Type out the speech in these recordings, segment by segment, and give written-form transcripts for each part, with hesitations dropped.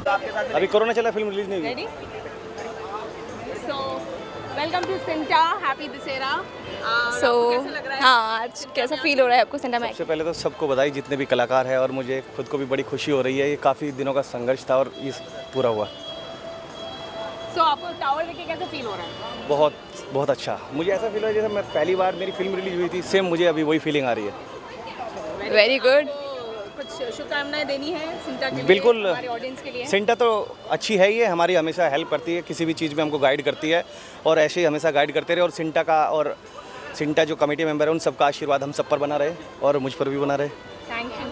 अभी कोरोना चला, film release नहीं हुई। Ready so welcome to CINTAA, happy Dussehra. So कैसा लग रहा है? हाँ, आज कैसा फील हो रहा है आपको सिंटा में? सबसे पहले तो सबको बधाई, जितने भी कलाकार हैं, और मुझे खुद को भी बड़ी खुशी हो रही है। ये काफ़ी दिनों का संघर्ष था और ये पूरा हुआ। सो आपको टावर देख के कैसा फील हो रहा है? बहुत बहुत अच्छा। मुझे ऐसा फील हो जैसे मैं पहली बार मेरी फिल्म रिलीज हुई थी, सेम मुझे अभी वही फीलिंग आ रही है। Very good. कुछ शुभकामनाएं देनी है सिंटा के लिए, बिल्कुल। हमारे ऑडियंस के लिए? सिंटा तो अच्छी है ही है, हमारी हमेशा हेल्प करती है, किसी भी चीज़ में हमको गाइड करती है और ऐसे ही हमेशा गाइड करते रहे। और सिंटा जो कमेटी मेंबर है उन सबका आशीर्वाद हम सब पर बना रहे और मुझ पर भी बना रहे।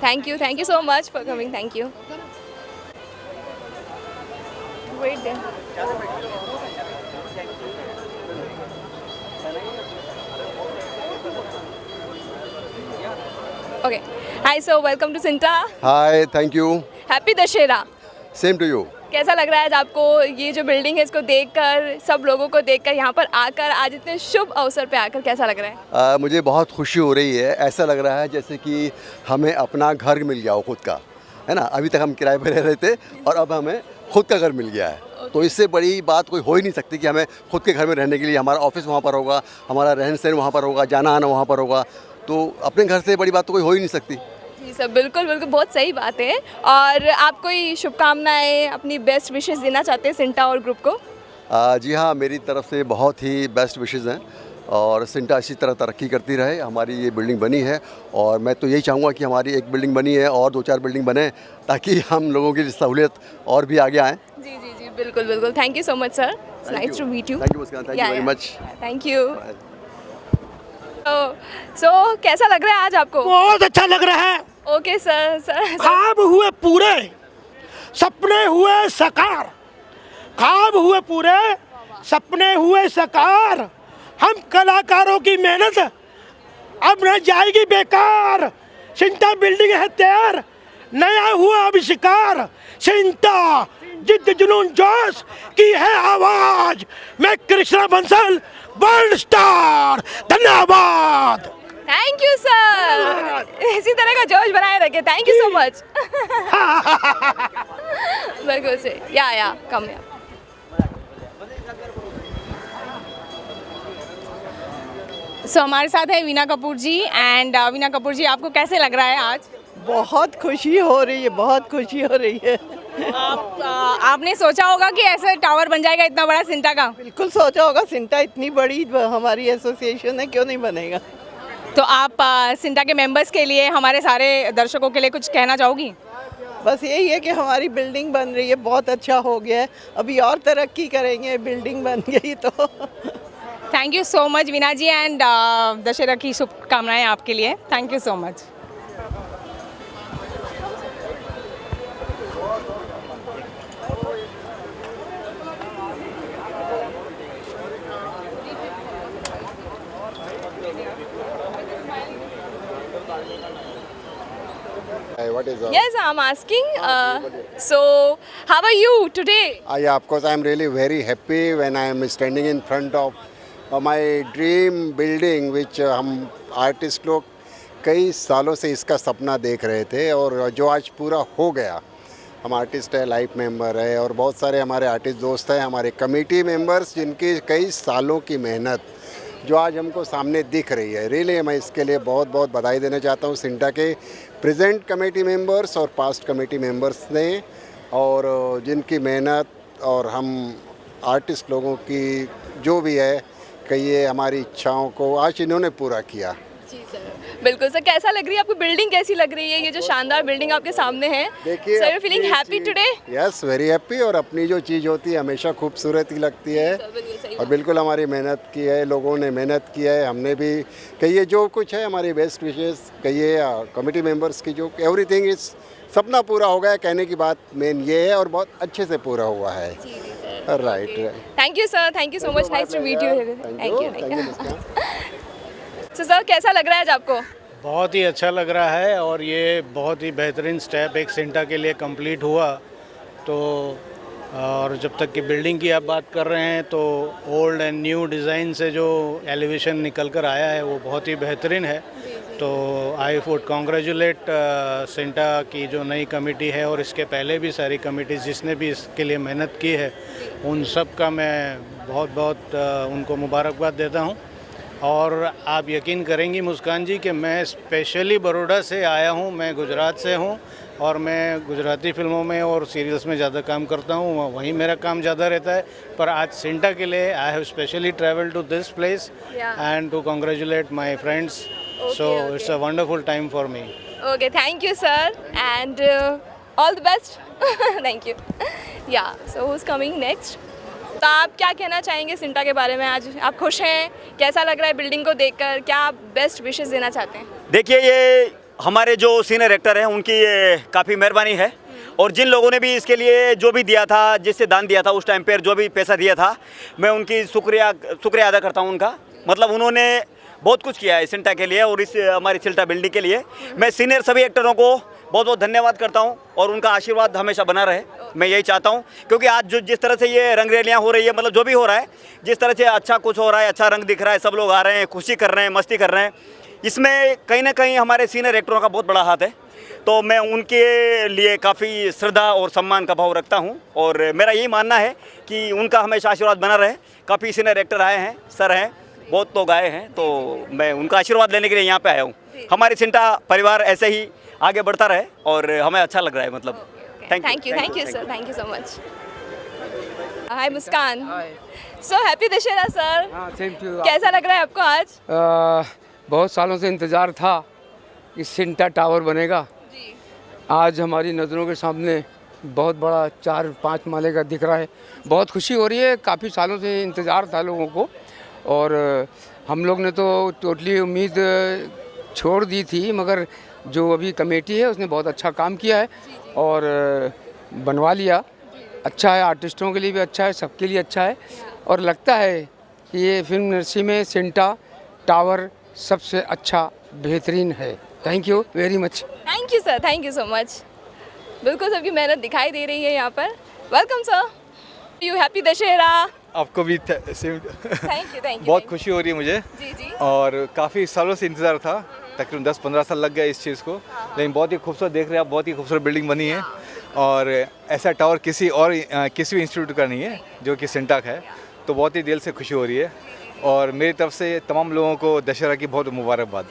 Thank you so much for coming. Thank you. Wait there. Okay, hi, so welcome to CINTAA. Hi, thank you. Happy Dussehra. Same to you. कैसा लग रहा है आज आपको ये जो बिल्डिंग है इसको देखकर, सब लोगों को देखकर, यहाँ पर आकर, आज इतने शुभ अवसर पे आकर कैसा लग रहा है? मुझे बहुत खुशी हो रही है। ऐसा लग रहा है जैसे कि हमें अपना घर मिल गया हो खुद का, है ना। अभी तक हम किराए पर रह रहे थे और अब हमें खुद का घर मिल गया है। तो इससे बड़ी बात कोई हो ही नहीं सकती कि हमें खुद के घर में रहने के लिए हमारा ऑफिस वहाँ पर होगा, हमारा रहन सहन वहाँ पर होगा, जाना आना वहाँ पर होगा। तो अपने घर से बड़ी बात तो कोई हो ही नहीं सकती। जी सर, बिल्कुल बिल्कुल, बहुत सही बात है। और आप कोई शुभकामनाएं, अपनी बेस्ट विशेस देना चाहते हैं सिंटा और ग्रुप को? जी हाँ, मेरी तरफ से बहुत ही बेस्ट विशेज़ हैं और सिंटा इसी तरह तरक्की करती रहे। हमारी ये बिल्डिंग बनी है और मैं तो यही चाहूँगा कि हमारी एक बिल्डिंग बनी है और 2-4 बिल्डिंग बने, ताकि हम लोगों की सहूलियत और भी आगे आएँ। जी जी जी, बिल्कुल बिल्कुल। Thank you so much sir, it's nice to meet you. Thank you Muskan, thank you very much. Thank you. So कैसा लग रहा है आज आपको? बहुत अच्छा लग रहा है। Okay sir. ख्वाब हुए पूरे, सपने हुए साकार। ख्वाब हुए पूरे, सपने हुए साकार। हम कलाकारों की मेहनत अब न जाएगी बेकार। सिंटा बिल्डिंग है तैयार, नया हुआ आविष्कार। सिंटा जिद जुनून जोश की है आवाज। मैं कृष्णा बंसल, वर्ल्ड स्टार। धन्यवाद। थैंक यू सर, इसी तरह का जोश बनाए रखे। Thank you so much. बिल्कुल से, या कम या। सो हमारे साथ है वीना कपूर जी। एंड वीना कपूर जी, आपको कैसे लग रहा है आज? बहुत खुशी हो रही है, बहुत खुशी हो रही है। आपने सोचा होगा कि ऐसा टावर बन जाएगा इतना बड़ा सिंटा का? बिल्कुल सोचा होगा, सिंटा इतनी बड़ी हमारी एसोसिएशन है, क्यों नहीं बनेगा। तो आप सिंटा के मेंबर्स के लिए, हमारे सारे दर्शकों के लिए कुछ कहना चाहोगी? बस यही है कि हमारी बिल्डिंग बन रही है, बहुत अच्छा हो गया है, अभी और तरक्की करेंगे, बिल्डिंग बन गई तो। Thank you so much Veena ji, and Dussehra की शुभकामनाएं आपके लिए। Thank you so much. What is Yes, I'm asking. So, how are you today? Yeah, of course, I am really very happy when I am standing in front of my dream building, which हम artist लोग कई सालों से इसका सपना देख रहे थे और जो आज पूरा हो गया। हम आर्टिस्ट है, लाइफ मेंबर है और बहुत सारे हमारे आर्टिस्ट दोस्त हैं, हमारे कमेटी मेंबर्स, जिनकी कई सालों की मेहनत जो आज हमको सामने दिख रही है। रियली मैं इसके लिए बहुत बहुत बधाई देना चाहता हूँ सिंटा के प्रेजेंट कमेटी मेंबर्स और पास्ट कमेटी मेंबर्स ने, और जिनकी मेहनत और हम आर्टिस्ट लोगों की जो भी है कहिए हमारी इच्छाओं को आज इन्होंने पूरा किया। जी सर, बिल्कुल सर। कैसा लग रही है आपको बिल्डिंग? कैसी लग रही है ये जो शानदार बिल्डिंग आपके सामने है? देखिए, sir, you feeling happy today? Yes, very happy. और अपनी जो चीज़ होती है हमेशा खूबसूरत ही लगती है और बिल्कुल हमारी मेहनत की है, लोगों ने मेहनत की है, हमने भी कहिए जो कुछ है हमारी बेस्ट विशेस कहिए कमेटी मेंबर्स की, जो एवरीथिंग इज सपना पूरा हो गया कहने की बात मेन ये है और बहुत अच्छे से पूरा हुआ है। Right. Thank you sir, thank you so much, nice to meet you. Thank you. Sir, कैसा लग रहा है आज आपको? बहुत ही अच्छा लग रहा है और ये बहुत ही बेहतरीन स्टेप एक सिंटा के लिए कंप्लीट हुआ। तो और जब तक कि बिल्डिंग की आप बात कर रहे हैं तो ओल्ड एंड न्यू डिज़ाइन से जो एलिवेशन निकल कर आया है वो बहुत ही बेहतरीन है। तो आई वुड कॉन्ग्रेचुलेट सिंटा की जो नई कमेटी है और इसके पहले भी सारी कमेटीज जिसने भी इसके लिए मेहनत की है, उन सब का मैं बहुत बहुत उनको मुबारकबाद देता हूँ। और आप यकीन करेंगी मुस्कान जी कि मैं स्पेशली बड़ौदा से आया हूँ, मैं गुजरात से हूँ और मैं गुजराती फिल्मों में और सीरियल्स में ज़्यादा काम करता हूँ, वहीं मेरा काम ज़्यादा रहता है। पर आज सिंटा के लिए I have specially travel to this place and to congratulate my friends, so it's a wonderful time for me. Okay, thank you sir and all the best. Thank you. Yeah so who is coming next? तो आप क्या कहना चाहेंगे सिंटा के बारे में? आज आप खुश हैं? कैसा लग रहा है बिल्डिंग को देखकर? क्या आप बेस्ट विशेस देना चाहते हैं? देखिए, ये हमारे जो सीनियर एक्टर हैं उनकी काफ़ी मेहरबानी है, और जिन लोगों ने भी इसके लिए जो भी दिया था, जिससे दान दिया था उस टाइम पर जो भी पैसा दिया था, मैं उनकी शुक्रिया अदा करता हूँ उनका। मतलब उन्होंने बहुत कुछ किया है सिंटा के लिए और इस हमारी सिल्टा बिल्डिंग के लिए। मैं सीनियर सभी एक्टरों को बहुत बहुत धन्यवाद करता हूं और उनका आशीर्वाद हमेशा बना रहे, मैं यही चाहता हूं। क्योंकि आज जो जिस तरह से ये रंगरेलियाँ हो रही है, मतलब जो भी हो रहा है, जिस तरह से अच्छा कुछ हो रहा है, अच्छा रंग दिख रहा है, सब लोग आ रहे हैं, खुशी कर रहे हैं, मस्ती कर रहे हैं, इसमें कहीं ना कहीं हमारे सीनियर एक्टरों का बहुत बड़ा हाथ है। तो मैं उनके लिए काफ़ी श्रद्धा और सम्मान का भाव रखता हूँ और मेरा यही मानना है कि उनका हमेशा आशीर्वाद बना रहे। काफ़ी सीनियर एक्टर आए हैं, सर हैं, बहुत लोग आए हैं, तो मैं उनका आशीर्वाद लेने के लिए यहाँ पे आया हूँ। हमारी सिंटा परिवार ऐसे ही आगे बढ़ता रहे और हमें अच्छा लग रहा है। मतलब thank you sir, thank you so much. Hi Muskan, so happy Dussehra sir. Thank you. कैसा लग रहा है आपको आज? बहुत सालों से इंतज़ार था कि सिंटा टावर बनेगा। आज हमारी नज़रों के सामने बहुत बड़ा 4-5 माले का दिख रहा है। बहुत खुशी हो रही है, काफ़ी सालों से इंतज़ार था लोगों को और हम लोग ने तो टोटली उम्मीद छोड़ दी थी, मगर जो अभी कमेटी है उसने बहुत अच्छा काम किया है और बनवा लिया। अच्छा है, आर्टिस्टों के लिए भी अच्छा है, सबके लिए अच्छा है और लगता है कि ये फिल्म इंडस्ट्री में सिंटा टावर सबसे अच्छा बेहतरीन है। Thank you very much. Thank you sir, thank you so much. बिल्कुल सबकी मेहनत दिखाई दे रही है यहाँ पर। Welcome sir, you happy Dussehra. आपको भी थैंक यू। बहुत खुशी हो रही है मुझे जी। और काफ़ी सालों से इंतज़ार था, तकरीबन 10-15 साल लग गया इस चीज़ को, लेकिन बहुत ही खूबसूरत देख रहे हैं आप, बहुत ही खूबसूरत बिल्डिंग बनी है और ऐसा टावर किसी भी इंस्टीट्यूट का नहीं है जो कि सिंटा का है, तो बहुत ही दिल से खुशी हो रही है और मेरी तरफ से तमाम लोगों को दशहरा की बहुत मुबारकबाद।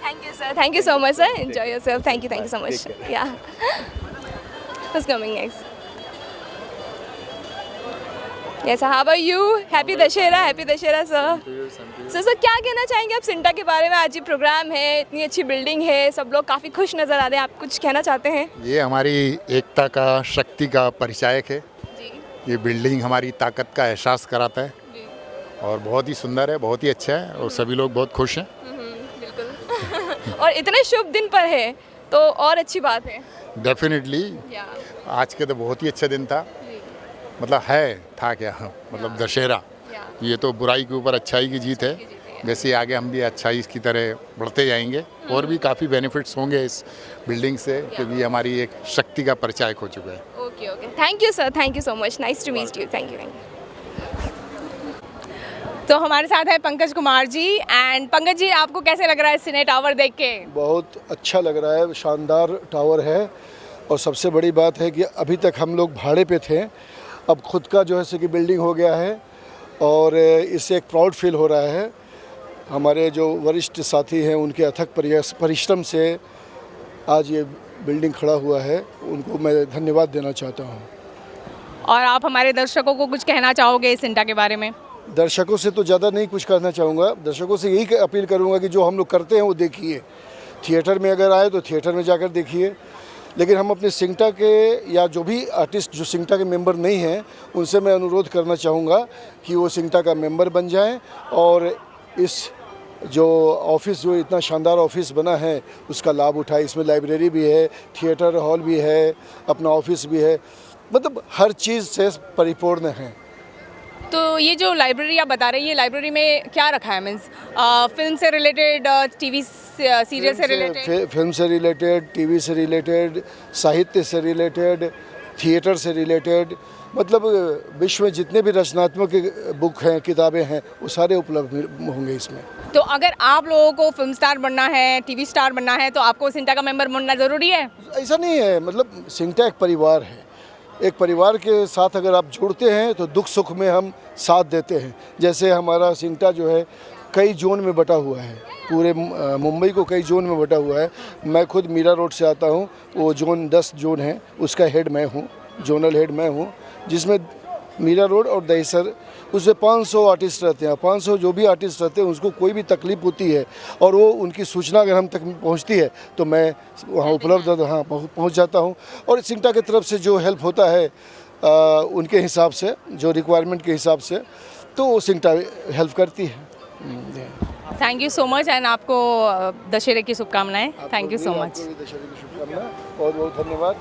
Thank you sir, thank you so much sir. Enjoy yourself. Thank you so much. या who's coming next? Yes, how are you? Happy Dashera sir. Sir क्या कहना चाहेंगे आप सिंटा के बारे में? आज ये प्रोग्राम है, इतनी अच्छी बिल्डिंग है, सब लोग काफ़ी खुश नज़र आ रहे हैं, आप कुछ कहना चाहते हैं? ये हमारी एकता का, शक्ति का परिचायक है जी। ये बिल्डिंग हमारी ताकत का एहसास कराता है और बहुत ही सुंदर है, बहुत ही अच्छा है और सभी लोग बहुत खुश हैं। बिल्कुल। और इतने शुभ दिन पर है तो और अच्छी बात है। डेफिनेटली आज के तो बहुत ही अच्छा दिन था, मतलब था क्या, मतलब दशहरा, ये तो बुराई के ऊपर अच्छाई की जीत है। वैसे आगे हम भी अच्छाई की तरह बढ़ते जाएंगे और भी काफ़ी बेनिफिट्स होंगे इस बिल्डिंग से, क्योंकि हमारी एक शक्ति का परिचायक हो चुका है। Okay okay, thank you sir, thank you so much, nice to meet you, thank you. तो हमारे साथ है पंकज कुमार जी। एंड पंकज जी, आपको कैसे लग रहा है सिने टावर देख के? बहुत अच्छा लग रहा है, शानदार टावर है और सबसे बड़ी बात है कि अभी तक हम लोग भाड़े पे थे, अब खुद का जो है कि बिल्डिंग हो गया है और इससे एक प्राउड फील हो रहा है। हमारे जो वरिष्ठ साथी हैं उनके अथक परिश्रम से आज ये बिल्डिंग खड़ा हुआ है, उनको मैं धन्यवाद देना चाहता हूँ। और आप हमारे दर्शकों को कुछ कहना चाहोगे सिंटा के बारे में? दर्शकों से तो ज़्यादा नहीं कुछ कहना चाहूँगा, दर्शकों से यही अपील करूँगा कि जो हम लोग करते हैं वो देखिए। थिएटर में अगर आए तो थिएटर में जाकर देखिए, लेकिन हम अपने सिंटा के या जो भी आर्टिस्ट जो सिंटा के मेंबर नहीं हैं उनसे मैं अनुरोध करना चाहूँगा कि वो सिंटा का मेंबर बन जाएं और इस जो ऑफिस, जो इतना शानदार ऑफिस बना है उसका लाभ उठाएं। इसमें लाइब्रेरी भी है, थिएटर हॉल भी है, अपना ऑफिस भी है, मतलब हर चीज़ से परिपूर्ण है। तो ये जो लाइब्रेरी आप बता रहे हैं, ये लाइब्रेरी में क्या रखा है? मीन्स फिल्म से रिलेटेड, टीवी सीरियल से रिलेटेड? फिल्म से रिलेटेड, टीवी से रिलेटेड, साहित्य से रिलेटेड, थिएटर से रिलेटेड, मतलब विश्व में जितने भी रचनात्मक बुक हैं, किताबें हैं, वो सारे उपलब्ध होंगे इसमें। तो अगर आप लोगों को फिल्म स्टार बनना है, टीवी स्टार बनना है, तो आपको सिंटा का मेंबर बनना ज़रूरी है? ऐसा नहीं है, मतलब सिंटा एक परिवार है। एक परिवार के साथ अगर आप जुड़ते हैं तो दुख सुख में हम साथ देते हैं। जैसे हमारा सिंटा जो है कई जोन में बटा हुआ है, पूरे मुंबई को कई जोन में बटा हुआ है। मैं खुद मीरा रोड से आता हूँ, वो जोन 10 जोन है, उसका हेड मैं हूँ, जोनल हेड मैं हूँ, जिसमें मीरा रोड और दहिसर, उसमें 500 आर्टिस्ट रहते हैं। 500 जो भी आर्टिस्ट रहते हैं, उसको कोई भी तकलीफ होती है और वो उनकी सूचना अगर हम तक पहुंचती है तो मैं वहाँ उपलब्ध पहुंच जाता हूं। और सिंटा की तरफ से जो हेल्प होता है उनके हिसाब से, जो रिक्वायरमेंट के हिसाब से, तो वो सिंटा हेल्प करती है। Thank you so much and आपको दशहरे की शुभकामनाएं। Thank you so much. दशहरे की शुभकामनाएं, बहुत बहुत धन्यवाद।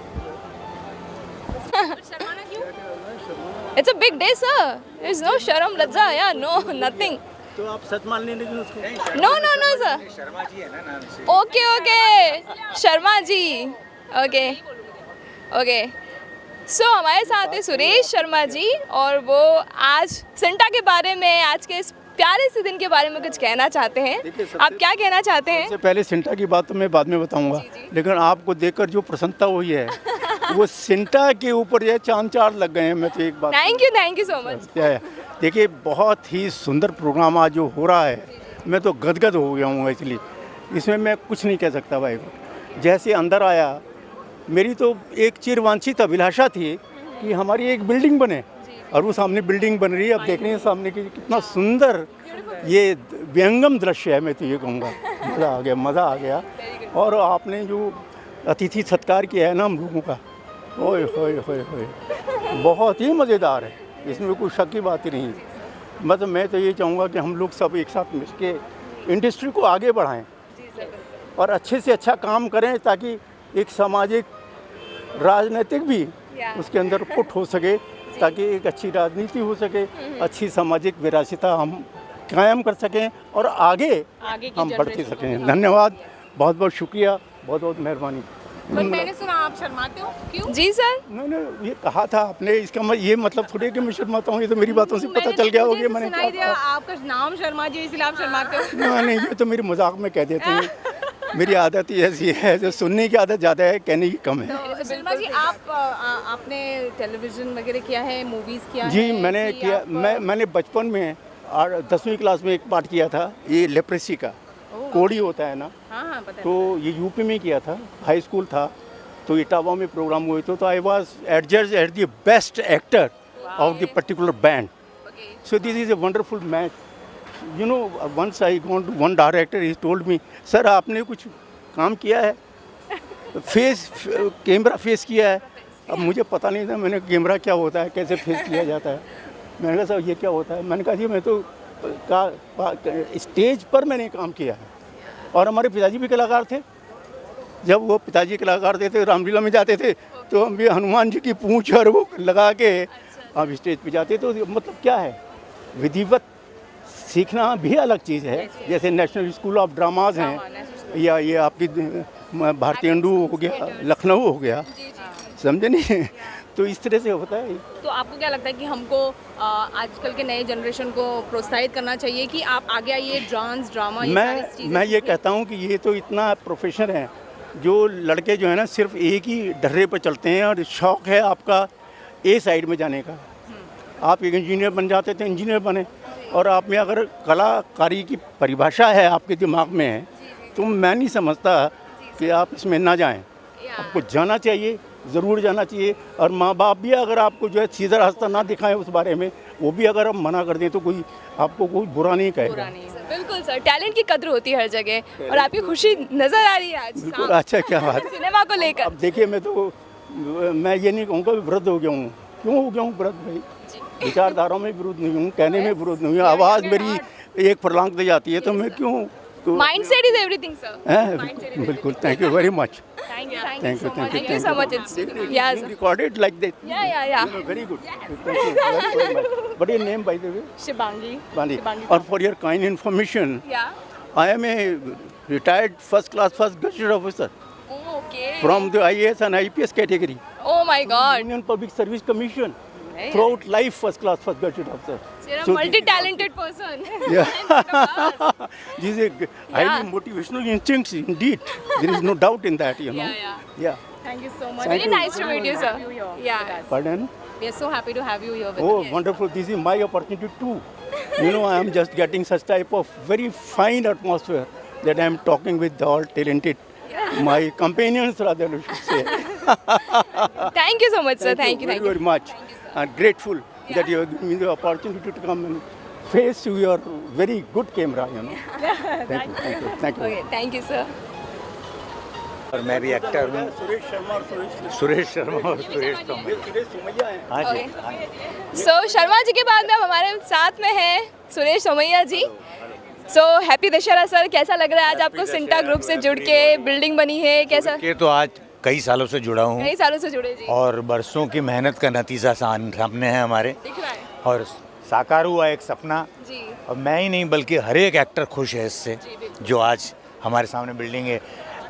It's a big day, sir. There's no sharam, lajja, yeah, no, nothing. तो आप सच मान लेंगे उसको? No, no, no, sir. Sharma ji है ना नाम से। Okay, okay. Sharma ji. Okay. Okay. So हमारे साथ है सुरेश शर्मा जी और वो आज सिंटा के बारे में, आज के इस प्यारे से दिन के बारे में कुछ कहना चाहते हैं। आप क्या कहना चाहते हैं? सबसे पहले सिंटा की बात तो मैं बाद में बताऊंगा, लेकिन आपको देखकर जो प्रसन्नता हुई है वो सिंटा के ऊपर ये चांद चार लग गए हैं। मैं तो एक बात, थैंक यू सो मच। देखिए बहुत ही सुंदर प्रोग्राम आज जो हो रहा है, मैं तो गदगद हो गया हूँ। एक्चुअली इसमें मैं कुछ नहीं कह सकता भाई को। जैसे अंदर आया, मेरी तो एक चिरवांछित अभिलाषा थी कि हमारी एक बिल्डिंग बने, और वो सामने बिल्डिंग बन रही है। अब देख रहे हैं सामने की कितना सुंदर ये व्यंगम दृश्य है। मैं तो ये कहूँगा मज़ा आ गया। और आपने जो अतिथि सत्कार किया है ना हम लोगों का, ओए होए होए होए, बहुत ही मज़ेदार है, इसमें कोई शक की बात ही नहीं। मतलब मैं तो ये चाहूँगा कि हम लोग सब एक साथ मिल के इंडस्ट्री को आगे बढ़ाएं और अच्छे से अच्छा काम करें, ताकि एक सामाजिक राजनीतिक भी उसके अंदर पुट हो सके, ताकि एक अच्छी राजनीति हो सके, अच्छी सामाजिक विरासत हम कायम कर सकें और आगे हम बढ़ते सकें। धन्यवाद, बहुत बहुत शुक्रिया, बहुत बहुत मेहरबानी। पर मैंने सुना आप शर्माते हो, क्यों? जी सर। मैंने ये कहा था आपने, इसका ये मतलब थोड़े कि मैं शर्माता हूँ, ये तो मेरी बातों से पता चल गया होगा। मैंने सुनाई दिया आपका नाम शर्मा जी, इसलिए आप शर्माते हो? नहीं, ये तो मेरी मजाक में कह देते हैं। मेरी आदत ही ऐसी है, जो सुनने की आदत ज़्यादा है, कहने की कम है। तो शर्मा जी आपने टेलीविज़न वगैरह किया है, मूवीज़ किया है? जी मैंने किया। मैंने बचपन में 10वीं क्लास में एक पार्ट किया था, ये लेप्रेसी का, कोड़ी होता है ना। हाँ, पता है। तो ये यूपी में किया था, हाई स्कूल था, तो इटावा में प्रोग्राम हुए थे, तो I was adjudged at the best actor of the particular band. So this is a wonderful match. You know, once I gone to one director, he told me, sir आपने कुछ काम किया है, कैमरा फेस किया है। अब मुझे पता नहीं था, मैंने कैमरा क्या होता है, कैसे फेस किया जाता है। मैंने कहा सर ये क्या होता है? मैंने कहा जी मैं तो स्टेज पर मैंने काम किया है। और हमारे पिताजी भी कलाकार थे। जब वो पिताजी कलाकार थे, रामलीला में जाते थे, तो हम भी हनुमान जी की पूंछ और वो लगा के आप स्टेज पे जाते। तो मतलब क्या है, विधिवत सीखना भी अलग चीज़ है। जैसे नेशनल स्कूल ऑफ ड्रामाज हैं, या ये आपकी भारतीय अंडू हो गया, लखनऊ हो गया, समझे नहीं? तो इस तरह से होता है। तो आपको क्या लगता है कि हमको आजकल के नए जनरेशन को प्रोत्साहित करना चाहिए कि आप आगे आइए, डांस, ड्रामा, मैं ये कहता हूँ कि ये तो इतना प्रोफेशन है, जो लड़के जो है ना सिर्फ एक ही डर्रे पर चलते हैं, और शौक़ है आपका ए साइड में जाने का। आप एक इंजीनियर बन जाते थे, इंजीनियर बने, और आप में अगर कलाकारी की परिभाषा है आपके दिमाग में है, तो मैं नहीं समझता कि आप इसमें ना जाएं। आपको जाना चाहिए, ज़रूर जाना चाहिए। और माँ बाप भी अगर आपको जो है सीधा रास्ता ना दिखाएं उस बारे में, वो भी अगर हम मना कर दें तो कोई आपको कोई बुरा नहीं कहेगा। बिल्कुल सर, टैलेंट की कद्र होती है हर जगह, और आपकी खुशी नज़र आ रही है आज। बिल्कुल, अच्छा क्या बात। सिनेमा को लेकर अब देखिए, मैं ये नहीं कहूँगा वृद्ध हो गया हूँ। क्यों हो गया हूँ वृद्ध भाई? विचारधाराओं में विरुद्ध नहीं हूँ, कहने में विरुद्ध नहीं हूँ। आवाज़ मेरी एक फर्लांग तक जाती है, तो मैं क्यों? Mindset is everything sir. बिल्कुल, thank you very much. Thank you Thank so much. It's recorded like that. Yeah. Very good. Thank you very much. What is your name, by the way? शिबांगी। Or for your kind information, Yeah. I am a retired first class first gazetted officer Okay. from the IAS and IPS category. Oh my God. Union Public Service Commission. Throughout life, first class, first graduate officer. So you're a multi-talented person. Yeah. These are highly motivational instincts, indeed. There is no doubt in that, you know. Yeah. Thank you so much. Very nice to meet you, sir. Yeah. Pardon? We are so happy to have you here with Oh, us. wonderful. This is my opportunity too. You know, I am just getting such type of very fine atmosphere that I am talking with all talented, my companions rather, I should say. Thank you so much, sir. Thank you. Very much. I'm grateful that you have given me the opportunity to come and face your very good camera, you know. Thank you. Okay, thank you, sir. और मैं भी actor हूँ। सुरेश शर्मा और सुरेश शर्मा और सुरेश तोमर। सुरेश सुमैया हैं। हाँ जी। So Sharma ji के बाद में हमारे साथ में हैं सुरेश सोमैया जी। So हैप्पी दशहरा सर, कैसा लग रहा है आज आपको सिंटा ग्रुप से जुड़ के बिल्डिंग बनी है, कैसा? के तो आज कई सालों से जुड़ा हूँ कई सालों से जुड़े जी। और बरसों की मेहनत का नतीजा सामने है हमारे, दिख रहा है और साकार हुआ एक सपना। जी। और मैं ही नहीं बल्कि हर एक एक्टर खुश है इससे, जो आज हमारे सामने बिल्डिंग है,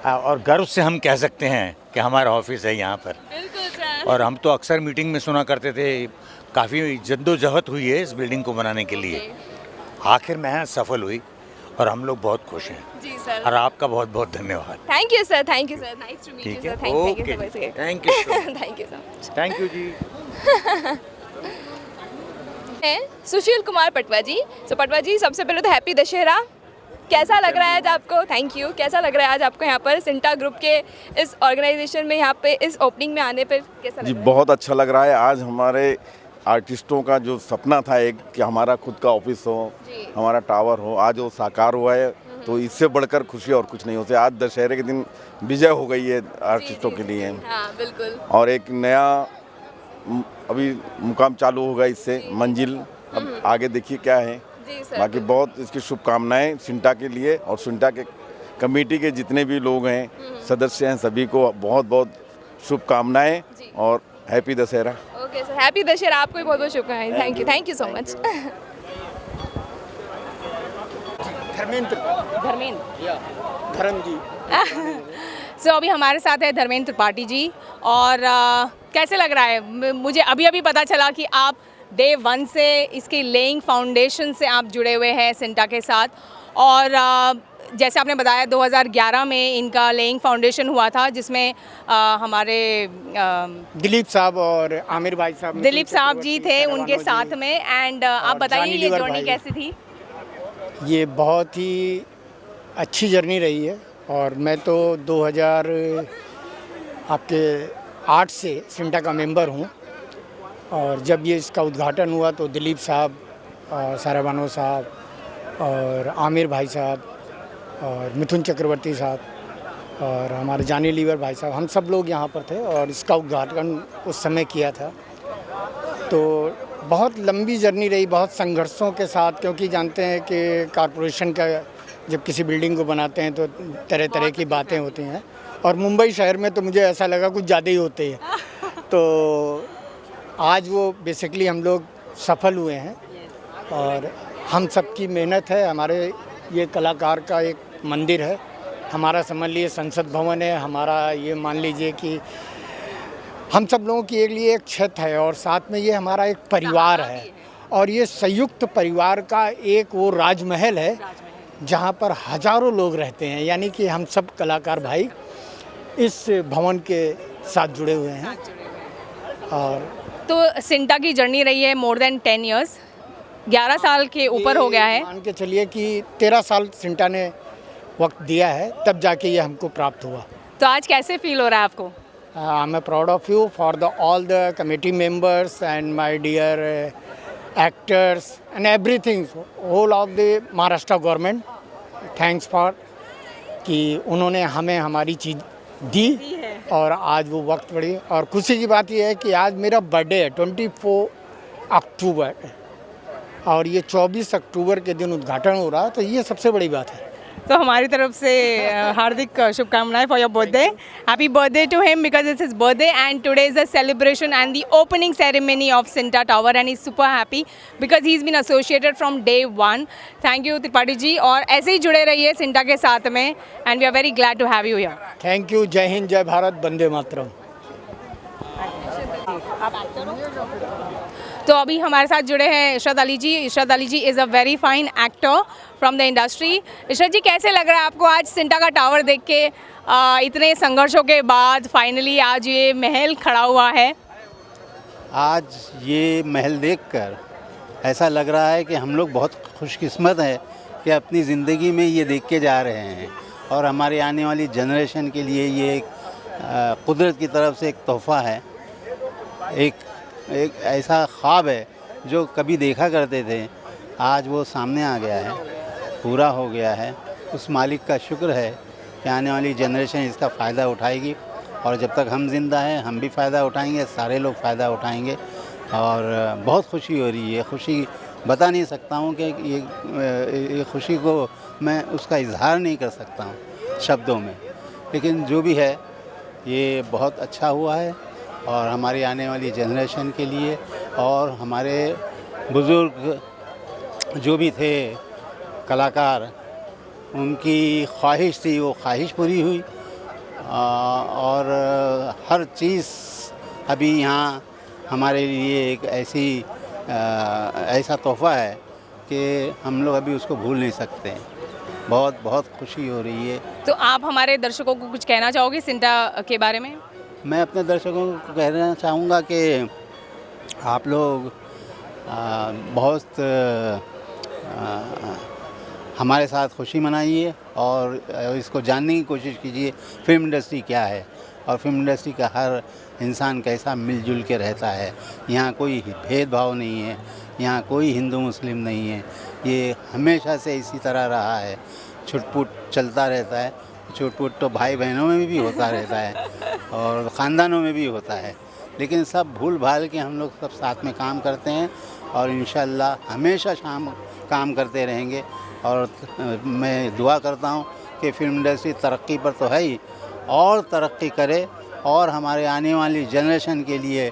और गर्व से हम कह सकते हैं कि हमारा ऑफिस है यहाँ पर। बिल्कुल सर। और हम तो अक्सर मीटिंग में सुना करते थे, काफ़ी जद्दोजहद हुई है इस बिल्डिंग को बनाने के लिए, आखिर मेहनत सफल हुई और हम लोग बहुत खुश हैं। जी सर। और आपका बहुत बहुत धन्यवाद। Thank you sir, nice to meet you ठीक सर, है, thank you okay, so much. Thank you thank you so much. Thank you जी। हैं सुशील कुमार पटवा जी। तो पटवा जी, सबसे पहले तो हैप्पी दशहरा। कैसा लग रहा है आज आपको? Thank you. कैसा लग रहा है आज आपको यहाँ पर सिंटा ग्रुप के इस ऑर्गेनाइजेशन में, यहाँ पे इस ओपनिंग में आने पर कैसा लग जी रहा है? बहुत अच्छा लग रहा है। आज हमारे आर्टिस्टों का जो सपना था एक कि हमारा खुद का ऑफिस हो, हमारा टावर हो, आज वो साकार हुआ है। तो इससे बढ़कर खुशी और कुछ नहीं होती। आज दशहरे के दिन विजय हो गई है आर्टिस्टों के लिए। हाँ बिल्कुल। और एक नया अभी मुकाम चालू होगा इससे, मंजिल। अब आगे देखिए क्या है। जी सर। बाकी बहुत इसकी शुभकामनाएं सिंटा के लिए, और सिंटा के कमेटी के जितने भी लोग हैं, सदस्य हैं, सभी को बहुत बहुत शुभकामनाएं और happy Dussehra. Okay sir, happy Dussehra. आपको भी बहुत बहुत शुभकामनाएं। Thank you so much. धर्म जी। सो अभी हमारे साथ है धर्मेंद्र त्रिपाठी जी। और कैसे लग रहा है? मुझे अभी अभी पता चला कि आप डे 1 से इसकी लेइंग फाउंडेशन से आप जुड़े हुए हैं सिंटा के साथ। और जैसे आपने बताया 2011 में इनका लेइंग फाउंडेशन हुआ था, जिसमें हमारे दिलीप साहब और आमिर भाई साहब, दिलीप साहब जी थे उनके साथ में। एंड आप बताइए ये जर्नी कैसी थी? ये बहुत ही अच्छी जर्नी रही है। और मैं तो 2008 से सिंटा का मेंबर हूँ। और जब ये इसका उद्घाटन हुआ तो दिलीप साहब और साराबानो साहब और आमिर भाई साहब और मिथुन चक्रवर्ती साहब और हमारे जानी लीवर भाई साहब, हम सब लोग यहाँ पर थे और इसका उद्घाटन उस समय किया था। तो बहुत लंबी जर्नी रही, बहुत संघर्षों के साथ, क्योंकि जानते हैं कि कॉरपोरेशन का जब किसी बिल्डिंग को बनाते हैं तो तरह तरह की बातें होती हैं। और मुंबई शहर में तो मुझे ऐसा लगा कुछ ज़्यादा ही होते हैं। तो आज वो बेसिकली हम लोग सफल हुए हैं और हम सबकी मेहनत है। हमारे ये कलाकार का एक मंदिर है, हमारा समझ लीजिए संसद भवन है, हमारा ये मान लीजिए कि हम सब लोगों के लिए एक छत है, और साथ में ये हमारा एक परिवार है। और ये संयुक्त परिवार का एक वो राजमहल है जहाँ पर हजारों लोग रहते हैं, यानी कि हम सब कलाकार भाई इस भवन के साथ जुड़े हुए हैं। और तो सिंटा की जर्नी रही है मोर देन 10 इयर्स, 11 साल के ऊपर हो गया है। मान के चलिए कि 13 साल सिंटा ने वक्त दिया है, तब जाके ये हमको प्राप्त हुआ। तो आज कैसे फील हो रहा है आपको? I am proud of you for the all the committee members and my dear actors and everything, whole of the Maharashtra government. Thanks for कि उन्होंने हमें हमारी चीज़ दी और आज वो वक्त पड़ी। और खुशी की बात यह है कि आज मेरा बर्थडे है 24 अक्टूबर, और ये 24 अक्टूबर के दिन उद्घाटन हो रहा है, तो ये सबसे बड़ी बात है। तो हमारी तरफ से हार्दिक शुभकामनाएं for your birthday. Happy birthday to him because it's his birthday and today is the celebration and the opening ceremony of CINTAA tower and is super happy because he is been associated from day 1। Thank you Tripathi ji, और ऐसे ही जुड़े रहिए सिंटा के साथ में and we are very glad to have you here. Thank you. जय हिंद, जय भारत, वंदे मातरम। आप एक्टर हो? तो अभी हमारे साथ जुड़े हैं Ishrat Ali ji. Ishrat Ali ji is a very fine actor from the industry. Ishrat ji, कैसे लग रहा है आपको आज सिंटा का टावर देख के? इतने संघर्षों के बाद फाइनली आज ये महल खड़ा हुआ है। आज ये महल देखकर ऐसा लग रहा है कि हम लोग बहुत खुशकिस्मत हैं कि अपनी ज़िंदगी में ये देख के जा रहे हैं, और हमारे आने वाली जनरेशन के लिए ये एक कुदरत की तरफ से एक तोहफ़ा है, एक ऐसा ख्वाब है जो कभी देखा करते थे, आज वो सामने आ गया है, पूरा हो गया है। उस मालिक का शुक्र है कि आने वाली जनरेशन इसका फ़ायदा उठाएगी, और जब तक हम जिंदा हैं हम भी फ़ायदा उठाएंगे, सारे लोग फ़ायदा उठाएंगे। और बहुत खुशी हो रही है, खुशी बता नहीं सकता हूँ कि ये खुशी को मैं उसका इजहार नहीं कर सकता हूँ शब्दों में, लेकिन जो भी है ये बहुत अच्छा हुआ है, और हमारी आने वाली जनरेशन के लिए और हमारे बुज़ुर्ग जो भी थे कलाकार, उनकी ख्वाहिश थी वो ख्वाहिश पूरी हुई, और हर चीज़ अभी यहाँ हमारे लिए एक ऐसा तोहफ़ा है कि हम लोग अभी उसको भूल नहीं सकते। बहुत बहुत खुशी हो रही है। तो आप हमारे दर्शकों को कुछ कहना चाहोगे सिंटा के बारे में? मैं अपने दर्शकों को कहना चाहूँगा कि आप लोग बहुत हमारे साथ खुशी मनाइए और इसको जानने की कोशिश कीजिए फिल्म इंडस्ट्री क्या है, और फिल्म इंडस्ट्री का हर इंसान कैसा मिलजुल के रहता है। यहाँ कोई भेदभाव नहीं है, यहाँ कोई हिंदू मुस्लिम नहीं है, ये हमेशा से इसी तरह रहा है। छुटपुट चलता रहता है, छुटपुट तो भाई बहनों में भी होता रहता है और ख़ानदानों में भी होता है, लेकिन सब भूल भाल के हम लोग सब साथ में काम करते हैं, और इंशाअल्लाह हमेशा शाम काम करते रहेंगे। और मैं दुआ करता हूँ कि फिल्म इंडस्ट्री तरक्की पर तो है ही, और तरक्की करे, और हमारे आने वाली जनरेशन के लिए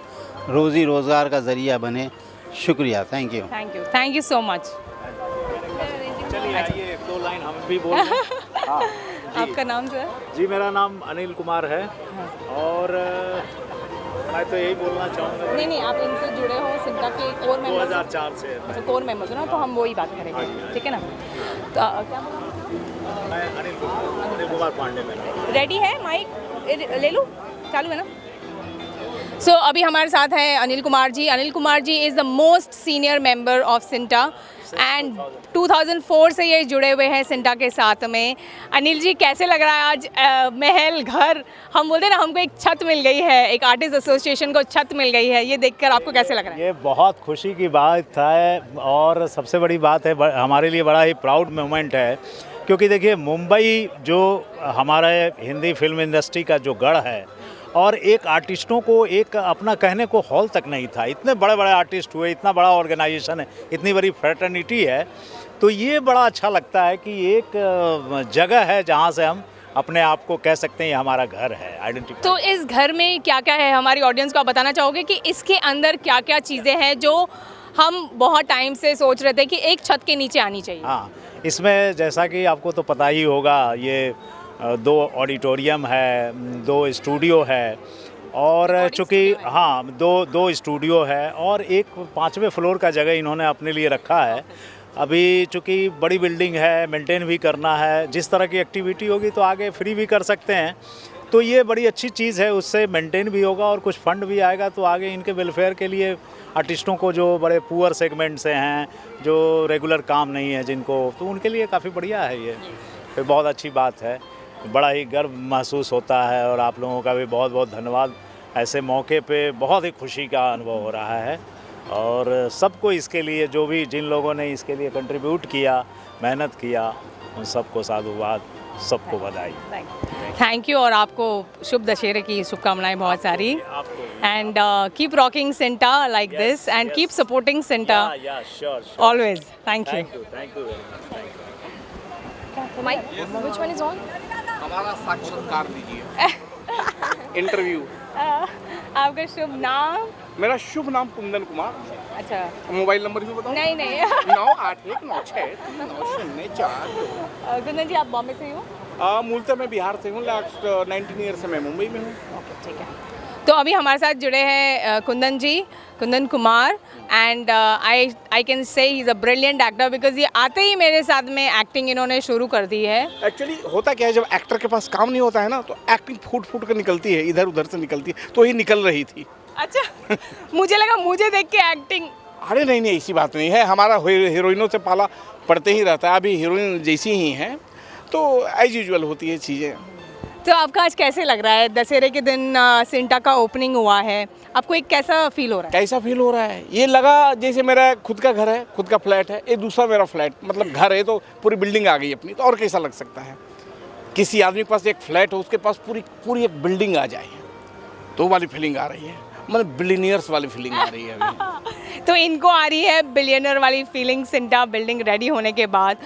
रोज़ी रोज़गार का ज़रिया बने। शुक्रिया, thank you. Thank you so much. चलिए आइए एक दो लाइन हम भी बोल दें। हाँ, आपका नाम सर? जी मेरा नाम अनिल कुमार है, और मैं तो यही बोलना चाहूँगा। नहीं, आप इनसे जुड़े हो, सिंटा के कोर मेंबर? 2004 से। अच्छा, कोर मेंबर हो ना, तो हम वही बात करेंगे, ठीक है ना? तो क्या मैं अनिल कुमार पांडे मेरा। रेडी है माइक? ले लूँ? चालू है ना? सो अभी हमारे साथ हैं Anil Kumar ji. Anil Kumar ji is the most senior member of CINTAA, and 2004 से ये जुड़े हुए हैं सिंटा के साथ में। अनिल जी, कैसे लग रहा है आज महल, घर, हम बोलते हैं ना, हमको एक छत मिल गई है, एक आर्टिस्ट एसोसिएशन को छत मिल गई है, ये देखकर आपको कैसे लग रहा है? ये बहुत खुशी की बात है, और सबसे बड़ी बात है, हमारे लिए बड़ा ही प्राउड मोमेंट है, क्योंकि देखिए मुंबई जो हमारे हिंदी फिल्म इंडस्ट्री का जो गढ़ है, और एक आर्टिस्टों को एक अपना कहने को हॉल तक नहीं था, इतने बड़े बड़े आर्टिस्ट हुए, इतना बड़ा ऑर्गेनाइजेशन है, इतनी बड़ी फ्रेटर्निटी है, तो ये बड़ा अच्छा लगता है कि एक जगह है जहाँ से हम अपने आप को कह सकते हैं ये हमारा घर है, आइडेंटिटी। तो इस घर में क्या क्या है, हमारी ऑडियंस को आप बताना चाहोगे कि इसके अंदर क्या क्या चीज़ें हैं जो हम बहुत टाइम से सोच रहे थे कि एक छत के नीचे आनी चाहिए? हाँ, इसमें जैसा कि आपको तो पता ही होगा, ये 2 ऑडिटोरियम है, 2 स्टूडियो है, और चूँकि हाँ दो स्टूडियो है, और एक 5वें फ्लोर का जगह इन्होंने अपने लिए रखा है। अभी चूँकि बड़ी बिल्डिंग है, मेंटेन भी करना है, जिस तरह की एक्टिविटी होगी तो आगे फ्री भी कर सकते हैं, तो ये बड़ी अच्छी चीज़ है, उससे मेंटेन भी होगा और कुछ फंड भी आएगा, तो आगे इनके वेलफेयर के लिए आर्टिस्टों को जो बड़े पुअर सेगमेंट से हैं, जो रेगुलर काम नहीं है जिनको, तो उनके लिए काफ़ी बढ़िया है ये, तो बहुत अच्छी बात है, बड़ा ही गर्व महसूस होता है, और आप लोगों का भी बहुत बहुत धन्यवाद। ऐसे मौके पे बहुत ही खुशी का अनुभव हो रहा है, और सबको इसके लिए, जो भी जिन लोगों ने इसके लिए कंट्रीब्यूट किया, मेहनत किया, उन सबको साधुवाद, सबको बधाई। थैंक यू, और आपको शुभ दशहरे की शुभकामनाएं बहुत सारी, and keep rocking CINTAA like this, and keep supporting CINTAA always. Thank you. Which one is on? हमारा साक्षात्कार दीजिए। इंटरव्यू। आपका शुभ नाम? मेरा शुभ नाम कुंदन कुमार। अच्छा, मोबाइल नंबर भी बताओ? नहीं 98196942। कुंदन जी, आप बॉम्बे से ही हो? मूलतः मैं बिहार से हूँ, लास्ट 19 ईयर से मैं मुंबई में हूँ। ओके, ठीक है। तो अभी हमारे साथ जुड़े हैं Kundan ji, Kundan Kumar, and I can say he is a brilliant actor because ये आते ही मेरे साथ में एक्टिंग इन्होंने शुरू कर दी है। एक्चुअली होता क्या है, जब एक्टर के पास काम नहीं होता है ना तो एक्टिंग फूट फूट कर निकलती है, इधर उधर से निकलती है, तो ये निकल रही थी। अच्छा मुझे लगा मुझे देख के एक्टिंग। अरे नहीं नहीं, ऐसी बात नहीं है, हमारा हीरोइनों से पाला पड़ते ही रहता है, अभी हीरोइन जैसी ही हैं तो एज यूजुअल होती है चीज़ें। तो आपका आज कैसे लग रहा है? दशहरे के दिन सिंटा का ओपनिंग हुआ है, आपको एक कैसा फील हो रहा है? कैसा फील हो रहा है? ये लगा जैसे मेरा खुद का घर है, खुद का फ्लैट है, ये दूसरा मेरा फ्लैट, मतलब घर है तो पूरी बिल्डिंग आ गई अपनी, तो और कैसा लग सकता है? किसी आदमी के पास एक फ्लैट हो, उसके पास पूरी एक बिल्डिंग आ जाए, तो वाली फीलिंग आ रही है, मतलब बिलियनियर्स वाली फीलिंग आ रही है अभी। तो इनको आ रही है बिलियनर वाली फीलिंग सिंटा बिल्डिंग रेडी होने के बाद।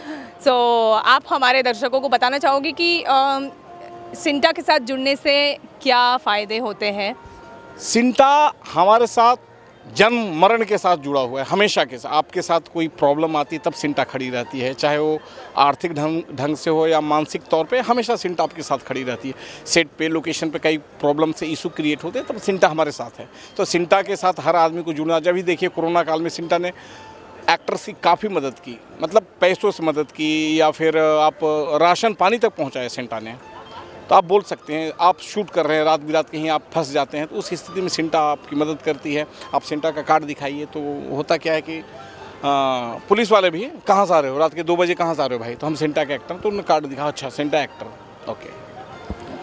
सो आप हमारे दर्शकों को बताना चाहोगे कि सिंटा के साथ जुड़ने से क्या फ़ायदे होते हैं? सिंटा हमारे साथ जन्म मरण के साथ जुड़ा हुआ है, हमेशा के साथ। आपके साथ कोई प्रॉब्लम आती है तब सिंटा खड़ी रहती है, चाहे वो आर्थिक ढंग से हो या मानसिक तौर पे, हमेशा सिंटा आपके साथ खड़ी रहती है। सेट पे, लोकेशन पे कई प्रॉब्लम से इशू क्रिएट होते हैं तब सिंटा हमारे साथ है। तो सिंटा के साथ हर आदमी को जुड़ना, जब भी देखिए कोरोना काल में सिंटा ने एक्टर्स की काफ़ी मदद की, मतलब पैसों से मदद की या फिर आप राशन पानी तक पहुँचाया सिंटा ने। तो आप बोल सकते हैं, आप शूट कर रहे हैं, रात बिरात कहीं आप फंस जाते हैं, तो उस स्थिति में सिंटा आपकी मदद करती है। आप सिंटा का कार्ड दिखाइए, तो होता क्या है कि पुलिस वाले भी कहाँ से आ रहे हो, रात के 2 बजे कहाँ से आ रहे हो भाई, तो हम सिंटा के एक्टर, तो उन्होंने कार्ड दिखा, अच्छा सिंटा एक्टर, ओके।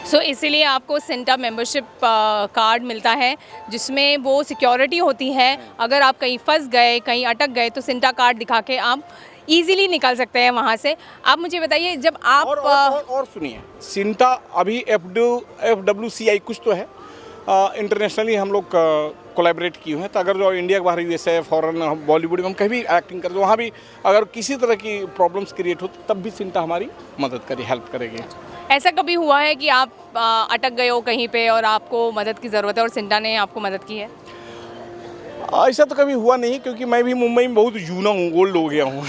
सो इसीलिए आपको सिंटा मेंबरशिप कार्ड मिलता है, जिसमें वो सिक्योरिटी होती है। अगर आप कहीं फंस गए, कहीं अटक गए, तो सिंटा कार्ड दिखा के आप इजीली निकल सकते हैं वहाँ से। आप मुझे बताइए, जब आप और सुनिए, सिंटा अभी FWCI कुछ तो है, इंटरनेशनली हम लोग कोलैबोरेट किए हैं, तो अगर जो इंडिया के बाहर USA फॉरेन बॉलीवुड में हम कहीं भी एक्टिंग करते, वहाँ भी अगर किसी तरह की प्रॉब्लम्स क्रिएट हो तब भी सिंटा हमारी मदद करेगी, हेल्प करेगी। ऐसा कभी हुआ है कि आप अटक गए हो कहीं पे और आपको मदद की ज़रूरत है और सिंटा ने आपको मदद की है? ऐसा तो कभी हुआ नहीं, क्योंकि मैं भी मुंबई में बहुत यूना हूँ, ओल्ड हो गया हूँ।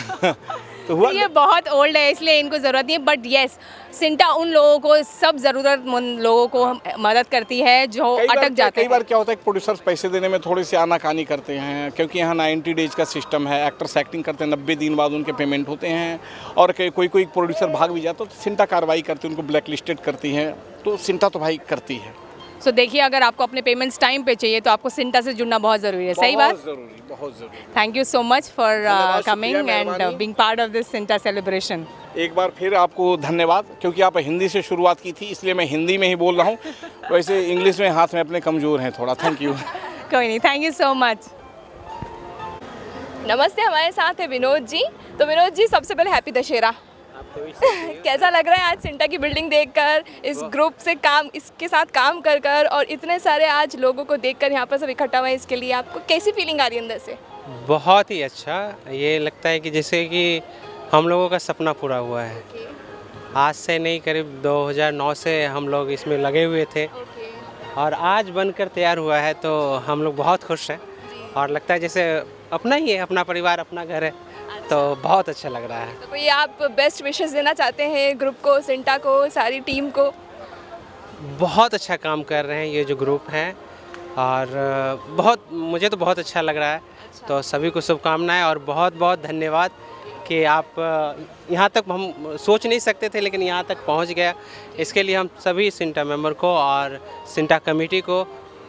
तो हुआ ये बहुत ओल्ड है इसलिए इनको ज़रूरत नहीं है, बट येस सिंटा उन लोगों को, सब ज़रूरतमंद लोगों को मदद करती है जो अटक जाते हैं। कई बार क्या होता है, प्रोड्यूसर्स पैसे देने में थोड़े से आनाकानी करते हैं, क्योंकि यहाँ 90 डेज का सिस्टम है, एक्टर्स एक्टिंग करते हैं, 90 दिन बाद उनके पेमेंट होते हैं, और कोई प्रोड्यूसर भाग भी जाता है तो सिंटा कार्रवाई करती है, उनको ब्लैक लिस्टेड करती है, तो सिंटा तो भाई करती है। सो देखिए, अगर आपको अपने पेमेंट्स टाइम पे चाहिए तो आपको सिंटा से जुड़ना बहुत ज़रूरी है। सही बात? बहुत ज़रूरी। Thank you so much for coming and being part of this CINTAA celebration. एक बार फिर आपको धन्यवाद, क्योंकि आप हिंदी से शुरुआत की थी, इसलिए मैं हिंदी में ही बोल रहा हूँ, वैसे इंग्लिश में हाथ में अपने कमज़ोर हैं थोड़ा। Thank you. कोई नहीं, थैंक यू सो मच। नमस्ते, हमारे साथ है विनोद जी। तो विनोद जी, सबसे पहले हैप्पी दशहरा। कैसा लग रहा है आज सिंटा की बिल्डिंग देखकर, इस ग्रुप से काम, इसके साथ काम कर कर, और इतने सारे आज लोगों को देखकर यहाँ पर सब इकट्ठा हुए हैं, इसके लिए आपको कैसी फीलिंग आ रही है अंदर से? बहुत ही अच्छा, ये लगता है कि जैसे कि हम लोगों का सपना पूरा हुआ है। आज से नहीं, करीब 2009 से हम लोग इसमें लगे हुए थे, और आज बनकर तैयार हुआ है, तो हम लोग बहुत खुश हैं, और लगता है जैसे अपना ही है, अपना परिवार, अपना घर है, तो बहुत अच्छा लग रहा है। तो कोई आप बेस्ट विशेस देना चाहते हैं ग्रुप को, सिंटा को, सारी टीम को? बहुत अच्छा काम कर रहे हैं ये जो ग्रुप है, और मुझे तो बहुत अच्छा लग रहा है। तो सभी को शुभकामनाएं, और बहुत बहुत धन्यवाद कि आप यहाँ तक हम सोच नहीं सकते थे, लेकिन यहाँ तक पहुँच गया। इसके लिए हम सभी सिंटा मेंबर को और सिंटा कमेटी को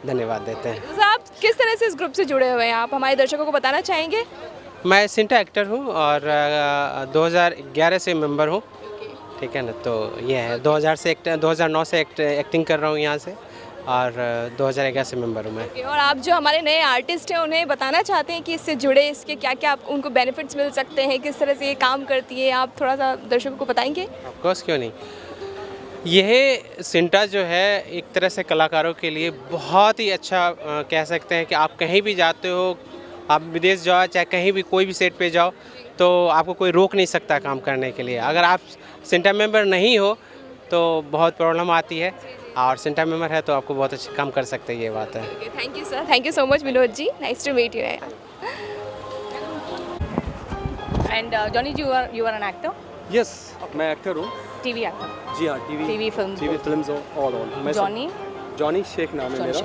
धन्यवाद देते हैं। तो आप किस तरह से इस ग्रुप से जुड़े हुए हैं, आप हमारे दर्शकों को बताना चाहेंगे? मैं सिंटा एक्टर हूँ और 2011 से मेंबर हूँ, ठीक है ना। तो ये है 2009 से एक्टिंग कर रहा हूँ यहाँ से, और 2011 से मेंबर हूँ मैं। और आप जो हमारे नए आर्टिस्ट हैं, उन्हें बताना चाहते हैं कि इससे जुड़े, इसके क्या क्या उनको बेनिफिट्स मिल सकते हैं, किस तरह से ये काम करती है, आप थोड़ा सा दर्शकों को बताएंगे? ऑफ कोर्स, क्यों नहीं। यह सिंटा जो है एक तरह से कलाकारों के लिए बहुत ही अच्छा कह सकते हैं कि आप कहीं भी जाते हो, आप विदेश जाओ, चाहे कहीं भी कोई भी सेट पे जाओ, तो आपको कोई रोक नहीं सकता काम करने के लिए। अगर आप सिंटा मेंबर नहीं हो तो बहुत प्रॉब्लम आती है, और सिंटा मेंबर है तो आपको बहुत अच्छा काम कर सकते हैं, ये बात है। Thank you sir, thank you so much Vinod ji, nice to meet you. And Johnny ji, you are an actor? Yes, मैं एक्टर हूँ। TV actor? जी हाँ, TV films all on. Johnny Sheikh नाम है मेरा।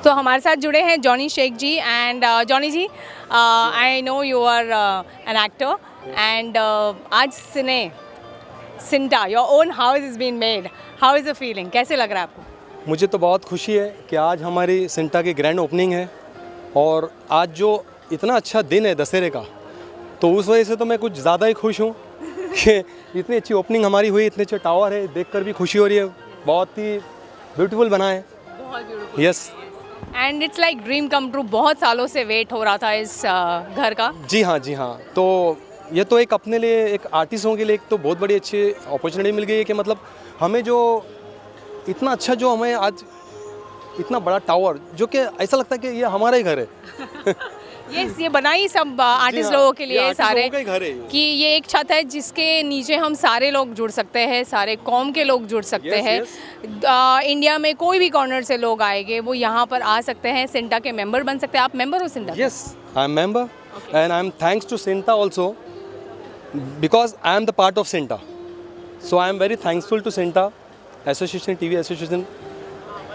तो हमारे साथ जुड़े हैं Johnny Sheikh ji and Johnny ji, I know you are an actor and आज CINTAA your own house is been made, how is the feeling, कैसे लग रहा है आपको? मुझे तो बहुत खुशी है कि आज हमारी सिंटा की ग्रैंड ओपनिंग है और आज जो इतना अच्छा दिन है दशहरे का, तो उस वजह से तो मैं कुछ ज़्यादा ही खुश हूँ कि इतनी अच्छी ओपनिंग हमारी हुई, इतने अच्छे टावर है, देखकर भी खुशी हो रही है, बहुत ही ब्यूटीफुल बना है। बहुत beautiful. Yes and it's like dream come true, बहुत सालों से वेट हो रहा था इस घर का। जी हाँ। तो ये तो एक अपने लिए, एक आर्टिस्टों के लिए एक तो बहुत बड़ी अच्छी अपॉर्चुनिटी मिल गई है कि मतलब हमें जो इतना अच्छा, जो हमें आज इतना बड़ा टावर, जो कि ऐसा लगता है कि ये हमारा ही घर है। यस, ये बना ही सब आर्टिस्ट लोगों के लिए, सारे घर है कि ये एक छत है जिसके नीचे हम सारे लोग जुड़ सकते हैं, सारे कौम के लोग जुड़ सकते हैं। इंडिया में कोई भी कॉर्नर से लोग आएंगे वो यहाँ पर आ सकते हैं, सिंटा के मेंबर बन सकते हैं। आप मेंबर हो CINTAA? Yes, I am member and I am thanks to CINTAA also because I am the part of CINTAA, so I am very thanksful to CINTAA association, TV association.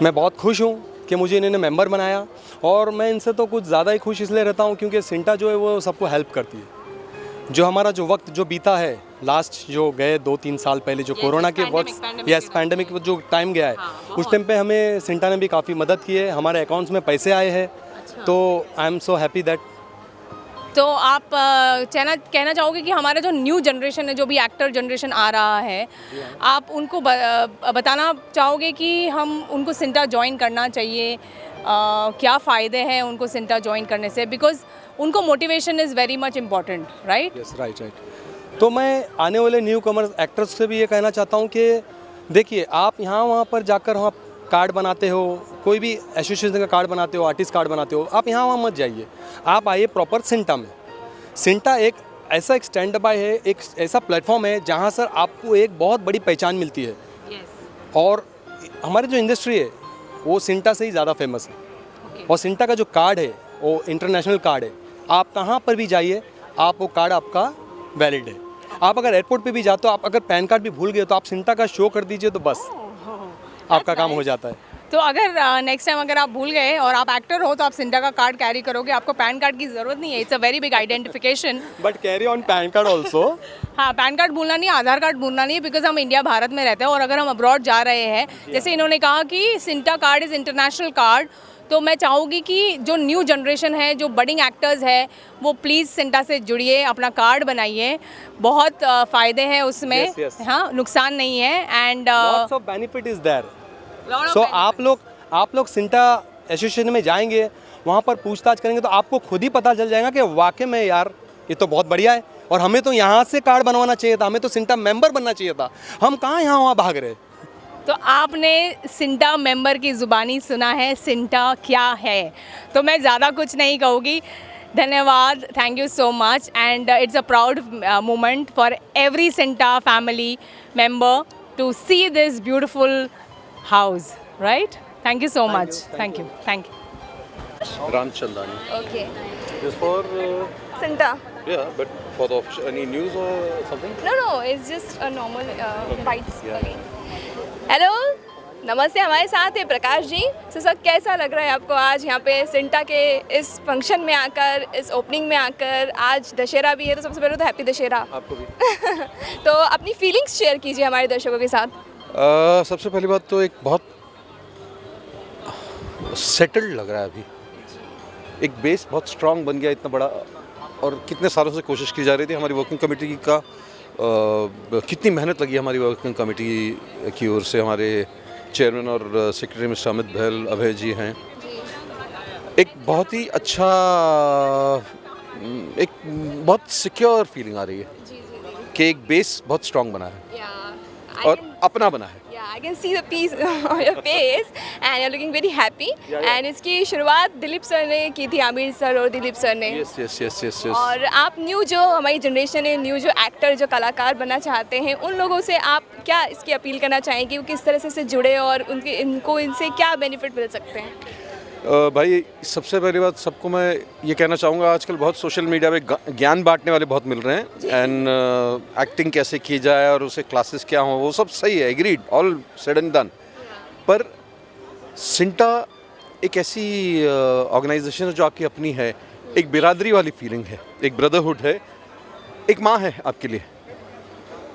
मैं बहुत खुश हूँ कि मुझे इन्होंने मेंबर बनाया और मैं इनसे तो कुछ ज़्यादा ही खुश इसलिए रहता हूँ क्योंकि सिंटा जो है वो सबको हेल्प करती है। जो हमारा जो वक्त जो बीता है लास्ट, जो गए 2-3 साल पहले, जो कोरोना के वक्त, यस पैंडमिक जो टाइम गया है, उस टाइम पे हमें सिंटा ने भी काफ़ी मदद की है, हमारे अकाउंट्स में पैसे आए हैं। तो I am so happy that. तो आप कहना चाहोगे कि हमारा जो न्यू जनरेशन है, जो भी एक्टर जनरेशन आ रहा है, आप उनको बताना चाहोगे कि हम उनको सिंटा ज्वाइन करना चाहिए, क्या फ़ायदे हैं उनको सिंटा ज्वाइन करने से, बिकॉज उनको motivation is very much important, right? Yes, right. तो मैं आने वाले न्यू कमर्स एक्टर्स से भी ये कहना चाहता हूँ कि देखिए, आप यहाँ वहाँ पर जाकर वहाँ कार्ड बनाते हो, कोई भी एसोसिएशन का कार्ड बनाते हो, आर्टिस्ट कार्ड बनाते हो, आप यहाँ वहाँ मत जाइए, आप आइए प्रॉपर सिंटा में। सिंटा एक ऐसा एक स्टैंड बाय है, एक ऐसा प्लेटफॉर्म है जहाँ सर आपको एक बहुत बड़ी पहचान मिलती है। और हमारी जो इंडस्ट्री है वो सिंटा से ही ज़्यादा फेमस है। और सिंटा का जो कार्ड है वो इंटरनेशनल कार्ड है, आप कहाँ पर भी जाइए, आप वो कार्ड आपका वैलिड है। आप अगर एयरपोर्ट पे भी जाते हो, आप अगर पैन कार्ड भी भूल गए तो आप सिंटा का शो कर दीजिए, तो बस आपका काम हो जाता है। तो अगर नेक्स्ट टाइम अगर आप भूल गए और आप एक्टर हो तो आप सिंटा का कार्ड कैरी करोगे, आपको पैन कार्ड की ज़रूरत नहीं है। It's a very big identification, but carry on pan card also. हाँ, पैन कार्ड भूलना नहीं, आधार कार्ड भूलना नहीं, बिकॉज हम इंडिया भारत में रहते हैं और अगर हम अब्रॉड जा रहे हैं, जैसे इन्होंने कहा कि CINTAA card is international card, तो मैं चाहूँगी कि जो न्यू जनरेशन है, जो बडिंग एक्टर्स है, वो प्लीज़ सिंटा से जुड़िए, अपना कार्ड बनाइए, बहुत फ़ायदे हैं उसमें। हाँ, नुकसान नहीं है and lots of benefit is there. So आप लोग सिंटा एसोसिएशन में जाएंगे, वहाँ पर पूछताछ करेंगे तो आपको खुद ही पता चल जाएगा कि वाकई में यार ये तो बहुत बढ़िया है और हमें तो यहाँ से कार्ड बनवाना चाहिए था, हमें तो सिंटा मेंबर बनना चाहिए था, हम कहाँ यहाँ वहाँ भाग रहे। तो आपने सिंटा मेंबर की ज़ुबानी सुना है, सिंटा क्या है, तो मैं ज़्यादा कुछ नहीं कहूँगी। धन्यवाद, thank you so much and it's a proud moment for every CINTAA family member to see this beautiful house, right? Thank you so much. Thank you. Ramchandani. Okay. Just for Sinta. yeah, but for the any news or something? No, it's just a normal bites. Hello, नमस्ते, हमारे साथ है प्रकाश जी। तो sir, कैसा लग रहा है आपको आज यहाँ पे सिंटा के इस फंक्शन में आकर, इस ओपनिंग में आकर? आज दशहरा भी है, तो सबसे पहले तो हैप्पी दशहरा आपको भी। तो अपनी फीलिंग्स शेयर कीजिए हमारे दर्शकों के साथ। सबसे पहली बात तो एक बहुत सेटल्ड लग रहा है अभी, एक बेस बहुत स्ट्रांग बन गया इतना बड़ा, और कितने सालों से कोशिश की जा रही थी हमारी वर्किंग कमेटी का, कितनी मेहनत लगी हमारी वर्किंग कमेटी की ओर से, हमारे चेयरमैन और सेक्रेटरी मिस्टर अमित बहल, अभय जी हैं। एक बहुत ही अच्छा, एक बहुत सिक्योर फीलिंग आ रही है कि एक बेस बहुत स्ट्रांग बना है और अपना बना है। I can see the peace on your face and you're looking very happy. And इसकी शुरुआत दिलीप सर ने की थी, आमिर सर और दिलीप सर ने। Yes. और आप न्यू जो हमारी जनरेशन है, न्यू जो एक्टर, जो कलाकार बनना चाहते हैं, उन लोगों से आप क्या इसकी अपील करना चाहेंगे, वो किस तरह से इससे जुड़े और इनको इनसे क्या बेनिफिट मिल सकते हैं? भाई, सबसे पहली बात सबको मैं ये कहना चाहूँगा, आजकल बहुत सोशल मीडिया पे ज्ञान बांटने वाले बहुत मिल रहे हैं, एंड एक्टिंग कैसे की जाए और उसे क्लासेस क्या हो, वो सब सही है, agreed, all said and done, पर सिंटा एक ऐसी ऑर्गेनाइजेशन है जो आपकी अपनी है, एक बिरादरी वाली फीलिंग है, एक ब्रदरहुड है, एक माँ है आपके लिए।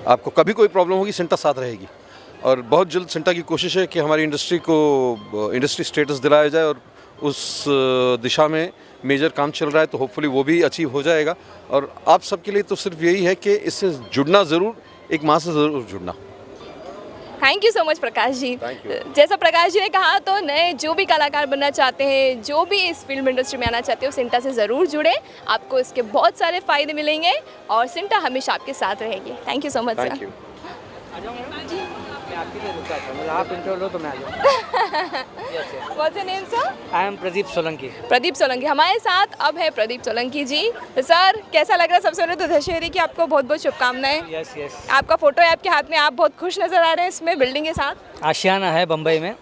आपको कभी कोई प्रॉब्लम होगी सिंटा साथ रहेगी। और बहुत जल्द सिंटा की कोशिश है कि हमारी इंडस्ट्री को इंडस्ट्री स्टेटस दिलाया जाए, और उस दिशा में मेजर काम चल रहा है, तो होपफुली वो भी अचीव हो जाएगा। और आप सबके लिए तो सिर्फ यही है कि इससे जुड़ना ज़रूर, एक माँ से ज़रूर जुड़ना। Thank you so much Prakash ji. जैसा प्रकाश जी ने कहा, तो नए जो भी कलाकार बनना चाहते हैं, जो भी इस फिल्म इंडस्ट्री में आना चाहते हो, सिंटा से ज़रूर जुड़े, आपको इसके बहुत सारे फ़ायदे मिलेंगे और सिंटा हमेशा आपके साथ रहेगी। Thank you so much sir. आप इंटरव्यू लो तो मैं आ जाऊँ। What's your name, sir? I am Pradeep Solanki. Pradeep Solanki हमारे साथ अब है। प्रदीप सोलंकी जी, सर कैसा लग रहा है? सबसे पहले तो दशहरे की आपको बहुत बहुत शुभकामनाएं। Yes yes. आपका फोटो है आपके हाथ में, आप बहुत खुश नजर आ रहे हैं इसमें बिल्डिंग के साथ। आशियाना है बम्बई में।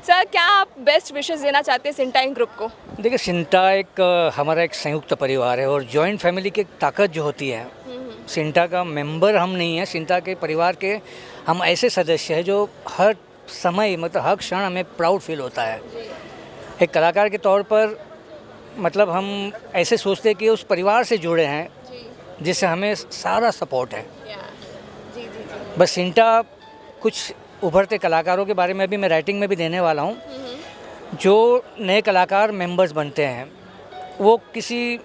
सर क्या आप बेस्ट विशेस देना चाहते हैं सिंटा इन ग्रुप को? देखिए, सिंटा एक हमारा एक संयुक्त परिवार है, और जॉइंट फैमिली की ताकत जो होती है, सिंटा का मेंबर हम नहीं है, सिंटा के परिवार के हम ऐसे सदस्य हैं जो हर समय, मतलब हर क्षण हमें प्राउड फील होता है। एक कलाकार के तौर पर मतलब हम ऐसे सोचते हैं कि उस परिवार से जुड़े हैं जिससे हमें सारा सपोर्ट है। बस सिंटा कुछ उभरते कलाकारों के बारे में भी मैं राइटिंग में भी देने वाला हूँ। जो नए कलाकार मेंबर्स बनते हैं वो किसी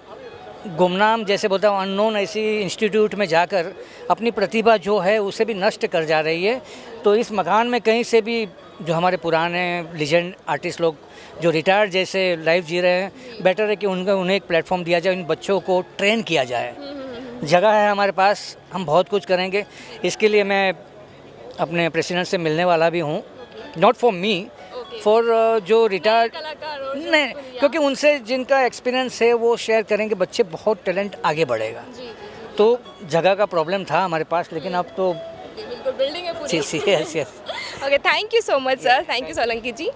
गुमनाम, जैसे बोलता हूँ, अननोन ऐसी इंस्टीट्यूट में जाकर अपनी प्रतिभा जो है उसे भी नष्ट कर जा रही है। तो इस मकान में कहीं से भी जो हमारे पुराने लीजेंड आर्टिस्ट लोग जो रिटायर्ड जैसे लाइफ जी रहे हैं, बेटर है कि उन्हें एक प्लेटफॉर्म दिया जाए, इन बच्चों को ट्रेन किया जाए। जगह है हमारे पास, हम बहुत कुछ करेंगे। इसके लिए मैं अपने प्रेसिडेंट से मिलने वाला भी हूँ, नॉट फॉर मी, फॉर जो रिटायर्ड नहीं, क्योंकि उनसे जिनका एक्सपीरियंस है वो शेयर करेंगे, बच्चे बहुत टैलेंट आगे बढ़ेगा। तो जगह का प्रॉब्लम था हमारे पास, लेकिन अब तो बिल्कुल बिल्डिंग है पूरी। Yes yes. Okay, thank you so much sir. Thank you Solanki ji.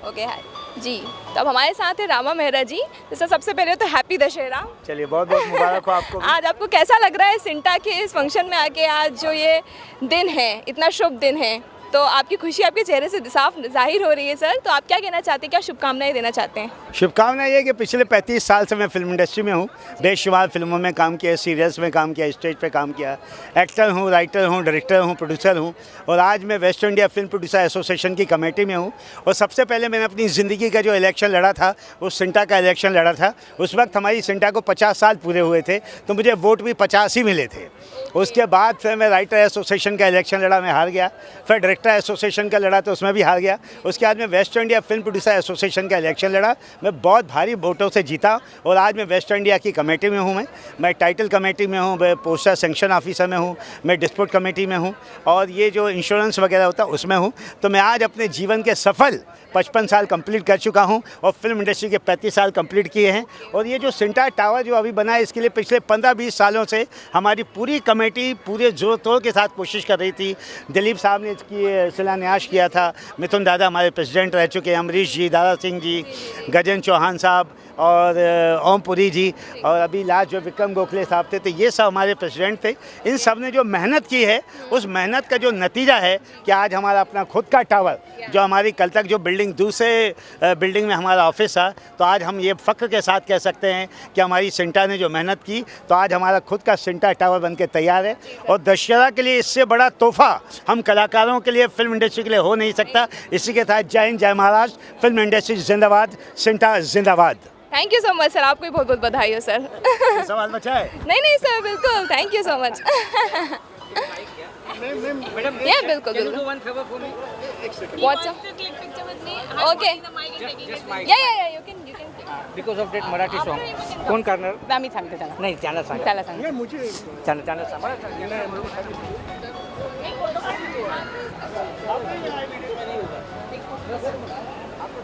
Okay hi जी। तो अब हमारे साथ है रामा मेहरा जी। जैसा सबसे पहले तो हैप्पी दशहरा। चलिए, बहुत बहुत मुबारक हो आपको। आज आपको कैसा लग रहा है सिंटा के इस फंक्शन में आके? आज जो ये दिन है, इतना शुभ दिन है, तो आपकी खुशी आपके चेहरे से साफ जाहिर हो रही है सर। तो आप क्या कहना चाहते हैं, क्या शुभकामनाएं देना चाहते हैं? शुभकामनाएं ये कि पिछले 35 साल से मैं फिल्म इंडस्ट्री में हूँ। बेशुमार फिल्मों में काम किया, सीरियल्स में काम किया, स्टेज पे काम किया, एक्टर हूँ, राइटर हूँ, डायरेक्टर हूँ, प्रोड्यूसर हूँ, और आज मैं waste India film producer association की कमेटी में हूँ। और सबसे पहले मैंने अपनी ज़िंदगी का जो इलेक्शन लड़ा था वो सिंटा का इलेक्शन लड़ा था। उस वक्त हमारी सिंटा को 50 साल पूरे हुए थे, तो मुझे वोट भी 50 ही मिले थे। उसके बाद फिर मैं राइटर एसोसिएशन का इलेक्शन लड़ा, मैं हार गया। फिर डायरेक्टर एसोसिएशन का लड़ा तो उसमें भी हार गया। उसके बाद मैं waste India film producer association का इलेक्शन लड़ा, मैं बहुत भारी वोटों से जीता, और आज मैं वेस्ट इंडिया की कमेटी में हूँ। मैं टाइटल कमेटी में हूँ, मैं पोस्टर सेंक्शन ऑफिसर में हूँ, मैं डिस्प्यूट कमेटी में हूँ, और ये जो इंश्योरेंस वगैरह होता है उसमें हूँ। तो मैं आज अपने जीवन के सफल 55 साल कंप्लीट कर चुका हूँ, और फिल्म इंडस्ट्री के 35 साल कंप्लीट किए हैं। और ये जो सिंटा टावर जो अभी बना है, इसके लिए पिछले 15-20 सालों से हमारी पूरी कमेटी पूरे जोर तोड़ के साथ कोशिश कर रही थी। दिलीप साहब ने इसकी शिलान्यास किया था, मिथुन दादा हमारे प्रेसिडेंट रह चुके हैं, अमरीश जी, दादा सिंह जी, गजेंद्र चौहान साहब और ओम पुरी जी, और अभी लास्ट जो विक्रम गोखले साहब थे, तो ये सब हमारे प्रेसिडेंट थे। इन सब ने जो मेहनत की है, उस मेहनत का जो नतीजा है कि आज हमारा अपना खुद का टावर, जो हमारी कल तक जो बिल्डिंग दूसरे बिल्डिंग में हमारा ऑफिस था, तो आज हम ये फ़ख्र के साथ कह सकते हैं कि हमारी सिंटा ने जो मेहनत की, तो आज हमारा खुद का सिंटा टावर बन के तैयार है। और दशहरा के लिए इससे बड़ा तोहफा हम कलाकारों के लिए, फिल्म इंडस्ट्री के लिए हो नहीं सकता। इसी के साथ जय हिंद, जय महाराष्ट्र, फिल्म इंडस्ट्री जिंदाबाद, सिंटा जिंदाबाद। Thank you so much sir, आपको भी बहुत बहुत बधाई हो सर। सवाल बचा है? नहीं सर, बिल्कुल, thank you so much. Yeah, बिल्कुल बिल्कुल। WhatsApp? Okay. Yeah, you can. Because of that Marathi song. कोण करणार? आम्ही सांगते त्याला. नाही, त्याला सांग. त्याला सांग. त्याला सांग.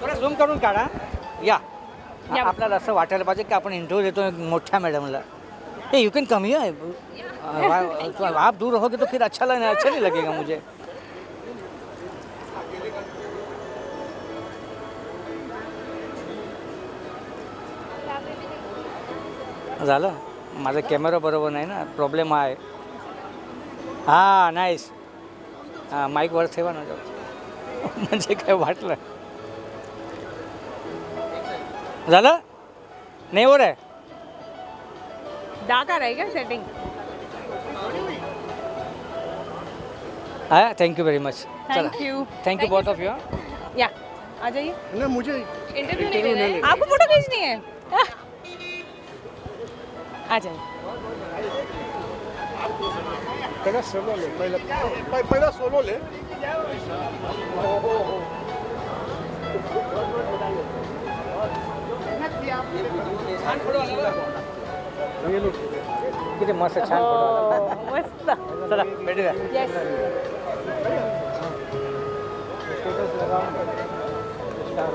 थोडा झूम करून काढा. या. आपल्याला असं वाटायला पाहिजे की आपण इंटरव्यू देतो मोठ्या मॅडमला. ए, यू कैन कम हियर. आप दूर रहोगे तो फिर अच्छा नहीं लगेगा मुझे. झालं, माझा कॅमेरा बरोबर नाही ना, प्रॉब्लेम आहे. हां, नाईस. हां माईक वर ठेवा ना जाऊ म्हणजे काय वाटलं झालं नाही हो रे डाका रहेगा सेटिंग हाँ thank you very much thank you both of you या आ जाइए ना मुझे इंटरव्यू नहीं ले रहे हैं आपको फोटो खींचनी है आ जाइए पहला सोलो ले पहला सोलो ले किती मस्त छान फोटो मस्त चला भेटूया यस स्टेटस लगाऊं स्टार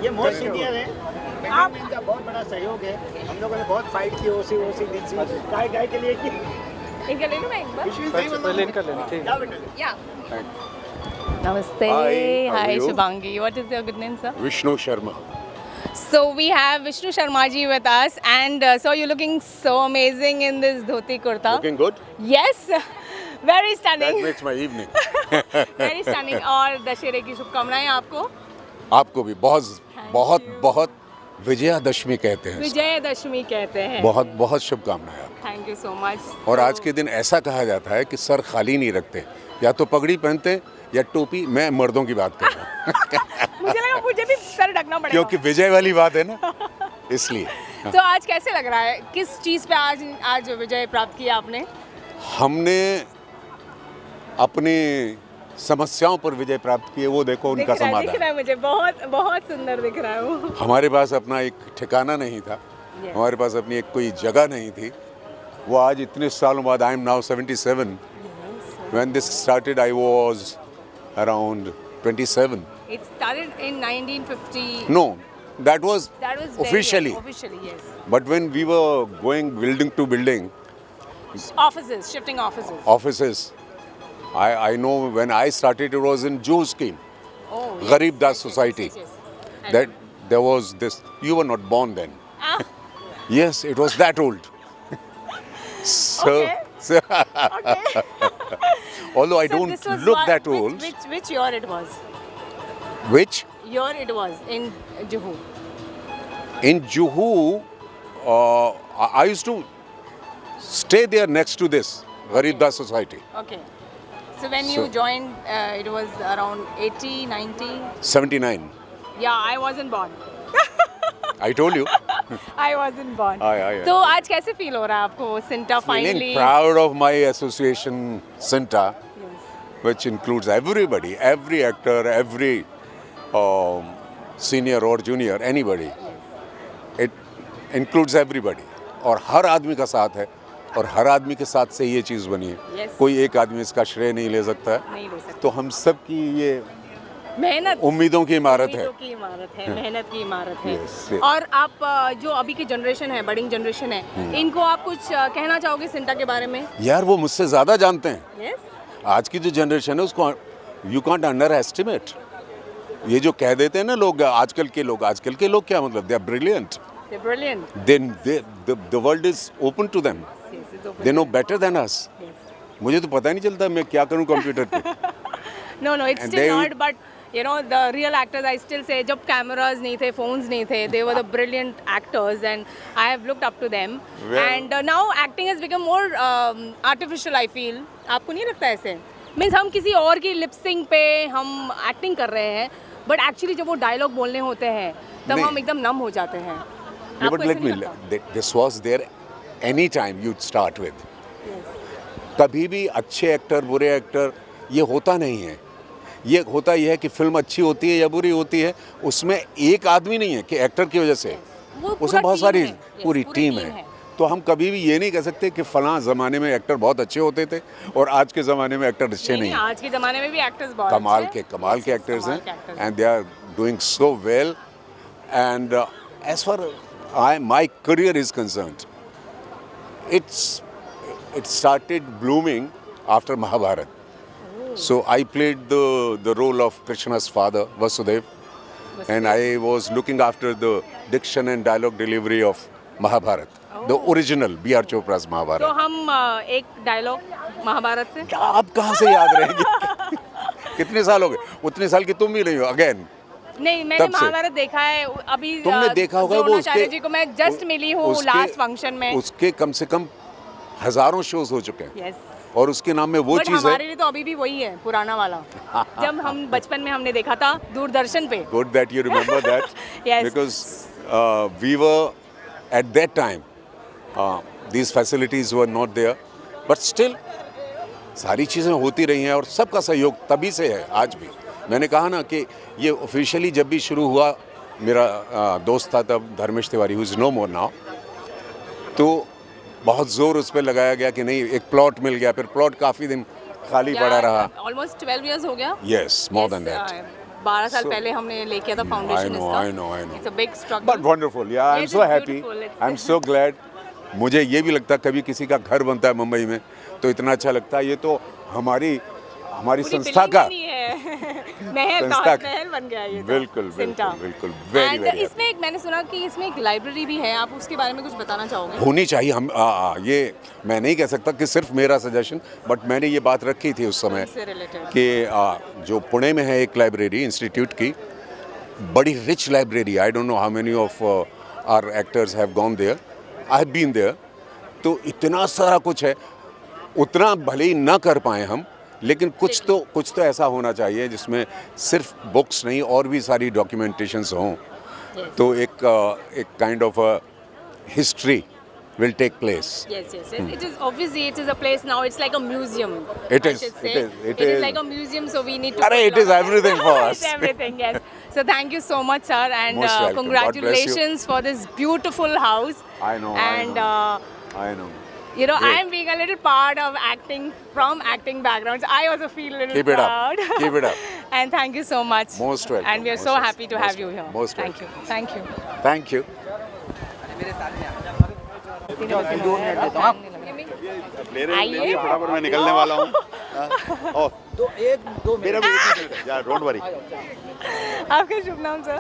ये मोस्ट सीनियर है आप इनका बहुत बड़ा सहयोग है हम लोगों ने बहुत फाइट की ओसी दिन से गाय के लिए की इनका ले लूं मैं एक बार पहले इनका लेना ठीक है या नमस्ते Hi, how are hi you? Shubhangi what is your good name sir Vishnu Sharma. So we have Vishnu Sharma ji with us and so you're looking so amazing in this dhoti kurta Looking good? yes very That stunning makes my evening. very stunning और दशहरे की शुभकामनाएं आपको आपको भी बहुत विजयादशमी कहते हैं इसको। विजयदशमी कहते हैं बहुत बहुत शुभकामनाएं आपको। थैंक यू सो मच और आज के दिन ऐसा कहा जाता है कि सर खाली नहीं रखते, या तो पगड़ी पहनते या टोपी। मैं मर्दों की बात कर रहा हूँ मुझे लगा मुझे भी सर ढकना पड़ेगा क्योंकि विजय वाली बात है ना, इसलिए। तो आज कैसे लग रहा है किस चीज़ पे आज विजय प्राप्त किया आपने हमने अपनी समस्याओं पर विजय प्राप्त किए, वो देखो उनका दिख समाधान। रहा है मुझे बहुत बहुत सुंदर दिख रहा है वो हमारे पास अपना एक ठिकाना नहीं था, हमारे पास अपनी एक कोई जगह नहीं थी। वो आज इतने सालों बाद, I am now 77, when this started I was around 27. It started in 1950. No, that was very officially. Officially, yes. But when we were going building to building, Offices, shifting offices. offices, I know when I started it was in Jew scheme, Oh. Gharib Das Society. Yes. That there was this. You were not born then. Ah, Yes, it was that old. So, although I so don't this was look what- that old, Which year it was? which Year it was in Juhu. in Juhu, I used to stay there next to this Gharib Das Society. Okay. So when you So- joined, it was around 80, 90. 79. Yeah, I wasn't born. I told you. I wasn't born. I- तो आज कैसे feel हो रहा है आपको CINTAA Feeling finally? proud of my association, Cinta, which includes everybody, every actor, every senior or junior, anybody. It includes everybody. और हर आदमी का साथ है, और हर आदमी के साथ से ये चीज़ बनी है। Yes. कोई एक आदमी इसका श्रेय नहीं ले सकता है। नहीं ले सकता। तो हम सब की ये मेहनत उम्मीदों की इमारत है। उम्मीदों की इमारत है, मेहनत की इमारत है। Yes, yes. और आप जो अभी की जनरेशन है, बडिंग जनरेशन है, इनको आप कुछ कहना चाहोगे सिंटा के बारे में? यार वो मुझसे ज़्यादा जानते हैं। Yes? आज की जो जनरेशन है उसको यू कांट अंडर एस्टिमेट। ये जो कह देते हैं ना लोग, आजकल के लोग क्या मतलब? They are brilliant. They're brilliant. Then the world is open to them. Yes, it's open. They know better than us. मुझे तो पता नहीं चलता मैं क्या करूं कंप्यूटर पे। No, it's And still they- not, but you know the real actors I still say जब cameras नहीं थे, phones नहीं थे, they were the brilliant actors and I have looked up to them. Well- And now acting has become more artificial I feel. आपको नहीं लगता ऐसे? Means हम किसी और की lip sync पे हम acting कर रहे हैं, but actually जब वो dialogue बोलने होते हैं तब नहीं। हम एकदम नम हो जाते हैं। No, आपको but ऐसे let नहीं me. लगता? This was there any time you'd start with. कभी भी अच्छे एक्टर बुरे एक्टर ये होता नहीं है। ये होता यह है कि फिल्म अच्छी होती है या बुरी होती है, उसमें एक आदमी नहीं है कि एक्टर की वजह से, उसमें बहुत सारी पूरी टीम है। तो हम कभी भी ये नहीं कह सकते कि फलां ज़माने में एक्टर बहुत अच्छे होते थे और आज के ज़माने में एक्टर अच्छे नहीं हैं। आज के ज़माने में भी एक्टर्स बहुत कमाल अच्छे के हैं। एक्टर्स कमाल हैं के actors and they are doing so well and as far my career is concerned, it started blooming after Mahabharat. So I played the role of Krishna's father, Vasudev, and I was looking after the diction and dialogue delivery of Mahabharat, the original B.R. Chopra's तो Mahabharat. हम एक dialogue Mahabharat से आप कहाँ से याद रहेंगे? कितने साल हो गए? उतने साल की तुम भी नहीं हो अगेन. नहीं, मैंने तब से। महाभारत देखा है अभी. तुमने देखा होगा वो द्रोणाचार्य उसके जी को मैं जस्ट मिली हूँ लास्ट फंक्शन में. उसके कम से कम हजारों शोज हो चुके हैं. Yes. और उसके नाम में वो But चीज़ है. हमारे लिए तो अभी भी वही है पुराना वाला. जब हम बचपन में हमने देखा था दूरदर्शन पे. Good that you remember that. Yes. Because we were at that time these facilities were not there, but still सारी चीज़ें होती रही हैं और सबका सहयोग तभी से है आज भी. मैंने कहा ना कि ये ऑफिशियली जब भी शुरू हुआ, मेरा दोस्त था तब Dharmesh Tiwari, who is no more now, तो बहुत ज़ोर उस पर लगाया गया कि नहीं एक प्लॉट मिल गया. फिर प्लॉट काफ़ी दिन खाली पड़ा रहा. ऑलमोस्ट 12 इयर्स हो गया. Yes, more than that. 12 साल पहले हमने लेके था फाउंडेशन इसका. I know. It's a big struggle. But wonderful, yeah. I'm It so is happy. beautiful. It's- I'm so glad. मुझे ये भी लगता है कभी किसी का घर बनता है मुंबई में तो इतना अच्छा लगता है. ये तो हमारी पूरी संस्था building का ही नहीं है. महल संस्था महल बन गया ये तो. बिल्कुल सिंटा. बिल्कुल वेरी And वेरी इसमें एक मैंने सुना कि इसमें एक लाइब्रेरी भी है. आप उसके बारे में कुछ बताना चाहोगे? होनी चाहिए. हम ये मैं नहीं कह सकता कि सिर्फ मेरा सजेशन, बट मैंने ये बात रखी थी उस समय से रिलेटेड. कि जो पुणे में है एक लाइब्रेरी इंस्टीट्यूट की, बड़ी rich library. I don't know how many of our actors have gone there. I have been there. तो इतना सारा कुछ है. उतना भले ही ना कर पाए हम, लेकिन कुछ तो ऐसा होना चाहिए जिसमें सिर्फ बुक्स नहीं और भी सारी डॉक्यूमेंटेशंस हों. तो एक kind of history will take place. Yes. It is obviously it is a place now. It's like a museum. It I is, should it say. is, it It is is. like a museum, so we need to. Arey, it is everything for us. It's everything, yes. So thank you so much, sir, and Most welcome. God bless you. congratulations for this beautiful house. I know. And I know. you know, Great. I am being a little part of acting from acting backgrounds. I also feel a little Keep it up. proud. Keep it up. And thank you so much. Most welcome. And we are Most so welcome. happy to have you here. Most Thank you. Thank you. Thank you. आइए. फटाफट मैं निकलने वाला हूँ. मेरा भी don't worry. आपका शुभ नाम सर?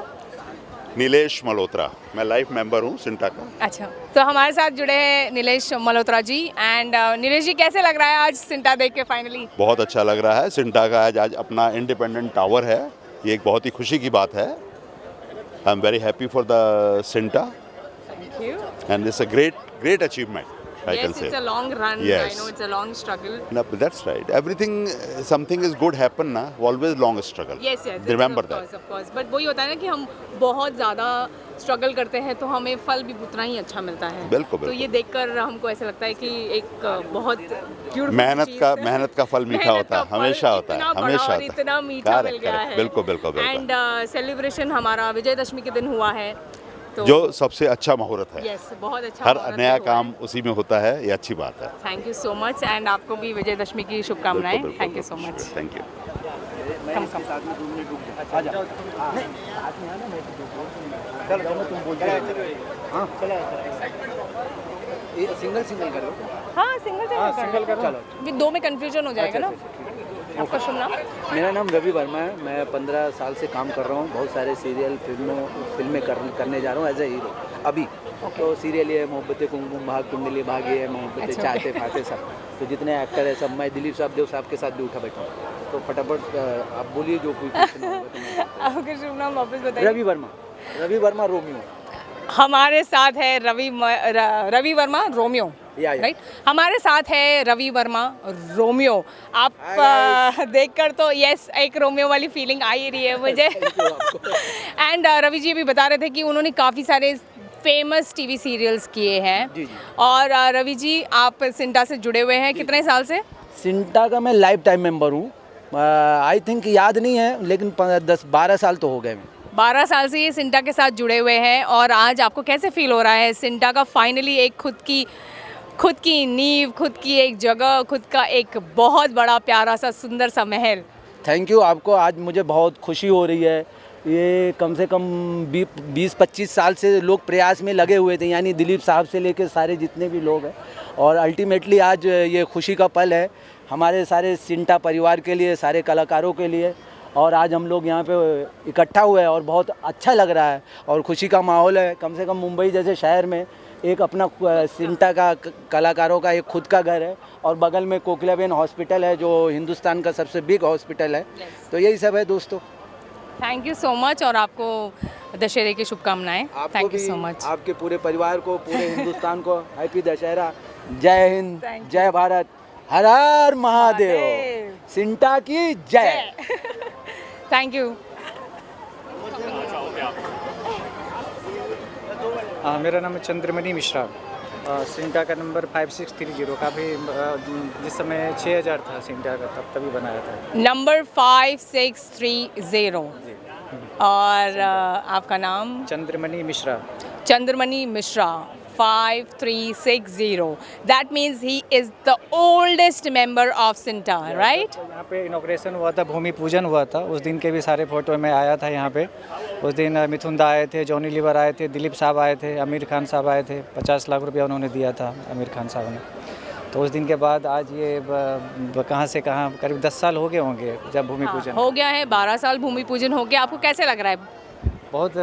नीलेश मल्होत्रा. मैं लाइफ मेंबर हूँ सिंटा का. अच्छा, तो हमारे साथ जुड़े हैं नीलेश मल्होत्रा जी. एंड नीलेश जी, कैसे लग रहा है आज सिंटा देख के फाइनली? बहुत अच्छा लग रहा है. सिंटा का आज अपना इंडिपेंडेंट टावर है. ये एक बहुत ही खुशी की बात है. I am very happy for the CINTAA. Thank you. And it's a great achievement. I can Yes, say. it's a long run. Yes. I know it's a long struggle. No, but that's right. Everything, something is good happen na. Always long struggle. Yes. Remember of that. course, of course. But वही होता है ना कि हम बहुत ज़्यादा struggle करते हैं तो हमें फल भी उतना ही अच्छा मिलता है. बिल्कुल, तो बिल्कुल. ये देखकर हमको ऐसा लगता है कि एक बहुत beautiful मेहनत का फल मीठा होता है. हमेशा होता है. हमेशा होता है. इतना मीठा मिल गया है. बिल्कुल. एंड सेलिब्रेशन हमारा विजयदशमी के दिन हुआ है. तो जो सबसे अच्छा मुहूर्त है. यस, बहुत अच्छा. हर मुहूर्त नया हुआ है. काम उसी में होता है. ये अच्छी बात है. Thank you so much. And आपको भी विजयदशमी की शुभकामनाएं. Thank you so much. Thank you. Single करो. हाँ, सिंगल करो. चलो, दो में कंफ्यूजन हो जाएगा ना. आपका शुभ नाम? मेरा नाम रवि वर्मा है. मैं 15 साल से काम कर रहा हूँ. बहुत सारे सीरियल फिल्में करने जा रहा हूँ एज ए हीरो अभी. तो सीरियल ये मोहब्बतें कुमकुम भाग, कुंडली भाग्य है, मोहब्बतें चाहते फाते सब. तो जितने एक्टर है सब. मैं दिलीप साहब, देव साहब के साथ भी उठा बैठा हूँ. तो फटाफट आप बोलिए जो कोई क्वेश्चन होगा. आपका शुभ नाम वापस बताइए. रवि वर्मा रोमियो. हमारे साथ है रवि वर्मा रोमियो. राइट. हमारे साथ है रवि वर्मा रोमियो. आप देखकर तो यस, एक रोमियो वाली फीलिंग आ ही रही है मुझे. एंड रवि जी भी बता रहे थे कि उन्होंने काफ़ी सारे फेमस टीवी सीरियल्स किए हैं. और रवि जी, आप सिंटा से जुड़े हुए हैं कितने साल से? सिंटा का मैं लाइफ टाइम मेंबर हूँ. आई थिंक याद नहीं है, लेकिन 10-12 साल तो हो गए. 12 साल से ये सिंटा के साथ जुड़े हुए हैं. और आज आपको कैसे फील हो रहा है सिंटा का फाइनली एक खुद की नींव, खुद की एक जगह, खुद का एक बहुत बड़ा प्यारा सा सुंदर सा महल? थैंक यू आपको. आज मुझे बहुत खुशी हो रही है. ये कम से कम 20-25 साल से लोग प्रयास में लगे हुए थे, यानी दिलीप साहब से लेकर सारे जितने भी लोग हैं. और अल्टीमेटली आज ये खुशी का पल है हमारे सारे सिंटा परिवार के लिए, सारे कलाकारों के लिए। और आज हम लोग यहाँ पे इकट्ठा हुए हैं और बहुत अच्छा लग रहा है और खुशी का माहौल है। कम से कम मुंबई जैसे शहर में एक अपना सिंटा का कलाकारों का एक खुद का घर है और बगल में कोकिलाबेन हॉस्पिटल है जो हिंदुस्तान का सबसे बिग हॉस्पिटल है। तो यही सब है दोस्तों। थैंक यू सो मच और आपको दशहरे की शुभकामनाएं। Thank you so much. आपके पूरे परिवार को, पूरे हिंदुस्तान को हैप्पी दशहरा। जय हिंद, जय भारत, हर हर महादेव, सिंटा की जय। Thank you. मेरा नाम है चंद्रमणि मिश्रा। सिंटा का नंबर 5630 काफ़ी जिस समय 6000 था सिंटा का तभी बनाया था। नंबर 5630 और आपका नाम? Chandramani Mishra. Chandramani Mishra 5360. That means he is the oldest member of Sinta, right? यहाँ पे इनॉग्रेशन हुआ था, भूमि पूजन हुआ था, उस दिन के भी सारे फोटो में आया था यहाँ पे। उस दिन मिथुन दा आए थे, जॉनी लीवर आए थे, दिलीप साहब आए थे, आमिर खान साहब आए थे। 50 लाख रुपया उन्होंने दिया था आमिर खान साहब ने। तो उस दिन के बाद आज ये कहाँ से कहाँ करीब 10 साल हो गए होंगे जब भूमि पूजन हो गया है। 12 साल भूमि पूजन हो गया। आपको कैसे लग रहा है? बहुत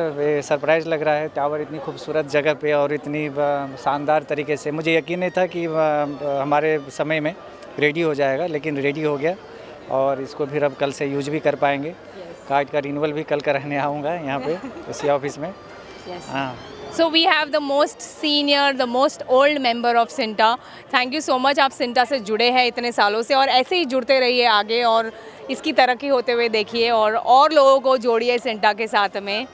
सरप्राइज़ लग रहा है। टावर इतनी खूबसूरत जगह पे और इतनी शानदार तरीके से, मुझे यकीन नहीं था कि हमारे समय में रेडी हो जाएगा, लेकिन रेडी हो गया और इसको फिर अब कल से यूज भी कर पाएंगे। कार्ड का रिन्यूअल भी कल कराने आऊँगा यहाँ पे इसी ऑफिस में। हाँ। So we have the most senior, the most old member of Sinta. Thank you so much. आप सिंटा से जुड़े हैं इतने सालों से और ऐसे ही जुड़ते रहिए आगे और इसकी तरक्की होते हुए देखिए और लोगों को जोड़िए सिंटा के साथ में।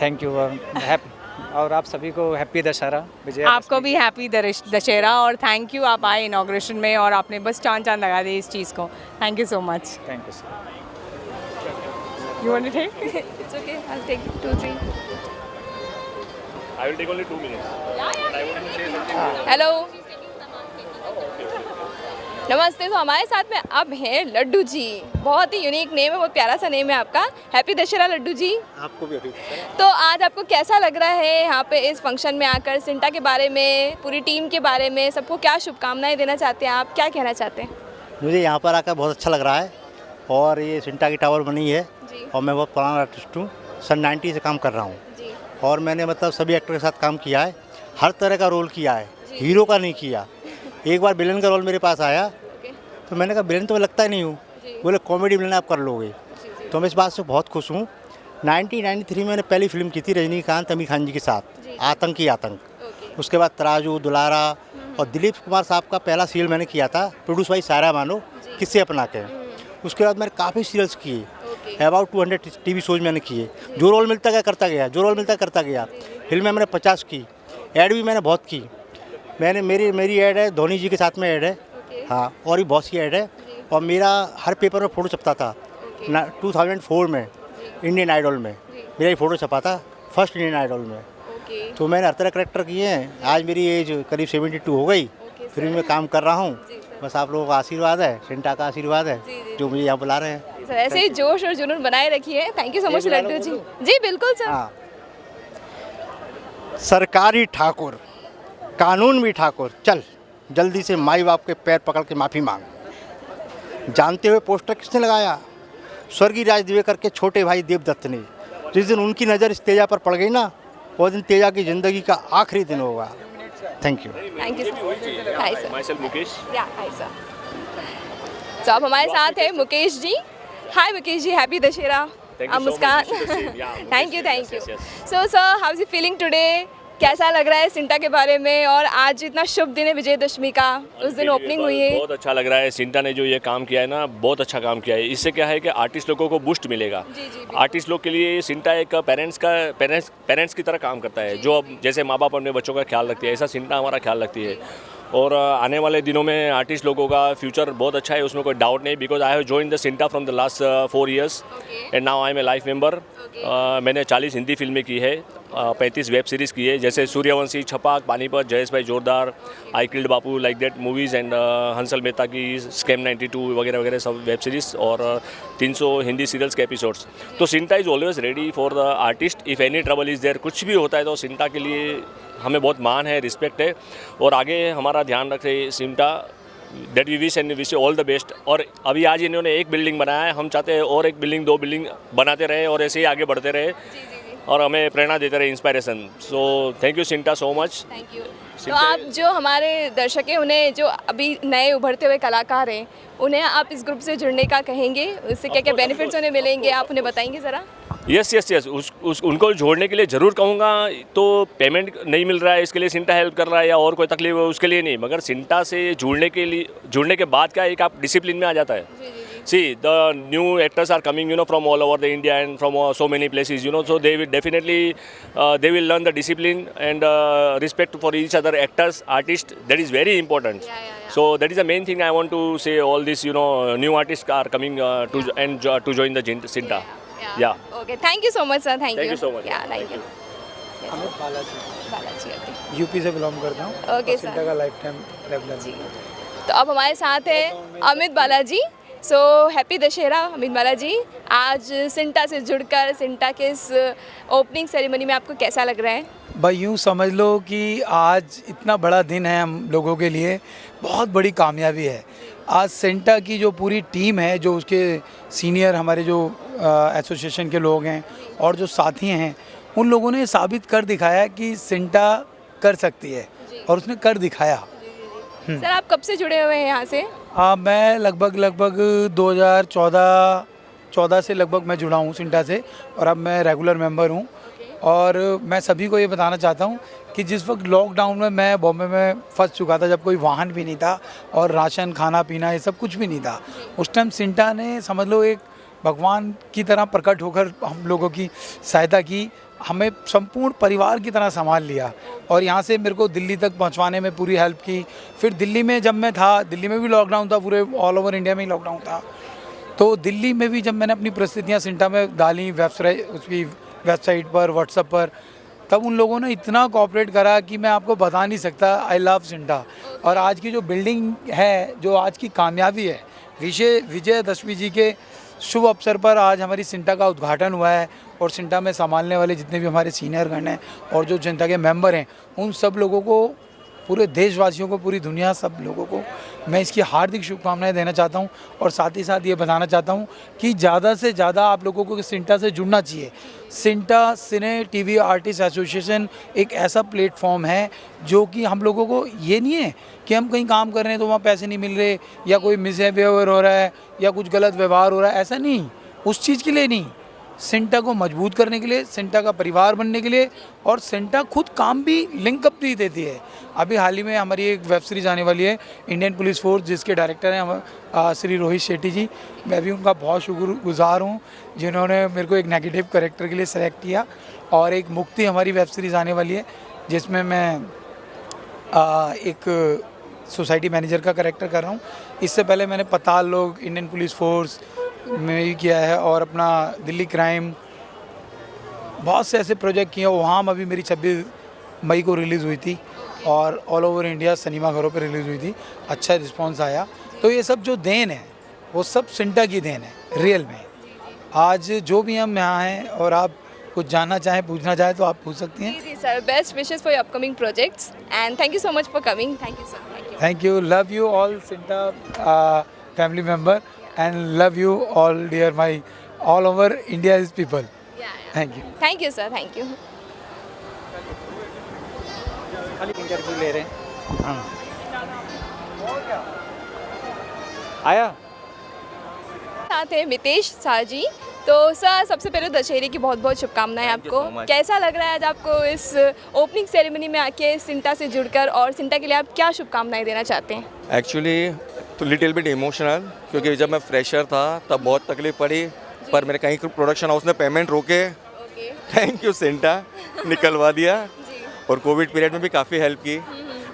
थैंक यू और आप सभी को हैप्पी दशहरा। आपको भी हैप्पी दशहरा और थैंक यू, आप आए इनॉग्रेशन में और आपने बस चांद लगा दी इस चीज़ को। Thank you so much. Thank you sir. You want to take? It's okay. I'll take 2-3. I will take only 2 minutes. I want to say something. Hello, नमस्ते। तो हमारे साथ में अब हैं लड्डू जी। बहुत ही यूनिक नेम है, बहुत प्यारा सा नेम है आपका। हैप्पी दशहरा लड्डू जी। आपको भी अभी। तो आज आपको कैसा लग रहा है यहाँ पे इस फंक्शन में आकर? सिंटा के बारे में, पूरी टीम के बारे में, सबको क्या शुभकामनाएं देना चाहते हैं आप? क्या कहना चाहते हैं? मुझे यहाँ पर आकर बहुत अच्छा लग रहा है और ये सिंटा की टावर बनी है और मैं बहुत पुराना आर्टिस्ट हूँ, सन 90 से काम कर रहा हूँ और मैंने मतलब सभी एक्टर के साथ काम किया है, हर तरह का रोल किया है, हीरो का नहीं किया। एक बार विलन का रोल मेरे पास आया तो मैंने कहा विलन तो मैं लगता ही नहीं हूँ, बोले कॉमेडी विलन आप कर लोगे। तो मैं इस बात से बहुत खुश हूँ। 1993 में मैंने पहली फिल्म की थी रजनीकांत आमिर खान जी के साथ, आतंकी आतंक। उसके बाद तराजू, दुलारा और दिलीप कुमार साहब का पहला सीरियल मैंने किया था, प्रोड्यूस बाई सारा मानो, किससे अपना के। उसके बाद मैंने काफ़ी सीरियल्स किए, अबाउट 200 टीवी शोज मैंने किए। जो रोल मिलता गया करता गया, जो रोल मिलता करता गया। फिल्में मैंने 50 की, ऐड भी मैंने बहुत की। मैंने मेरी ऐड है धोनी जी के साथ में ऐड है, हाँ, और भी बहुत सी ऐड है। और मेरा हर पेपर में फ़ोटो छपता था। 2004 में इंडियन आइडल में मेरा ही फ़ोटो छपा था, फर्स्ट इंडियन आइडल में। तो मैंने हर तरह करेक्टर किए हैं। आज मेरी एज करीब 72 हो गई, फिर मैं काम कर रहा हूँ। बस आप लोगों का आशीर्वाद है, सिंटा का आशीर्वाद है जो मुझे यहाँ बुला रहे हैं। सर ऐसे ही जोश और जुनून बनाए रखिए। Thank you so much Laddu ji. जी बिल्कुल सर। हाँ, सरकारी ठाकुर, कानून भी ठाकुर, चल जल्दी से माई बाप के पैर पकड़ के माफ़ी मांग। जानते हुए पोस्टर किसने लगाया? स्वर्गीय राज दिवेकर के छोटे भाई देवदत्त ने। जिस दिन उनकी नज़र इस तेजा पर पड़ गई ना, वो दिन तेजा की ज़िंदगी का आखिरी दिन होगा। Thank you. Thank you. Hi sir. Myself Mukesh. या हाय सर। तो अब हमारे साथ है Mukesh ji. Hi Mukesh ji, happy Dussehra. Muskan. Thank you thank you. So sir, how is you feeling today? कैसा लग रहा है सिंटा के बारे में? और आज इतना शुभ दिन है विजयदशमी का, उस दिन ओपनिंग हुई है। बहुत अच्छा लग रहा है। सिंटा ने जो ये काम किया है ना, बहुत अच्छा काम किया है। इससे क्या है कि आर्टिस्ट लोगों को बूस्ट मिलेगा। आर्टिस्ट लोग के लिए सिंटा एक पेरेंट्स की तरह काम करता है। जो अब जैसे माँ बाप अपने बच्चों का ख्याल रखती है, ऐसा सिंटा हमारा ख्याल रखती है। और आने वाले दिनों में आर्टिस्ट लोगों का फ्यूचर बहुत अच्छा है, उसमें कोई डाउट नहीं। Because I have join the CINTAA from the last 4 years and now I am a life member. मैंने 40 हिंदी फिल्में की है, 35 वेब सीरीज़ की है, जैसे सूर्यवंशी, छपाक, पानीपत, जयेश भाई जोरदार, I killed Bapu, like that movies and Hansal Mehta की स्कैम 92 वगैरह वगैरह सब वेब सीरीज़ और 300 हिंदी सीरियल्स के एपिसोड्स। तो CINTAA is always ready for the artist if any trouble is there. कुछ भी होता है तो सिंटा के लिए हमें बहुत मान है, रिस्पेक्ट है और आगे हमारा ध्यान रखे CINTAA that we wish and wish all the best. और अभी आज इन्होंने एक बिल्डिंग बनाया है, हम चाहते हैं और एक बिल्डिंग 2 बिल्डिंग बनाते रहे और ऐसे ही आगे बढ़ते रहे और हमें प्रेरणा देते रहे, inspiration. So thank you CINTAA so much. Thank you. तो आप जो हमारे दर्शक हैं, उन्हें जो अभी नए उभरते हुए कलाकार हैं, उन्हें आप इस ग्रुप से जुड़ने का कहेंगे, उससे क्या क्या बेनिफिट्स उन्हें मिलेंगे, आप उन्हें बताएंगे ज़रा? यस उनको जोड़ने के लिए ज़रूर कहूँगा। तो पेमेंट नहीं मिल रहा है इसके लिए सिंटा हेल्प कर रहा है या और कोई तकलीफ है उसके लिए नहीं, मगर सिंटा से जुड़ने के बाद क्या एक आप डिसिप्लिन में आ जाता है। See, the new actors are coming, from all over the India and from so many places, so they will definitely, they will learn the discipline and respect for each other, actors, artists. That is very important. So that is the main thing I want to say. All these, new artists are coming to join the Sinta. Yeah. Okay. Thank you so much, sir. Thank you. Thank you so much. Yeah, thank you. Amit Balaji okay. UP से belong करता हूँ। Okay, sir. CINTAA का life time regular. तो अब हमारे साथ है Amit Balaji. So happy Dussehra Amit Balaji. आज सिंटा से जुड़कर सिंटा के इस ओपनिंग सेरेमनी में आपको कैसा लग रहा है? भाई यूँ समझ लो कि आज इतना बड़ा दिन है हम लोगों के लिए, बहुत बड़ी कामयाबी है। आज सिंटा की जो पूरी टीम है, जो उसके सीनियर हमारे जो एसोसिएशन के लोग हैं और जो साथी हैं, उन लोगों ने साबित कर दिखाया कि सिंटा कर सकती है और उसने कर दिखाया। सर आप कब से जुड़े हुए हैं यहाँ से? मैं लगभग 2014 से लगभग मैं जुड़ा हूँ सिंटा से और अब मैं रेगुलर मेंबर हूँ। और मैं सभी को ये बताना चाहता हूँ कि जिस वक्त लॉकडाउन में मैं बॉम्बे में फंस चुका था, जब कोई वाहन भी नहीं था और राशन खाना पीना ये सब कुछ भी नहीं था, उस टाइम सिंटा ने समझ लो एक भगवान की तरह प्रकट होकर हम लोगों की सहायता की, हमें संपूर्ण परिवार की तरह संभाल लिया और यहाँ से मेरे को दिल्ली तक पहुँचवाने में पूरी हेल्प की। फिर दिल्ली में जब मैं था, दिल्ली में भी लॉकडाउन था, पूरे ऑल ओवर इंडिया में ही लॉकडाउन था, तो दिल्ली में भी जब मैंने अपनी परिस्थितियाँ सिंटा में डाली उसकी वेबसाइट पर, व्हाट्सएप पर, तब उन लोगों ने इतना कोऑपरेट करा कि मैं आपको बता नहीं सकता। I love CINTAA. और आज की जो बिल्डिंग है, जो आज की कामयाबी है, विजयदशमी जी के शुभ अवसर पर आज हमारी सिंटा का उद्घाटन हुआ है और सिंटा में संभालने वाले जितने भी हमारे सीनियर गण हैं और जो जनता के मेंबर हैं, उन सब लोगों को, पूरे देशवासियों को, पूरी दुनिया, सब लोगों को मैं इसकी हार्दिक शुभकामनाएं देना चाहता हूं और साथ ही साथ ये बताना चाहता हूं कि ज़्यादा से ज़्यादा आप लोगों को सिंटा से जुड़ना चाहिए। सिंटा सिने टीवी आर्टिस्ट एसोसिएशन एक ऐसा प्लेटफॉर्म है जो कि हम लोगों को ये नहीं है कि हम कहीं काम कर रहे हैं तो वहाँ पैसे नहीं मिल रहे या कोई मिसबिहेवियर हो रहा है या कुछ गलत व्यवहार हो रहा है, ऐसा नहीं। उस चीज़ के लिए नहीं, सिंटा को मजबूत करने के लिए, सिंटा का परिवार बनने के लिए, और सिंटा खुद काम भी लिंकअप भी देती है। अभी हाल ही में हमारी एक वेब सीरीज़ आने वाली है इंडियन पुलिस फोर्स, जिसके डायरेक्टर हैं श्री रोहित शेट्टी जी। मैं भी उनका बहुत शुक्रगुजार हूँ जिन्होंने मेरे को एक नेगेटिव कैरेक्टर के लिए सेलेक्ट किया। और एक मुक्ति हमारी वेब सीरीज़ आने वाली है जिसमें मैं एक सोसाइटी मैनेजर का कैरेक्टर कर रहा हूँ। इससे पहले मैंने पताल लोग, इंडियन पुलिस फोर्स में भी किया है और अपना दिल्ली क्राइम, बहुत से ऐसे प्रोजेक्ट किए। वहाँ अभी मेरी 26 मई को रिलीज़ हुई थी और ऑल ओवर इंडिया सिनेमा घरों पे रिलीज़ हुई थी, अच्छा रिस्पांस आया। तो ये सब जो देन है वो सब सिंटा की देन है रियल में। आज जो भी हम यहाँ हैं और आप कुछ जानना चाहें, पूछना चाहें तो आप पूछ सकती हैं। जी sir, best wishes for your upcoming projects and thank you so much for coming. Thank you sir. Thank you. Love you all CINTAA family member and love you all dear my all over India's people. Thank you. Thank you sir, thank you. खाली interview ले रहे हैं। हाँ आया साथ है मितेश शाह जी। तो sir सबसे पहले दशहरे की बहुत बहुत शुभकामनाएं आपको। कैसा लग रहा है आज आपको इस ओपनिंग सेरेमनी में आके सिंटा से जुड़कर, और सिंटा के लिए आप क्या शुभकामनाएं देना चाहते हैं? एक्चुअली तो लिटिल बिट इमोशनल, क्योंकि जब मैं फ्रेशर था तब बहुत तकलीफ पड़ी, पर मेरे कहीं प्रोडक्शन हाउस ने पेमेंट रोके, थैंक यू सिंटा, निकलवा दिया। और कोविड पीरियड में भी काफ़ी हेल्प की।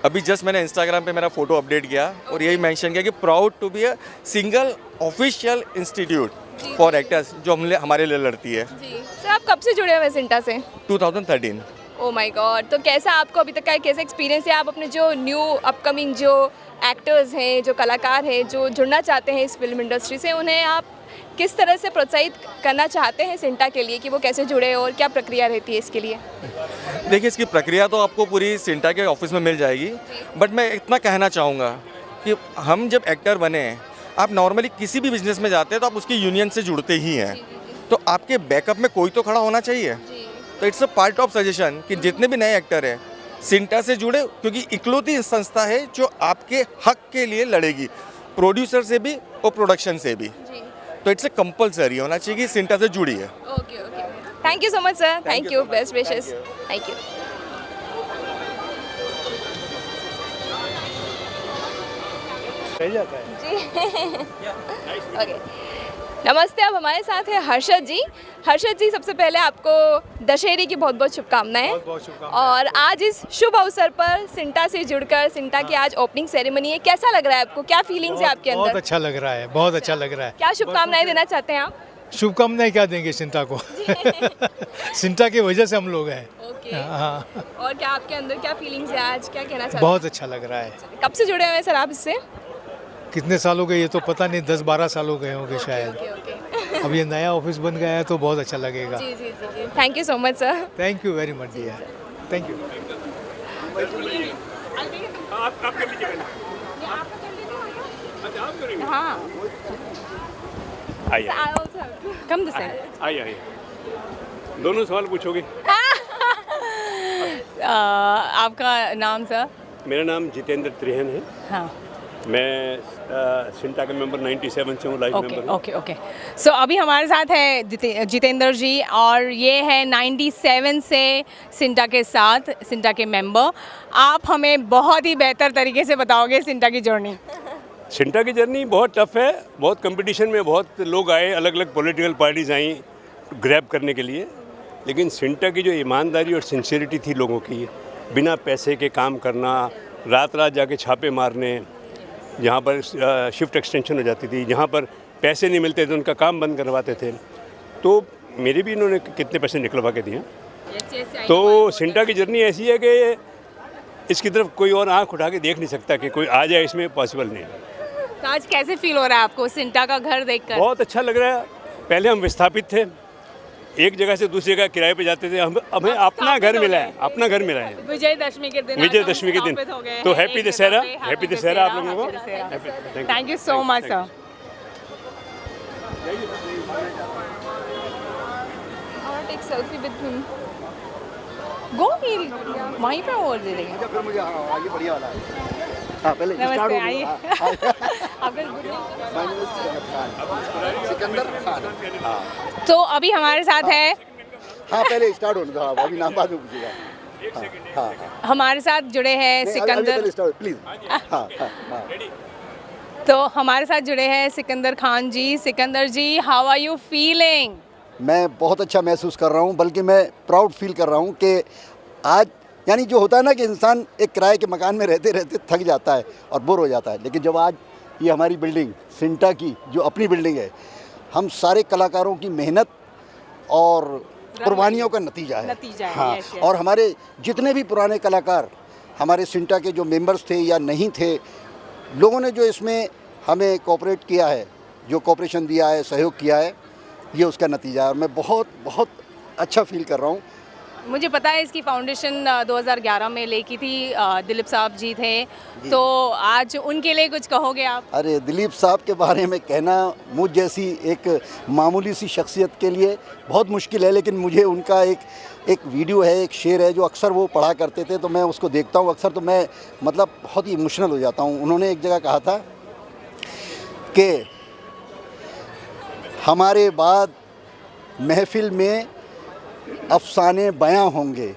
अभी जस्ट मैंने इंस्टाग्राम पे मेरा फ़ोटो अपडेट किया और यही मेंशन किया कि proud to be a single official institute for actors, जो हमारे लिए लड़ती है। सर आप कब से जुड़े हुए सिंटा से? 2013। Oh my God. तो कैसा आपको अभी तक का कैसा एक्सपीरियंस है? आप अपने जो न्यू अपकमिंग जो एक्टर्स हैं, जो कलाकार हैं, जो जुड़ना चाहते हैं इस फिल्म इंडस्ट्री से, उन्हें आप किस तरह से प्रोत्साहित करना चाहते हैं सिंटा के लिए कि वो कैसे जुड़े, और क्या प्रक्रिया रहती है इसके लिए? देखिए, इसकी प्रक्रिया तो आपको पूरी सिंटा के ऑफिस में मिल जाएगी, बट मैं इतना कहना चाहूँगा कि हम जब एक्टर बने हैं, आप नॉर्मली किसी भी बिजनेस में जाते हैं तो आप उसकी यूनियन से जुड़ते ही हैं, तो आपके बैकअप में कोई तो खड़ा होना चाहिए। तो it's a part of suggestion कि जितने भी नए एक्टर हैं सिंटा से जुड़े, क्योंकि इकलौती संस्था है जो आपके हक के लिए लड़ेगी, प्रोड्यूसर से भी और प्रोडक्शन से भी। तो इट्स अ कंपलसरी होना चाहिए कि सिंटा से जुड़ी है। Okay okay, thank you so much sir, thank you, best wishes, thank you. जी ओके, नमस्ते। अब हमारे साथ है हर्षद जी। हर्षद जी, सबसे पहले आपको दशहरे की बहुत बहुत शुभकामनाएं। और आज इस शुभ अवसर पर सिंटा से जुड़कर, सिंटा की आज ओपनिंग सेरेमनी है, कैसा लग रहा है आपको, क्या फीलिंग्स है आपके अंदर? बहुत अच्छा लग रहा है, बहुत अच्छा लग रहा है। क्या शुभकामनाएं देना चाहते हैं आप? शुभकामनाएं क्या देंगे सिंटा को सिंटा की वजह से हम लोग हैं। हाँ, और क्या आपके अंदर क्या फीलिंग्स है आज, क्या कहना चाहते हैं? बहुत अच्छा लग रहा है। कब से जुड़े हुए हैं सर आप इससे? कितने साल हो गए ये तो पता नहीं, 10-12 साल हो गए होंगे शायद। अब ये नया ऑफिस बन गया है तो बहुत अच्छा लगेगा। जी जी जी, thank you so much sir. Thank you very much dear, thank you. हाँ, आइए कम दिस आइए आइए, दोनों सवाल पूछोगे। आपका नाम सर? मेरा नाम जितेंद्र त्रिहन है। हाँ, मैं सिंटा का मेंबर 97 से हूँ, लाइफ मेंबर हूँ। Okay okay. सो अभी हमारे साथ है जितेंद्र जी, और ये है 97 से सिंटा के साथ, सिंटा के मेंबर। आप हमें बहुत ही बेहतर तरीके से बताओगे सिंटा की जर्नी। सिंटा की जर्नी बहुत टफ है, बहुत कंपटीशन में बहुत लोग आए, अलग अलग पॉलिटिकल पार्टीज आई ग्रैब करने के लिए, लेकिन सिंटा की जो ईमानदारी और सिंसियरिटी थी लोगों की, बिना पैसे के काम करना, रात रात जाके छापे मारने, जहाँ पर शिफ्ट एक्सटेंशन हो जाती थी, जहाँ पर पैसे नहीं मिलते थे उनका काम बंद करवाते थे, तो मेरे भी इन्होंने कितने पैसे निकलवा के दिए। तो सिंटा की जर्नी ऐसी है कि इसकी तरफ कोई और आंख उठा के देख नहीं सकता कि कोई आ जाए, इसमें पॉसिबल नहीं है। तो आज कैसे फील हो रहा है आपको सिंटा का घर देखकर? बहुत अच्छा लग रहा है। पहले हम विस्थापित थे, एक जगह से दूसरी जगह किराए पे जाते थे, हमें अपना घर मिला है, अपना घर मिला है विजयदशमी के दिन। विजयदशमी के दिन। तो हैप्पी दशहरा, हैप्पी दशहरा आप लोगों को। Thank you so much sir. Take selfie with him. Go वहीं पे और दे देंगे। फिर मुझे ये बढ़िया वाला है। हाँ, पहले नमस्ते, आइए। सिकंदर खान। तो अभी हमारे साथ है, हाँ पहले स्टार्ट होने दो, अभी नाम बाद में पूछेगा। हाँ, हमारे साथ जुड़े हैं सिकंदर, प्लीज। हाँ, तो हमारे साथ जुड़े हैं सिकंदर खान जी। सिकंदर जी, हाउ आर यू फीलिंग? मैं बहुत अच्छा महसूस कर रहा हूँ, बल्कि मैं प्राउड फील कर रहा हूँ कि आज, यानी जो होता है ना कि इंसान एक किराए के मकान में रहते रहते थक जाता है और बोर हो जाता है, लेकिन जब आज ये हमारी बिल्डिंग सिंटा की जो अपनी बिल्डिंग है, हम सारे कलाकारों की मेहनत और कुर्बानियों का नतीजा है। हाँ, और हमारे जितने भी पुराने कलाकार हमारे सिंटा के जो मेंबर्स थे या नहीं थे, लोगों ने जो इसमें हमें कोऑपरेट किया है, जो कोऑपरेशन दिया है, सहयोग किया है, ये उसका नतीजा है। और मैं बहुत बहुत अच्छा फील कर रहा हूँ। मुझे पता है इसकी फाउंडेशन 2011 में लेकी थी, दिलीप साहब जी थे, तो आज उनके लिए कुछ कहोगे आप? अरे दिलीप साहब के बारे में कहना मुझ जैसी एक मामूली सी शख्सियत के लिए बहुत मुश्किल है, लेकिन मुझे उनका एक वीडियो है, एक शेर है जो अक्सर वो पढ़ा करते थे, तो मैं उसको देखता हूँ अक्सर, तो मैं मतलब बहुत ही इमोशनल हो जाता हूँ। उन्होंने एक जगह कहा था कि हमारे बाद महफिल में अफसाने बयां होंगे,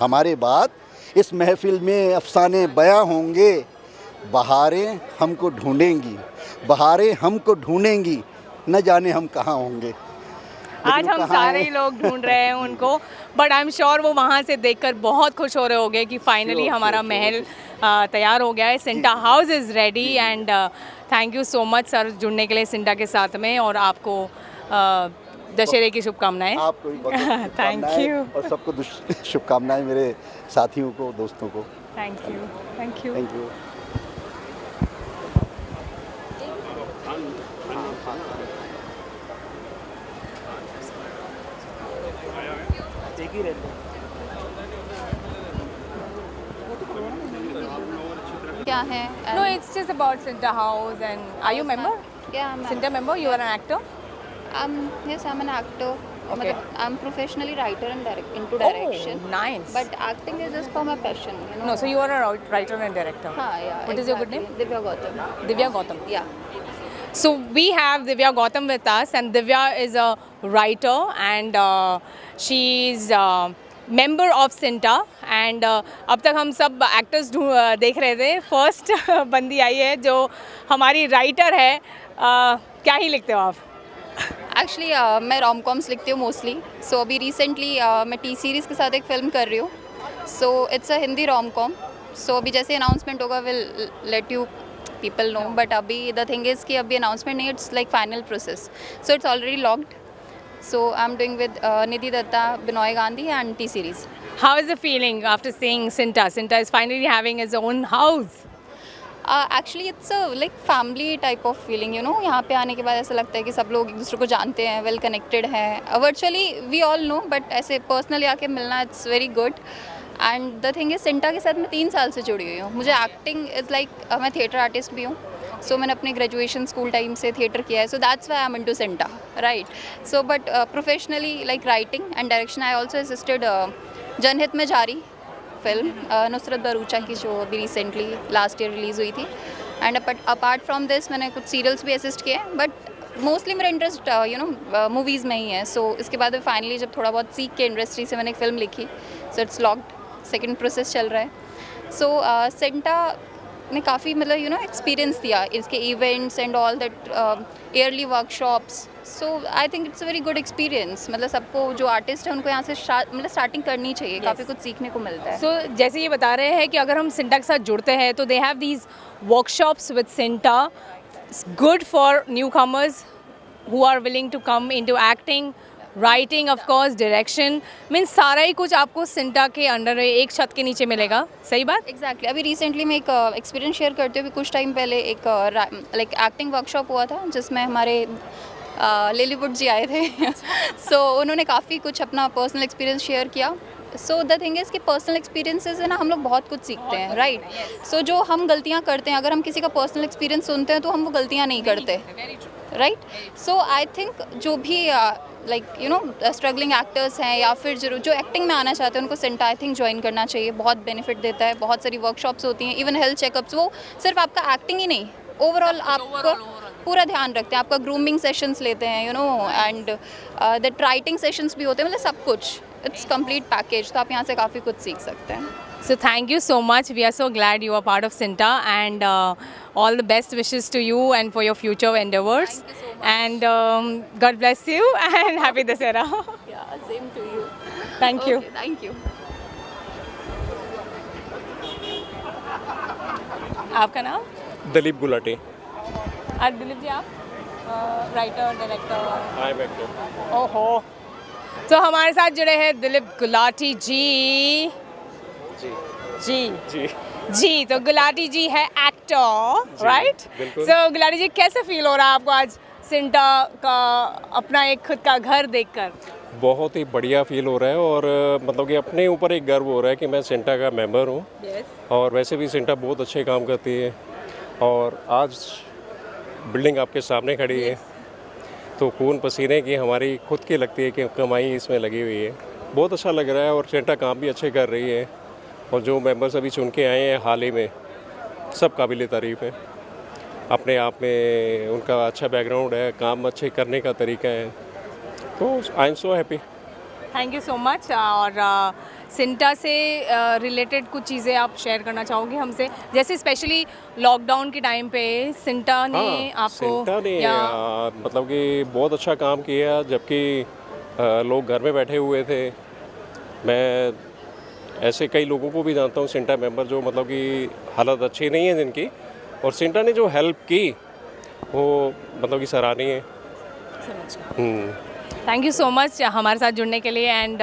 हमारे बाद इस महफिल में अफसाने बयां होंगे, बहारें हमको ढूंढेंगी, बहारें हमको ढूंढेंगी, न जाने हम कहाँ होंगे। आज हम सारे ही लोग ढूंढ रहे हैं उनको, बट आई एम श्योर वो वहाँ से देखकर बहुत खुश हो रहे होंगे कि फाइनली हमारा महल तैयार हो गया है। CINTAA house is ready and thank you so much sir जुड़ने के लिए सिंटा के साथ में, और आपको दशहरे की शुभकामनाएं। आपको भी बहुत थैंक यू, और सबको शुभकामनाएं, मेरे साथियों को, दोस्तों को। Thank you, thank you, thank you. क्या हैं. No, it's just about Cinta House. And are you member? Yeah, I'm Cinta member. You are an actor. Yes, I'm an actor. Okay. I'm professionally writer and into direction. Oh, nice. But acting is just for my passion. You know. No, so you are a writer and director. हाँ, yeah. What is your good name? Divya Gautam. Divya Gautam. Yeah. So we have Divya Gautam with us, and Divya is a writer, and she's member of Cinta. And अब तक हम सब actors देख रहे थे. First बंदी आई है जो हमारी राइटर है. क्या ही लिखते हो आप? एक्चुअली मैं रोम कॉम्स लिखती हूँ मोस्टली. सो अभी रिसेंटली मैं टी सीरीज़ के साथ एक फ़िल्म कर रही हूँ. So it's a Hindi rom com. So अभी जैसे अनाउंसमेंट होगा will let you people know. But अभी द थिंग इज़ कि अभी अनाउंसमेंट नहीं, it's like final process. So it's already locked. So I am doing with Nidhi Dutta, Binoy Gandhi and T series. How is the feeling after seeing Cinta? Cinta is finally having its own house. Actually it's like family type of feeling, you know. यहाँ पे आने के बाद ऐसा लगता है कि सब लोग एक दूसरे को जानते हैं, वेल कनेक्टेड हैं. Virtually we all know, but ऐसे पर्सनली आके मिलना it's very good. And the thing is CINTAA के साथ मैं 3 साल से जुड़ी हुई हूँ. मुझे एक्टिंग इज़ लाइक मैं थिएटर आर्टिस्ट भी हूँ. सो मैंने अपने ग्रेजुएशन स्कूल टाइम से थिएटर किया है. So that's why I am into CINTAA, right. So but professionally like writing and direction I also assisted जनहित में जारी फिल्म नुसरत भरूचा की, जो अभी रिसेंटली लास्ट ईयर रिलीज़ हुई थी. एंड अपार्ट फ्रॉम दिस मैंने कुछ सीरियल्स भी असिस्ट किए हैं. बट मोस्टली मेरा इंटरेस्ट यू नो मूवीज़ में ही है. सो इसके बाद फाइनली जब थोड़ा बहुत सीख के इंडस्ट्री से मैंने एक फ़िल्म लिखी. So it's locked. Second process चल रहा है. सो सिंटा ने काफ़ी मतलब यू नो एक्सपीरियंस दिया. इसके events and all that yearly workshops. So I think it's a very good experience. मतलब सबको जो आर्टिस्ट है उनको यहाँ से मतलब स्टार्टिंग करनी चाहिए. काफ़ी कुछ सीखने को मिलता है. सो जैसे ये बता रहे हैं कि अगर हम सिंटा के साथ जुड़ते हैं तो they have these workshops with CINTAA. Good for newcomers who are willing to come into acting, writing, of course direction. Means सारा ही कुछ आपको सिंटा के अंडर एक छत के नीचे मिलेगा. सही बात? एग्जैक्टली. अभी रिसेंटली मैं एक एक्सपीरियंस शेयर करती हूँ. अभी कुछ टाइम पहले एक लाइक एक्टिंग वर्कशॉप हुआ था जिसमें हमारे लिलीवुड जी आए थे. सो उन्होंने काफ़ी कुछ अपना पर्सनल एक्सपीरियंस शेयर किया. सो द थिंग इज़ कि पर्सनल एक्सपीरियंसेस है ना, हम लोग बहुत कुछ सीखते हैं, राइट. सो जो हम गलतियाँ करते हैं, अगर हम किसी का पर्सनल एक्सपीरियंस सुनते हैं तो हम वो गलतियाँ नहीं करते, राइट. सो आई थिंक जो भी like you know struggling actors हैं या फिर जो एक्टिंग में आना चाहते हैं उनको सिंटा आई थिंक ज्वाइन करना चाहिए. बहुत बेनिफिट देता है. बहुत सारी वर्कशॉप्स होती हैं, इवन हेल्थ चेकअप्स. वो सिर्फ आपका एक्टिंग ही नहीं, ओवरऑल आपको पूरा ध्यान रखते हैं. आपका ग्रूमिंग सेशंस लेते हैं, you know, and that writing sessions भी होते हैं. मतलब सब कुछ, इट्स कंप्लीट पैकेज. तो आप यहाँ से काफ़ी कुछ सीख सकते हैं. So thank you so much. We are so glad you are part of Cinta, and all the best wishes to you and for your future endeavors. Thank you so much. And God bless you and happy Dasera. Yeah, same to you. Thank you. Okay, thank you. आपका नाम? दिलीप गुलाटी. और दिलीप जी आप writer, director? I am actor. ओहो, तो हमारे साथ जुड़े हैं दिलीप गुलाटी जी. जी तो गुलाटी जी है एक्टर, राइट. सो गुलाटी जी, कैसे फील हो रहा है आपको आज सिंटा का अपना एक खुद का घर देखकर? बहुत ही बढ़िया फील हो रहा है. और मतलब कि अपने ऊपर एक गर्व हो रहा है कि मैं सिंटा का मेंबर हूँ. और वैसे भी सिंटा बहुत अच्छे काम करती है. और आज बिल्डिंग आपके सामने खड़ी है तो खून पसीने की हमारी खुद की लगती है कि कमाई इसमें लगी हुई है. बहुत अच्छा लग रहा है. और सिंटा काम भी अच्छे कर रही है. और जो मेंबर्स अभी चुन के आए हैं हाल ही में, सब काबिल तारीफ़ है. अपने आप में उनका अच्छा बैकग्राउंड है, काम अच्छे करने का तरीका है. तो I am so happy. Thank you so much. और सिंटा से रिलेटेड कुछ चीज़ें आप शेयर करना चाहोगे हमसे? जैसे स्पेशली लॉकडाउन के टाइम पे सिंटा ने आपको सिंटा ने मतलब कि बहुत अच्छा काम किया. जबकि लोग घर में बैठे हुए थे. मैं ऐसे कई लोगों को भी जानता हूँ सिंटा मेंबर जो मतलब कि हालत अच्छी नहीं है जिनकी. और सिंटा ने जो हेल्प की वो मतलब कि सराहनीय है. थैंक यू सो मच हमारे साथ जुड़ने के लिए. एंड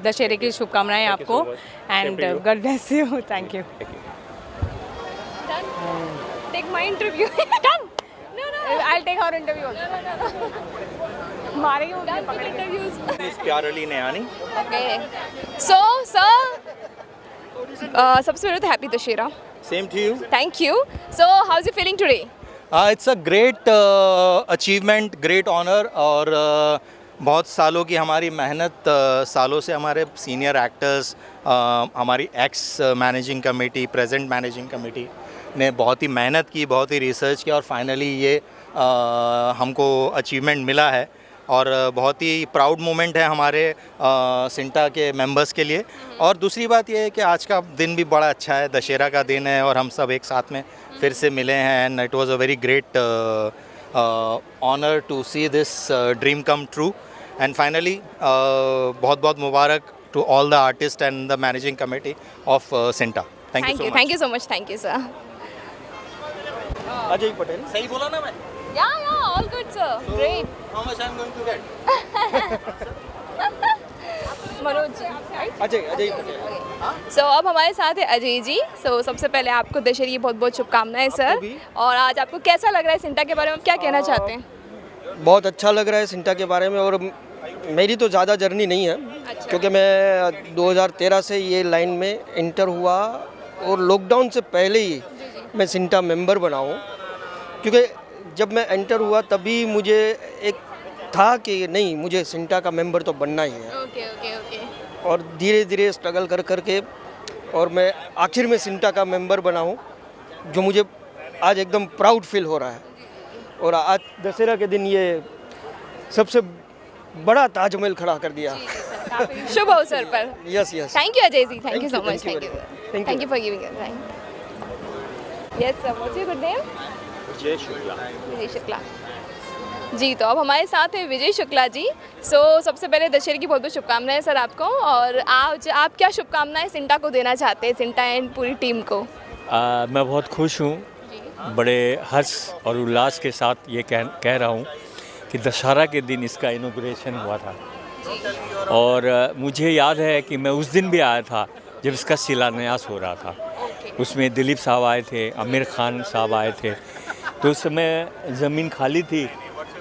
दशहरे की शुभकामनाएं आपको. And God bless you. Thank you. Take my interview. I'll take her interview also. मारेंगे वो भी पकड़ेंगे. Miss प्यारली नयानी. Okay. So sir, सबसे पहले तो happy Dussehra. Same to you. Thank you. So, how's you feeling today? It's a great achievement, great honor और बहुत सालों की हमारी मेहनत, सालों से हमारे सीनियर एक्टर्स, हमारी x managing committee, present managing committee ने बहुत ही मेहनत की, बहुत ही रिसर्च की और फाइनली ये हमको अचीवमेंट मिला है और बहुत ही प्राउड मोमेंट है हमारे सिंटा के मेंबर्स के लिए। और दूसरी बात ये है कि आज का दिन भी बड़ा अच्छा है, दशहरा का दिन है और हम सब एक साथ में फिर से मिले हैं and it was a very great honour to see this dream come true and finally बहुत बहुत मुबारक to all the artist and the managing committee of CINTAA. Thank you so much. Thank you, sir. Ajay Patel, सही बोला ना मैं? Yeah, all good, sir. Great. How much I'm going to get? Manoj ji, right? Ajay Patel. सो अब हमारे साथ है अजय जी। सो सबसे पहले आपको दशहरे की बहुत बहुत शुभकामनाएं सर। और आज आपको कैसा लग रहा है सिंटा के बारे में, क्या कहना चाहते हैं? बहुत अच्छा लग रहा है सिंटा के बारे में और मेरी तो ज़्यादा जर्नी नहीं है क्योंकि मैं 2013 से ये लाइन में इंटर हुआ और लॉकडाउन से पहले ही मैं सिंटा मेंबर बना हूँ। क्योंकि जब मैं एंटर हुआ तभी मुझे एक था कि नहीं, मुझे सिंटा का मेंबर तो बनना ही है। ओके। और धीरे धीरे स्ट्रगल कर करके और मैं आखिर में सिंटा का मेंबर बना हूँ, जो मुझे आज एकदम प्राउड फील हो रहा है। और आज दशहरा के दिन ये सबसे बड़ा ताजमहल खड़ा कर दिया शुभ अवसर पर। Yes. Thank you Ajay ji, thank you so much. Thank you for giving us time. Yes sir, what's your good name? Vijay Shukla ji. तो अब हमारे साथ है विजय शुक्ला जी। सबसे पहले दशहरे की बहुत बहुत शुभकामनाएं सर आपको। और आज आप क्या शुभकामनाएं सिंटा को देना चाहते हैं, सिंटा एंड पूरी टीम को? मैं बहुत खुश हूँ, बड़े हर्ष और उल्लास के साथ ये कह रहा हूँ कि दशहरा के दिन इसका इनॉग्रेशन हुआ था। और मुझे याद है कि मैं उस दिन भी आया था जब इसका शिलान्यास हो रहा था। उसमें दिलीप साहब आए थे, आमिर खान साहब आए थे। तो उस समय ज़मीन खाली थी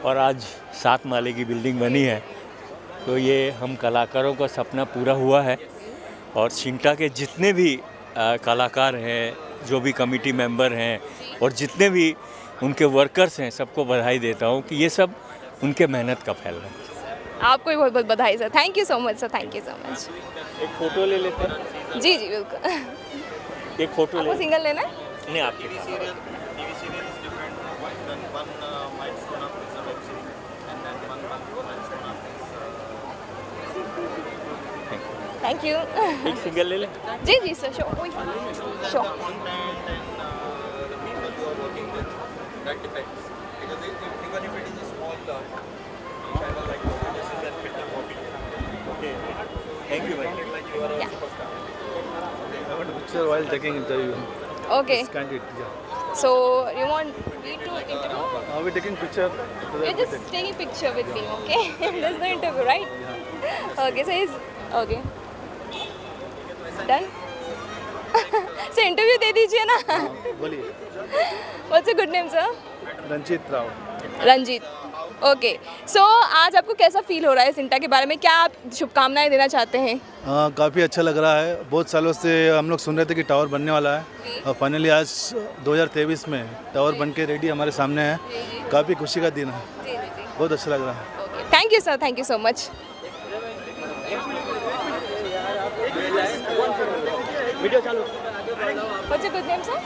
और आज 7 माले की बिल्डिंग बनी है। तो ये हम कलाकारों का सपना पूरा हुआ है। और सिंटा के जितने भी कलाकार हैं, जो भी कमेटी मेंबर हैं और जितने भी उनके वर्कर्स हैं, सबको बधाई देता हूँ कि ये सब उनके मेहनत का फल है। आपको भी बहुत बहुत बधाई sir. Thank you so much sir, thank you so much. एक फ़ोटो ले लेते हैं? जी बिल्कुल। एक फ़ोटो ले। सिंगल लेना है? नहीं, आपके। Thank you. एक सिंगल ले लें? जी sir, show. Thank you, man. Yeah. I want a picture while taking interview. Okay. It's candid, yeah. So you want me to interview? Are we taking picture? You're just taking picture with me, okay? That's the interview, right? Yeah. Okay, so he's okay. Done. So interview दे दीजिए ना। बोलिए। What's your good name, sir? Ranjeet Rao. Ranjeet. Okay. So आज आपको कैसा feel हो रहा है सिंटा के बारे में, क्या आप शुभकामनाएं देना चाहते हैं? काफ़ी अच्छा लग रहा है। बहुत सालों से हम लोग सुन रहे थे कि टावर बनने वाला है और फाइनली आज 2023 में टावर बन के रेडी हमारे सामने है। काफ़ी खुशी का दिन है। बहुत अच्छा लग रहा है। Thank you sir, thank you so much. What's your good name, sir?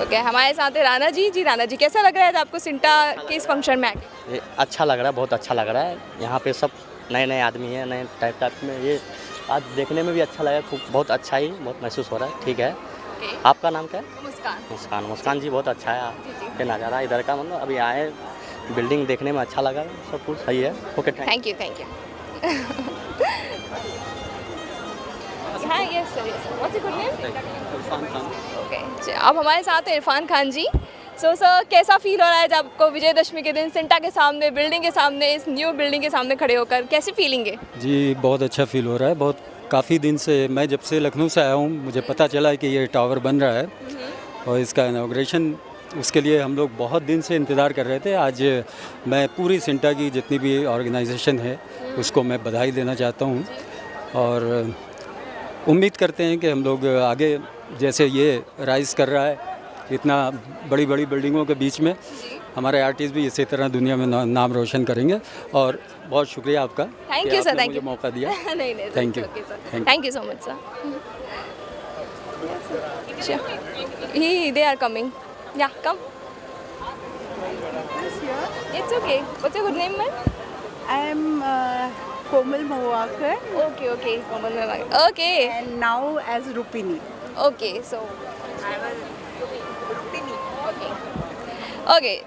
Okay, हमारे साथ है राणा जी। जी राणा जी, कैसा लग रहा है आपको सिंटा के इस फंक्शन में आके? अच्छा लग रहा है, बहुत अच्छा लग रहा है। यहाँ पे सब नए नए आदमी हैं, नए टाइप में। ये आज देखने में भी अच्छा लगा, खूब बहुत अच्छा ही बहुत महसूस हो रहा है। ठीक है। आपका नाम क्या है? मुस्कान जी, बहुत अच्छा है ये नज़ारा इधर का। मतलब अभी आए, बिल्डिंग देखने में अच्छा लगा, सब कुछ सही है। Okay, thank you. हाँ, yes sir, what's your good name? Irfan Khan. Okay, अब हमारे साथ है इरफान खान जी। सर, कैसा फील हो रहा है जब आपको विजयदशमी के दिन सिंटा के सामने, बिल्डिंग के सामने, इस न्यू बिल्डिंग के सामने खड़े होकर कैसी फीलिंग है? जी बहुत अच्छा फील हो रहा है। बहुत काफ़ी दिन से, मैं जब से लखनऊ से आया हूँ, मुझे पता चला कि ये टावर बन रहा है और इसका इनॉग्रेशन, उसके लिए हम लोग बहुत दिन से इंतज़ार कर रहे थे। आज मैं पूरी सिंटा की जितनी भी ऑर्गेनाइजेशन है उसको मैं बधाई देना चाहता हूँ और उम्मीद करते हैं कि हम लोग आगे जैसे ये राइज कर रहा है इतना बड़ी बड़ी बिल्डिंगों के बीच में, हमारे आर्टिस्ट भी इसी तरह दुनिया में नाम रोशन करेंगे। और बहुत शुक्रिया आपका, थैंक कि यू सर, आपने थैंक मुझे यू। मौका दिया। नहीं नहीं, Thank you. Thank you so much sir. He they are coming, या come. It's okay. What's your good name, ma'am? I am Komal Mahwakar. Okay, Komal Mahwakar. Okay. And now as Rupini. Okay, so I was Rupini. Okay.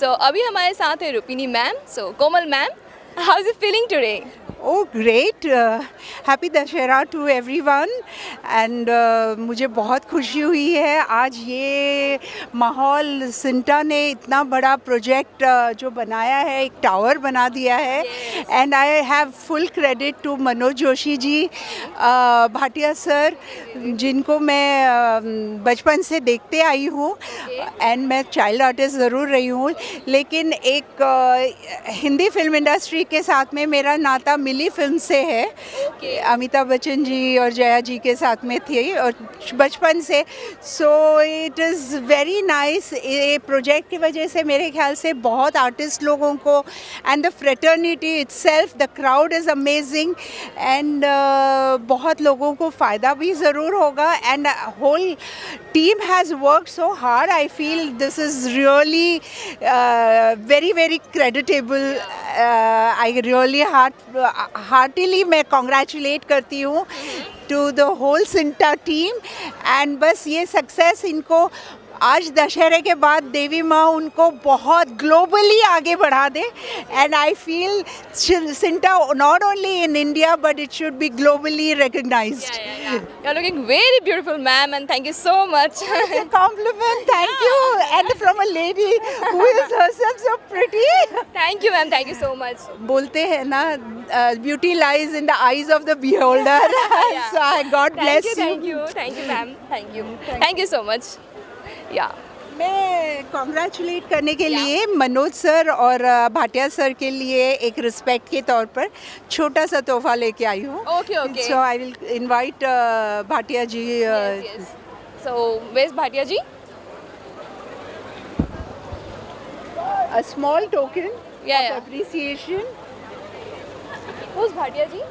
So अभी हमारे साथ है Rupini ma'am. So Komal ma'am, how is it feeling today? Oh, great. Happy Dashera to everyone. And मुझे बहुत खुशी हुई है आज ये माहौल, सिंटा ने इतना बड़ा प्रोजेक्ट जो बनाया है, एक टावर बना दिया है। And I have full credit to Manoj Joshi ji, Bhatia sir, जिनको मैं बचपन से देखते आई हूँ। एंड मैं चाइल्ड आर्टिस्ट ज़रूर रही हूँ, लेकिन एक हिंदी फिल्म इंडस्ट्री के साथ में मेरा नाता मिली फिल्म से है। अमिताभ बच्चन जी और जया जी के साथ में थी और बचपन से। सो इट इज़ वेरी नाइस। ये प्रोजेक्ट की वजह से मेरे ख्याल से बहुत आर्टिस्ट लोगों को, and the fraternity itself, the crowd is amazing, and बहुत लोगों को फ़ायदा भी ज़रूर होगा। And whole team has work so hard. I feel this is really very very creditable. I really heartily मैं कॉन्ग्रेचुलेट करती हूँ to the whole CINTAA team. And बस ये सक्सेस इनको आज दशहरे के बाद देवी माँ उनको बहुत ग्लोबली आगे बढ़ा दे। And I feel CINTAA not only in India but it should be globally recognised. You're looking very beautiful, ma'am, and thank you so much. It's a compliment. Thank you. And from a lady who is herself so pretty. Thank you, ma'am. Thank you so much. बोलते हैं ना, beauty lies in the eyes of the beholder. So God bless you. Thank you, ma'am. Thank you so much. Yeah. मैं congratulate करने के लिए Manoj sir और Bhatia sir के लिए एक रिस्पेक्ट के तौर पर छोटा सा तोहफा लेके आई हूँ। Okay. So I will invite Bhatia ji. Yes. So where's Bhatia ji? A small token Yeah. of appreciation. Who's Bhatia ji?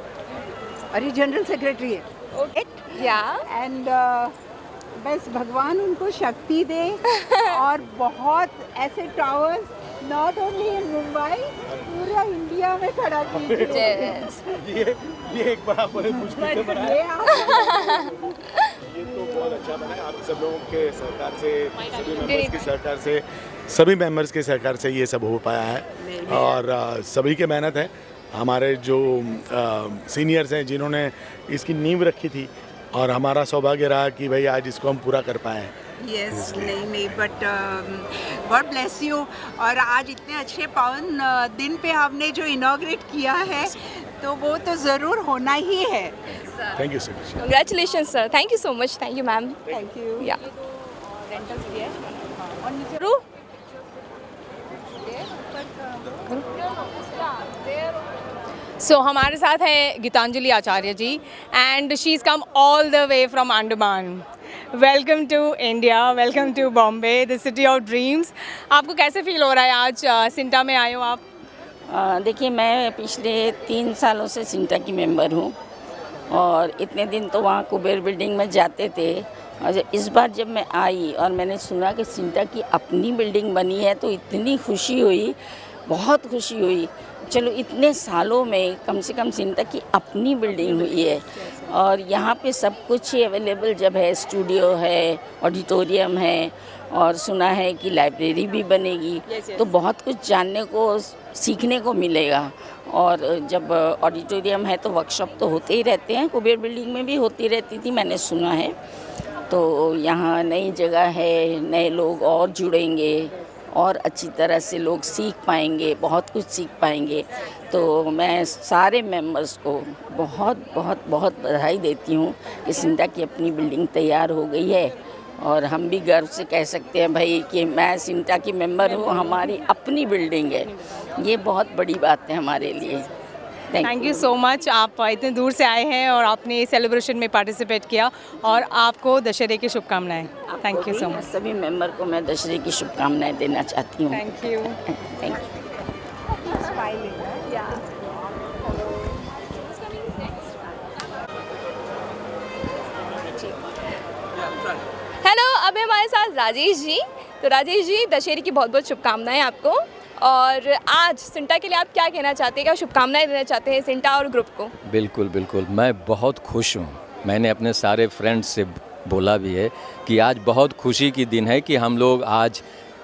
अरे जनरल सेक्रेटरी है। Okay. Yeah. एंड बस भगवान उनको शक्ति दे और बहुत ऐसे टावर्स नॉट ओनली इन मुंबई, पूरा इंडिया में खड़ा कीजिए। Yes. ये एक बड़ा मुश्किल से बना है। ये तो बहुत अच्छा बना है। आप सब लोगों के सहकार से, सभी मेंबर्स की सहकार से, सभी मेंबर्स के सहकार से ये सब हो पाया है। और सभी की मेहनत है। हमारे जो सीनियर्स हैं जिन्होंने इसकी नींव रखी थी, और हमारा सौभाग्य रहा कि भाई आज इसको हम पूरा कर पाए हैं। यस, नहीं बट गॉड ब्लेस यू। और आज इतने अच्छे पावन दिन पे आपने जो इनॉग्रेट किया है तो वो तो ज़रूर होना ही है। Thank you so much. Congratulations, sir. Thank you so much. Thank you, ma'am. Thank you. Yeah. So हमारे साथ है Geetanjali Acharya ji, and she is come all the way from Andaman. Welcome to India, welcome to Bombay, the city of dreams. आपको कैसे feel हो रहा है आज सिंटा में आए हो आप? देखिए, मैं पिछले 3 सालों से सिंटा की मेंबर हूँ और इतने दिन तो वहाँ कुबेर बिल्डिंग में जाते थे। और इस बार जब मैं आई और मैंने सुना कि सिंटा की अपनी बिल्डिंग बनी है तो इतनी खुशी हुई, बहुत खुशी हुई। चलो, इतने सालों में कम से कम सिंटा की अपनी बिल्डिंग हुई है और यहाँ पे सब कुछ ही अवेलेबल जब है, स्टूडियो है, ऑडिटोरियम है और सुना है कि लाइब्रेरी भी बनेगी। तो बहुत कुछ जानने को, सीखने को मिलेगा। और जब ऑडिटोरियम है तो वर्कशॉप तो होते ही रहते हैं, कुबेर बिल्डिंग में भी होती रहती थी, मैंने सुना है। तो यहाँ नई जगह है, नए लोग और जुड़ेंगे और अच्छी तरह से लोग सीख पाएंगे, बहुत कुछ सीख पाएंगे। तो मैं सारे मेंबर्स को बहुत बहुत बहुत बधाई देती हूँ कि सिंटा की अपनी बिल्डिंग तैयार हो गई है और हम भी गर्व से कह सकते हैं भाई कि मैं सिंटा की मेंबर हूँ, हमारी अपनी बिल्डिंग है। ये बहुत बड़ी बात है हमारे लिए। Thank you so much. आप इतने दूर से आए हैं और आपने इस सेलिब्रेशन में पार्टिसिपेट किया और आपको दशहरे की शुभकामनाएं। Thank you so much. सभी मेंबर को मैं दशहरे की शुभकामनाएं देना चाहती हूँ। Thank you. Thank you. Hello, अभी हमारे साथ राजेश जी। तो राजेश जी, दशहरे की बहुत बहुत शुभकामनाएं आपको। और आज सिंटा के लिए आप क्या कहना चाहते हैं, क्या शुभकामनाएं देना चाहते हैं सिंटा और ग्रुप को? बिल्कुल बिल्कुल, मैं बहुत खुश हूँ। मैंने अपने सारे फ्रेंड्स से बोला भी है कि आज बहुत खुशी की दिन है कि हम लोग आज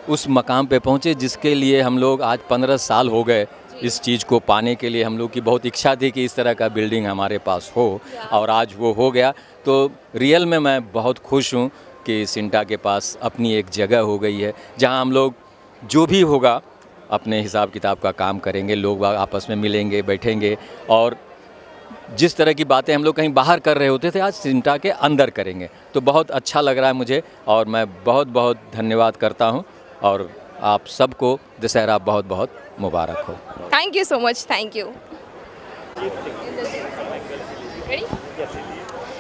उस मकाम पे पहुँचे जिसके लिए हम लोग आज 15 साल हो गए। इस चीज़ को पाने के लिए हम लोग की बहुत इच्छा थी कि इस तरह का बिल्डिंग हमारे पास हो और आज वो हो गया। तो रियल में मैं बहुत खुश हूँ कि सिंटा के पास अपनी एक जगह हो गई है जहाँ हम लोग जो भी होगा अपने हिसाब किताब का काम करेंगे, लोग आपस में मिलेंगे, बैठेंगे और जिस तरह की बातें हम लोग कहीं बाहर कर रहे होते थे आज सिंटा के अंदर करेंगे। तो बहुत अच्छा लग रहा है मुझे और मैं बहुत बहुत धन्यवाद करता हूँ और आप सबको दशहरा बहुत बहुत मुबारक हो। Thank you so much. Thank you.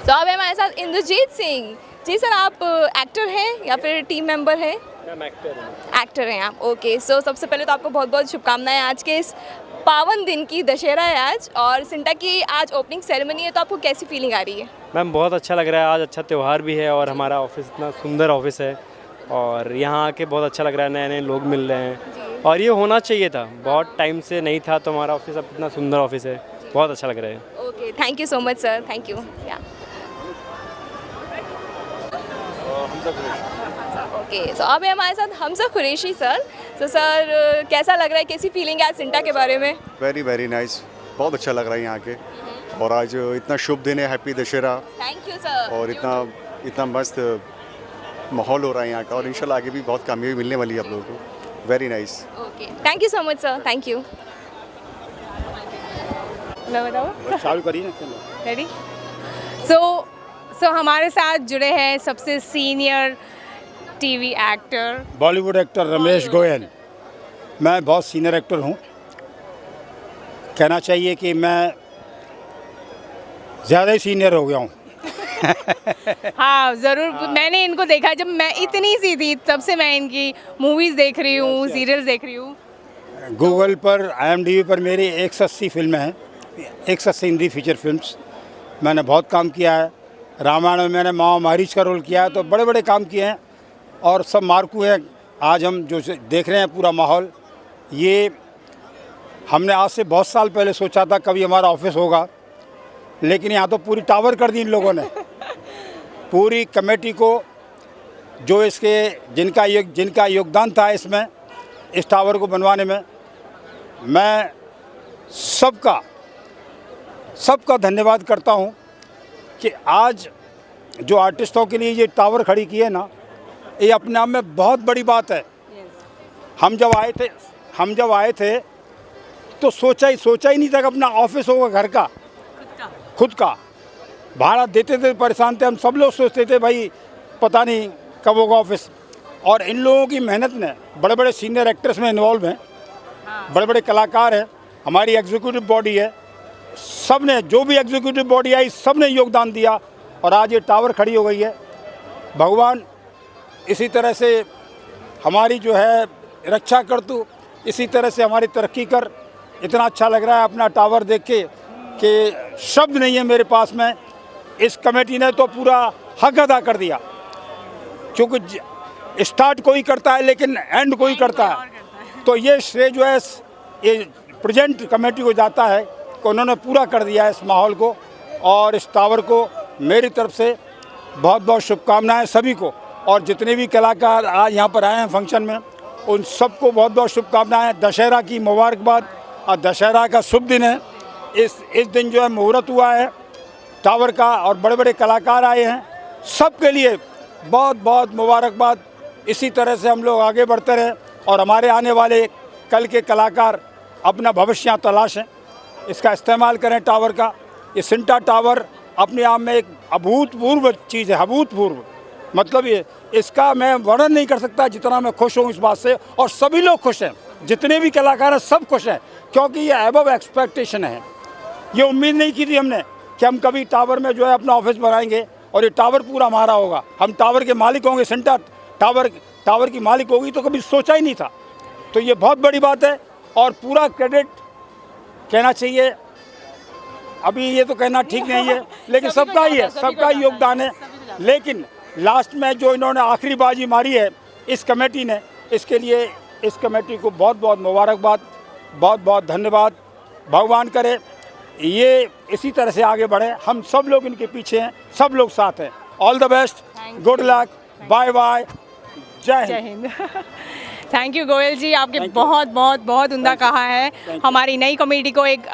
तो अब हमारे साथ इंद्रजीत सिंह जी। सर, आप एक्टर हैं या फिर टीम मेंबर हैं? एक्टर हैं आप। ओके, सो सबसे पहले तो आपको बहुत बहुत शुभकामनाएं आज के इस पावन दिन की। दशहरा है आज और सिंटा की आज ओपनिंग सेरेमनी है, तो आपको कैसी फीलिंग आ रही है? मैम बहुत अच्छा लग रहा है। आज अच्छा त्यौहार भी है और हमारा ऑफिस इतना सुंदर ऑफिस है और यहाँ आके बहुत अच्छा लग रहा है, नए नए लोग मिल रहे हैं और ये होना चाहिए था। बहुत टाइम से नहीं था तो हमारा ऑफिस अब इतना सुंदर ऑफिस है, बहुत अच्छा लग रहा है। Okay, thank you so much sir. Thank you. Okay, so अब हमारे साथ हमजा कुरैशी सर। तो सर, कैसा लग रहा है, कैसी फीलिंग है आज सिंटा के बारे में? वेरी वेरी नाइस, बहुत अच्छा लग रहा है यहाँ के। और आज इतना शुभ दिन है, happy Dussehra. Thank you sir. और इतना मस्त माहौल हो रहा है यहाँ का और इंशाल्लाह आगे भी बहुत कामयाबी मिलने वाली है आप लोगों को। Very nice. Okay, thank you so much sir. Thank you. चालू करिए ना। रेडी? सो हमारे साथ जुड़े हैं सबसे senior TV actor, Bollywood actor Ramesh Goyal. मैं बहुत सीनियर एक्टर हूँ। कहना चाहिए कि मैं ज़्यादा ही सीनियर हो गया हूँ। हाँ ज़रूर। मैंने इनको देखा जब मैं इतनी सी थी, तब से मैं इनकी मूवीज़ देख रही हूँ, सीरियल्स देख रही हूँ। गूगल पर, IMDb पर मेरी 180 फिल्में हैं, 180 हिंदी फीचर फिल्म्स। मैंने बहुत काम किया है। रामायण में मैंने माँ मारीच का रोल किया है, तो बड़े बड़े काम किए हैं और सब मार्कू हैं। आज हम जो देख रहे हैं पूरा माहौल, ये हमने आज से बहुत साल पहले सोचा था कभी हमारा ऑफिस होगा, लेकिन यहाँ तो पूरी टावर कर दी इन लोगों ने। पूरी कमेटी को जो जिनका योगदान था इसमें, इस टावर को बनवाने में, मैं सबका धन्यवाद करता हूँ कि आज जो आर्टिस्टों के लिए ये टावर खड़ी की है ना, ये अपने आप में बहुत बड़ी बात है। हम जब आए थे तो सोचा ही नहीं था कि अपना ऑफिस होगा, घर का खुद का। भाड़ा देते थे, परेशान थे हम सब लोग, सोचते थे भाई पता नहीं कब होगा ऑफिस। और इन लोगों की मेहनत ने, बड़े बड़े सीनियर एक्टर्स में इन्वॉल्व हैं, बड़े बड़े कलाकार हैं, हमारी एग्जीक्यूटिव बॉडी है, सब ने, जो भी एग्जीक्यूटिव बॉडी आई सब ने योगदान दिया और आज ये टावर खड़ी हो गई है। भगवान इसी तरह से हमारी जो है रक्षा कर, तू इसी तरह से हमारी तरक्की कर। इतना अच्छा लग रहा है अपना टावर देख के कि शब्द नहीं है मेरे पास में। इस कमेटी ने तो पूरा हक अदा कर दिया, क्योंकि स्टार्ट कोई करता है लेकिन एंड कोई करता है। तो ये श्रेय जो है ये प्रेजेंट कमेटी को जाता है कि उन्होंने पूरा कर दिया है इस माहौल को। और इस टावर को मेरी तरफ से बहुत बहुत शुभकामनाएं सभी को। और जितने भी कलाकार आज यहाँ पर आए हैं फंक्शन में, उन सबको बहुत बहुत शुभकामनाएं। दशहरा की मुबारकबाद। और दशहरा का शुभ दिन है। इस दिन जो है मुहूर्त हुआ है टावर का और बड़े बड़े कलाकार आए हैं, सबके लिए बहुत बहुत मुबारकबाद। इसी तरह से हम लोग आगे बढ़ते रहें और हमारे आने वाले कल के कलाकार अपना भविष्य यहाँ तलाशें, इसका इस्तेमाल करें टावर का। ये सिंटा टावर अपने आप में एक अभूतपूर्व चीज़ है, अभूतपूर्व। मतलब ये, इसका मैं वर्णन नहीं कर सकता जितना मैं खुश हूँ इस बात से। और सभी लोग खुश हैं, जितने भी कलाकार हैं सब खुश हैं, क्योंकि ये एबव एक्सपेक्टेशन है। ये उम्मीद नहीं की थी हमने कि हम कभी टावर में जो है अपना ऑफिस बनाएंगे और ये टावर पूरा हमारा होगा, हम टावर के मालिक होंगे, सिंटा टावर की मालिक होगी, तो कभी सोचा ही नहीं था। तो ये बहुत बड़ी बात है और पूरा क्रेडिट कहना चाहिए, अभी ये तो कहना ठीक नहीं है, लेकिन सबका ही है, सबका ही योगदान है। लेकिन लास्ट में जो इन्होंने आखिरी बाजी मारी है इस कमेटी ने, इसके लिए इस कमेटी को बहुत बहुत मुबारकबाद, बहुत बहुत धन्यवाद। भगवान करे ये इसी तरह से आगे बढ़े, हम सब लोग इनके पीछे हैं, सब लोग साथ हैं। All the best, good luck, bye bye, Jai Hind. Thank you Goyal ji, आपके बहुत बहुत बहुत उम्दा कहा है। हमारी नई कमेटी को एक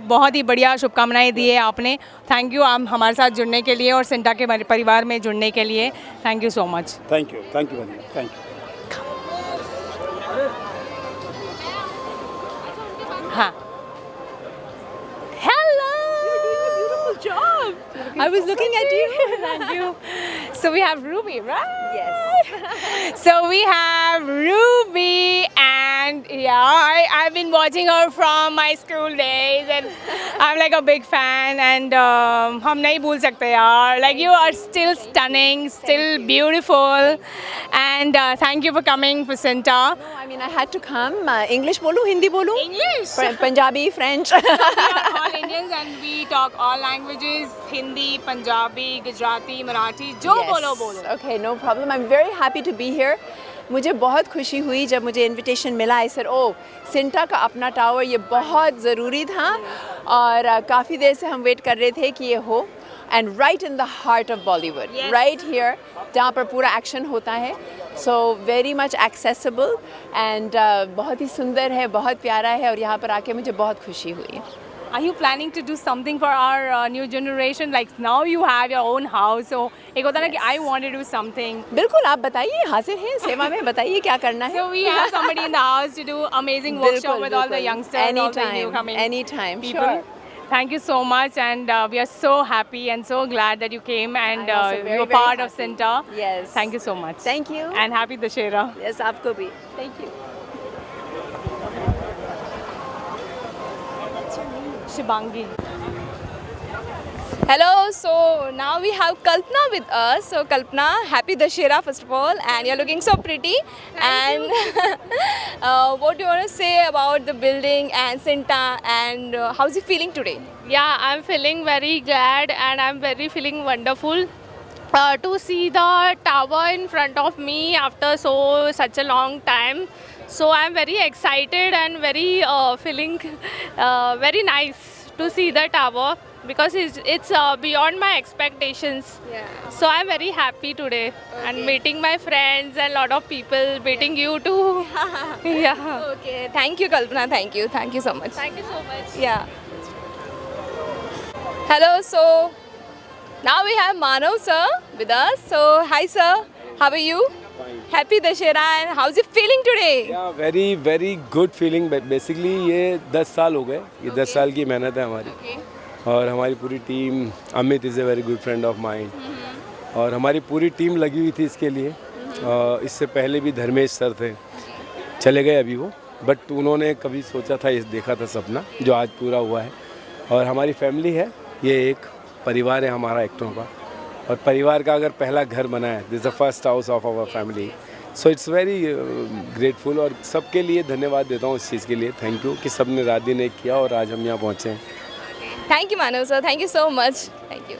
बहुत ही बढ़िया शुभकामनाएं दी है आपने। थैंक यू आप हमारे साथ जुड़ने के लिए और सिंटा के परिवार में जुड़ने के लिए। Thank you so much. Thank you thank you thank you. हाँ, job. I was looking at you. Thank you. So we have Ruby, right? Yes. So we have Ruby, and yeah, I've been watching her from my school days, and I'm like a big fan. And हम नहीं भूल सकते यार. Like you are still stunning, still beautiful, and thank you for coming for Sinta. No, I mean I had to come. English बोलूँ, हिंदी बोलूँ? English. Punjabi, French. We are all Indians and we talk all languages: Hindi, Punjabi, Gujarati, Marathi. जो बोलो बोलो. Okay, no problem. I'm very happy to be here. मुझे बहुत खुशी हुई जब मुझे इनविटेशन मिला। आई सर ओ सिंटा का अपना टावर, ये बहुत ज़रूरी था और काफ़ी देर से हम वेट कर रहे थे कि ये हो। And right in the heart of Bollywood, right here, जहाँ पर पूरा एक्शन होता है। So very much accessible and बहुत ही सुंदर है, बहुत प्यारा है और यहाँ पर आके मुझे बहुत खुशी हुई। Are you planning to do something for our new generation? Like now you have your own house, so एक होता है ना कि I want to do something. बिल्कुल, आप बताइए, हाजिर हैं सेवा में, बताइए क्या करना है। So we have somebody in the house to do amazing workshop with all the youngsters, all the new coming anytime, people. sure. Thank you so much, and we are so happy and so glad that you came and you're part of Sinta. Yes. Thank you so much. Thank you. And happy Dussehra. Yes, आपको भी. Thank you. Shibangi. Hello, so now we have Kalpana with us. So Kalpana, happy Dussehra first of all, and you're looking so pretty. And what do you want to say about the building and Sinta, and how's you feeling today? Yeah, I'm feeling very glad and I'm very feeling wonderful to see the tower in front of me after such a long time. So I'm very excited and very feeling very nice to see the tower because it's beyond my expectations. Yeah. So I'm very happy today and meeting my friends and a lot of people, meeting you too. Yeah. Okay, thank you Kalpana, thank you so much. Thank you so much. Yeah. Hello, so now we have Manav sir with us. So hi sir, how are you? Fine. Happy Dussehra, and how's you feeling today? Yeah, very good feeling. Basically ये 10 साल हो गए, ये 10 साल की मेहनत है हमारी और हमारी पूरी team, Amit is a very good friend of mind और हमारी पूरी टीम लगी हुई थी इसके लिए। इससे पहले भी धर्मेश सर थे, चले गए अभी वो, बट उन्होंने कभी सोचा था, इस देखा था सपना जो आज पूरा हुआ है। और हमारी फैमिली है, ये एक परिवार है हमारा एक्टरों का, और परिवार का अगर पहला घर बना है, this the first house of our family, so it's very grateful. और सबके लिए धन्यवाद देता हूँ इस चीज़ के लिए, थैंक यू कि सब ने रात दिन एक किया और आज हम यहाँ पहुँचे हैं। Thank you Manav sir, thank you so much. Thank you.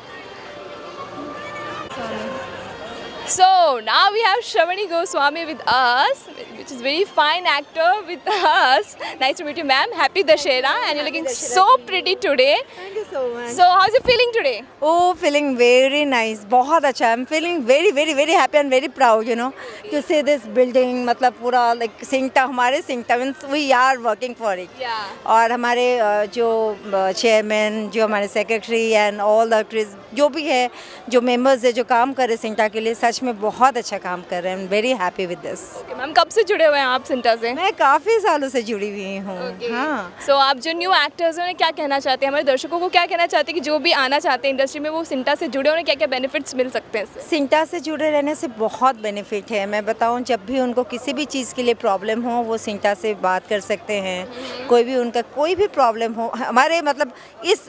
So now we have Shravani Goswami with us, which is very fine actor with us. Nice to meet you ma'am. Happy Dussehra, and you're looking so pretty today. Thank you so much. So how's you feeling today? Oh, feeling very nice. बहुत अच्छा. I'm feeling very happy and very proud, you know, to see this building. मतलब पूरा like Sinta, हमारे Sinta means we are working for it. Yeah. और हमारे जो chairman, जो हमारे secretary and all the actors जो भी है, जो मेंबर्स है जो काम कर रहे सिंटा के लिए, सच में बहुत अच्छा काम कर रहे हैं। आई am very happy with this. Ma'am कब से जुड़े हुए हैं आप सिंटा से? मैं काफ़ी सालों से जुड़ी हुई हूँ। हाँ। सो आप जो न्यू एक्टर्स हैं उन्हें क्या कहना चाहते हैं, हमारे दर्शकों को क्या कहना चाहते हैं कि जो भी आना चाहते हैं इंडस्ट्री में, वो सिंटा से जुड़े, उन्हें क्या क्या बेनिफिट्स मिल सकते हैं इससे? सिंटा से जुड़े रहने से बहुत बेनिफिट है। मैं बताऊं, जब भी उनको किसी भी चीज़ के लिए प्रॉब्लम हो वो सिंटा से बात कर सकते हैं। कोई भी उनका कोई भी प्रॉब्लम हो, हमारे मतलब इस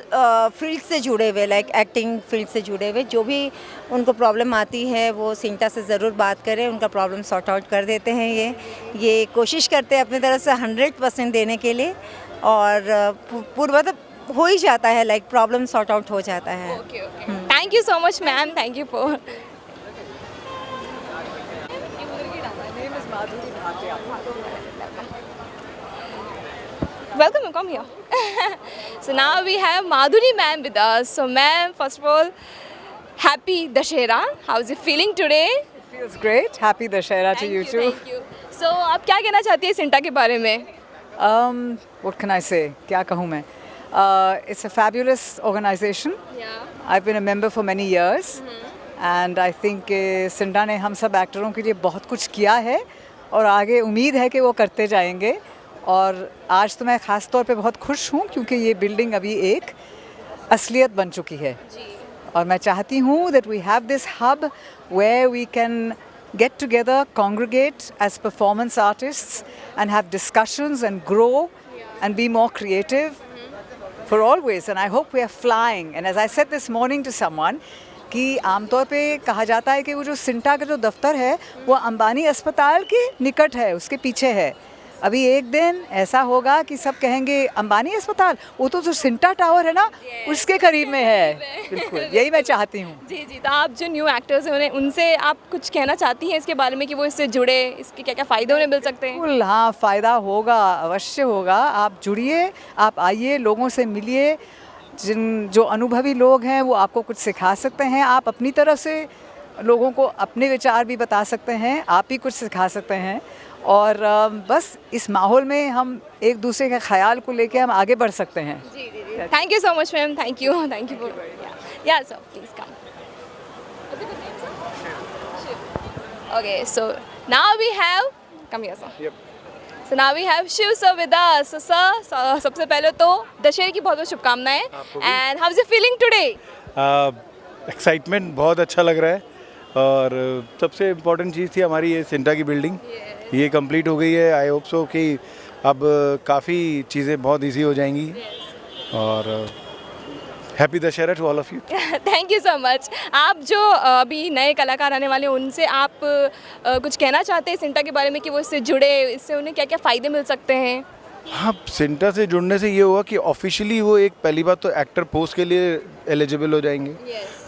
फील्ड से जुड़े हुए, लाइक एक्टिंग फील्ड से जुड़े हुए, जो भी उनको प्रॉब्लम आती है वो सिंटा से ज़रूर बात करें, उनका प्रॉब्लम सॉर्ट आउट कर देते हैं। ये कोशिश करते हैं अपनी तरफ से 100% देने के लिए, और पूरा मतलब हो ही जाता है, लाइक प्रॉब्लम सॉर्ट आउट हो जाता है। Thank you so much ma'am, thank you for. Welcome, come here. So now we have Madhuri ma'am with us. So ma'am, first of all, happy Dashera. How is it feeling today? It feels great. Happy Dashera to you too. Thank you. So आप क्या कहना चाहती है सिंटा के बारे में? What can I say? क्या कहूँ मैं? It's a fabulous organization. Yeah. I've been a member for many years. And I think CINTAA ने हम सब एक्टरों के लिए बहुत कुछ किया है और आगे उम्मीद है कि वो करते जाएंगे। और आज तो मैं ख़ास तौर पे बहुत खुश हूँ क्योंकि ये बिल्डिंग अभी एक असलियत बन चुकी है। और मैं चाहती हूँ that we have this hub where we can get together, congregate as performance artists and have discussions and grow and be more creative for always. And I hope we are flying. And as I said this morning to someone, कि आमतौर पे कहा जाता है कि वो जो सिंटा का जो दफ्तर है वो अंबानी अस्पताल के निकट है, उसके पीछे है। अभी एक दिन ऐसा होगा कि सब कहेंगे अंबानी अस्पताल, वो तो जो सिंटा टावर है ना उसके करीब में है। बिल्कुल यही मैं चाहती हूँ। जी जी, तो आप जो न्यू एक्टर्स हैं उन्हें, उनसे आप कुछ कहना चाहती हैं इसके बारे में कि वो इससे जुड़े, इसके क्या क्या फ़ायदे उन्हें मिल सकते हैं? बिल्कुल, हाँ, फ़ायदा होगा, अवश्य होगा। आप जुड़िए, आप आइए, लोगों से मिलिए। जो अनुभवी लोग हैं वो आपको कुछ सिखा सकते हैं। आप अपनी तरफ से लोगों को अपने विचार भी बता सकते हैं, आप भी कुछ सिखा सकते हैं। और बस इस माहौल में हम एक दूसरे के ख्याल को लेके हम आगे बढ़ सकते हैं। जी जी जी, thank you so much ma'am, thank you for yeah sir, please come. Okay, so now we have come here sir. So now we have Shiv sir with us. Sir, सबसे पहले तो दशहरे की बहुत बहुत शुभकामनाएं। And how is it feeling today? Excitement बहुत अच्छा लग रहा है, और सबसे इम्पोर्टेंट चीज़ थी हमारी ये सिंटा की बिल्डिंग, ये कंप्लीट हो गई है। आई होप सो कि अब काफ़ी चीज़ें बहुत इजी हो जाएंगी। और happy Dussehra to all of you. Thank you so much. आप जो अभी नए कलाकार आने वाले हैं उनसे आप कुछ कहना चाहते हैं सिंटा के बारे में कि वो इससे जुड़े, इससे उन्हें क्या क्या फ़ायदे मिल सकते हैं? हाँ, सिंटा से जुड़ने से ये हुआ कि ऑफिशियली वो एक, पहली बात तो एक्टर पोस्ट के लिए एलिजिबल हो जाएंगे।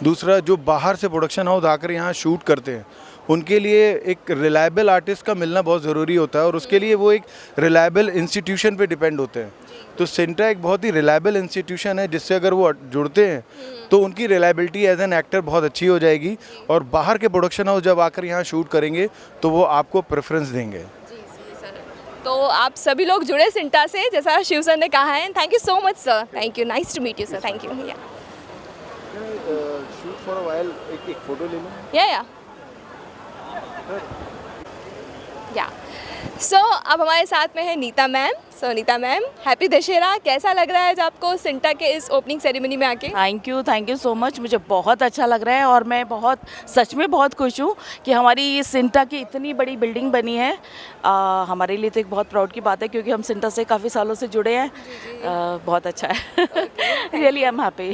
दूसरा, जो बाहर से प्रोडक्शन हाउस आकर यहाँ शूट करते हैं उनके लिए एक रिलायबल आर्टिस्ट का मिलना बहुत ज़रूरी होता है, और उसके लिए वो एक रिलायबल इंस्टीट्यूशन पे डिपेंड होते हैं। तो सिंटा एक बहुत ही रिलायबल इंस्टीट्यूशन है जिससे अगर वो जुड़ते हैं तो उनकी रिलायबिलिटी एज एन एक्टर बहुत अच्छी हो जाएगी, और बाहर के प्रोडक्शन हाउस जब आकर यहाँ शूट करेंगे तो वो आपको प्रेफरेंस देंगे। तो आप सभी लोग जुड़े सिंटा से, जैसा शिव सर ने कहा है। Thank you so much sir, thank you, nice to meet you sir, thank you. Shoot for a while, एक फोटो ले लो। या सो अब हमारे साथ में है Neeta ma'am. So Neeta ma'am, happy Dussehra. कैसा लग रहा है आज आपको सिंटा के इस ओपनिंग सेरेमनी में आके? Thank you so much. मुझे बहुत अच्छा लग रहा है और मैं सच में बहुत खुश हूँ कि हमारी सिंटा की इतनी बड़ी बिल्डिंग बनी है। हमारे लिए तो एक बहुत प्राउड की बात है क्योंकि हम सिंटा से काफ़ी सालों से जुड़े हैं। बहुत अच्छा है। Really I am happy.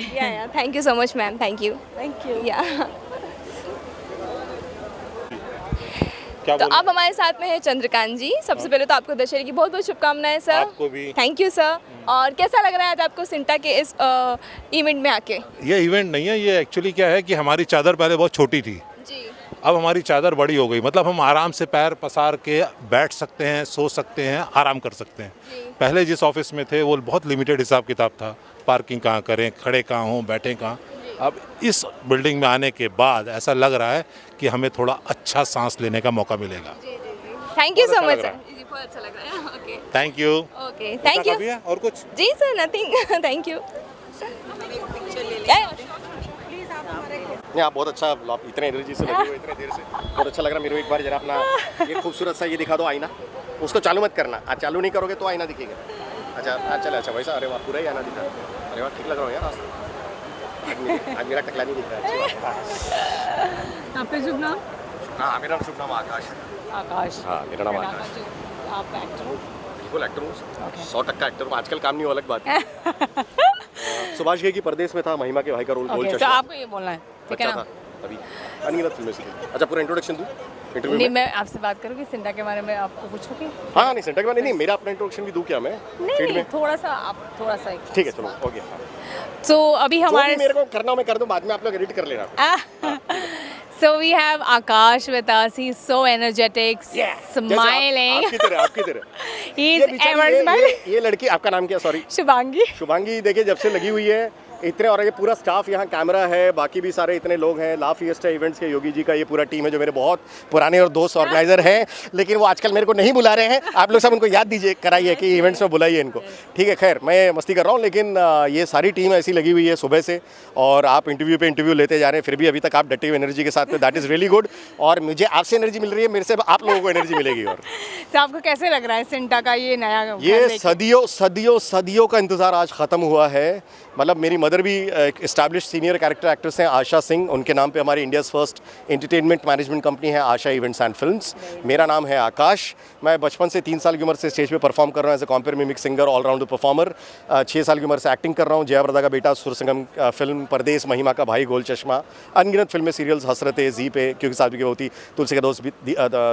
Thank you so much ma'am, thank you. तो अब हमारे साथ में है चंद्रकांत जी। सबसे पहले तो आपको दशहरे की बहुत बहुत शुभकामनाएं सर। आपको भी। Thank you sir. और कैसा लग रहा है आज आपको सिंटा के इस इवेंट में आके? ये इवेंट नहीं है, ये एक्चुअली क्या है कि हमारी चादर पहले बहुत छोटी थी जी, अब हमारी चादर बड़ी हो गई। मतलब हम आराम से पैर पसार के बैठ सकते हैं, सो सकते हैं, आराम कर सकते हैं। पहले जिस ऑफिस में थे वो बहुत लिमिटेड हिसाब किताब था, पार्किंग कहाँ करें, खड़े कहाँ हों, बैठें कहाँ। अब इस बिल्डिंग में आने के बाद ऐसा लग रहा है कि हमें थोड़ा अच्छा सांस लेने का मौका मिलेगा। थैंक यू सो अच्छा मच लग रहा सर। जी, बहुत अच्छा लग रहा है। Okay, thank you. Okay, thank you. और कुछ? जी सर, नथिंग। Thank you. नहीं आप बहुत अच्छा, आप इतने एनर्जी से लगे हुए इतने देर से, बहुत अच्छा लग रहा है मेरे को। एक बार जरा अपना ये खूबसूरत सा ये दिखा दो आईना, उसको चालू मत करना, आज चालू नहीं करोगे तो आईना दिखेगा। अच्छा चले, अच्छा वैसा, अरे वाह पूरा ही आईना दिखा, अरे वाह ठीक लग रहा हूँ यार आज मेरा टकला नहीं दिख रहा है, अच्छी बात है। आपका शुभ नाम? हाँ मेरा शुभ नाम आकाश। आकाश। हाँ मेरा नाम आकाश। आप एक्टर हो? बिल्कुल एक्टर हूँ, 100% एक्टर हूँ। आजकल काम नहीं हो, अलग बात है। सुभाष घई की परदेश में था, महिमा के भाई का रोल गोल तो चश्मा आपको ये बोलना है, ठीक है अच्छा ना? था अभी अनगिनत फिल्में से। अच्छा पूरा इंट्रोडक्शन दूँ इंटरव्यू नहीं, में? मैं आपसे बात करूँगी सिंटा के बारे में, आपको पूछूंगी। हाँ नहीं सेंटर के बारे नहीं, मेरा अपना इंट्रोडक्शन भी दूँ क्या मैं फील्ड नहीं, में? थोड़ा सा आप थोड़ा सा ठीक है चलो ओके। तो अभी हमारे मेरे को करना हो मैं कर दूँ, बाद में आप लोग एडिट कर लेना। So we have Akash with us. He's so energetic, smiling. आपकी तरह He's ये बेचारी, ever smiling. ये लड़की, आपका नाम क्या? सॉरी शुभांगी। शुभांगी देखिए जब से लगी हुई है इतने, और ये पूरा स्टाफ यहाँ, कैमरा है, बाकी भी सारे इतने लोग हैं, ला फिएस्टा इवेंट्स के योगी जी का ये पूरा टीम है जो मेरे बहुत पुराने और दोस्त ऑर्गेनाइजर हैं, लेकिन वो आजकल मेरे को नहीं बुला रहे हैं। आप लोग सब उनको याद दीजिए, कराइए कि इवेंट्स में बुलाइए इनको, ठीक है? खैर मैं मस्ती कर रहा हूँ, लेकिन ये सारी टीम ऐसी लगी हुई है सुबह से, और आप इंटरव्यू पे इंटरव्यू लेते जा रहे हैं, फिर भी अभी तक आप डटे हुए एनर्जी के साथ में, दैट इज़ रियली गुड। और मुझे आपसे एनर्जी मिल रही है, मेरे से आप लोगों को एनर्जी मिलेगी। और तो आपको कैसे लग रहा है सिंटा का ये नया घर ये देख के? सदियों का इंतज़ार आज ख़त्म हुआ है। मतलब मेरी मदर भी एक एस्टैब्लिश्ड सीनियर कैरेक्टर एक्ट्रेस हैं, आशा सिंह, उनके नाम पे हमारी India's first entertainment management company है आशा इवेंट्स एंड फिल्म्स। मेरा नाम है आकाश। मैं बचपन से 3 साल की उम्र से स्टेज पे परफॉर्म कर रहा हूँ as a compere mimic singer, allrounder performer. 6 साल की उम्र से एक्टिंग कर रहा हूँ, जया प्रदा का बेटा, सुरसंगम फिल्म, परदेश, महिमा का भाई, गोल चश्मा, अनगिनत फिल्में, सीरियल्स, हसरतें, जी पे, क्योंकि साथ की होती, तुलसी का दोस्त,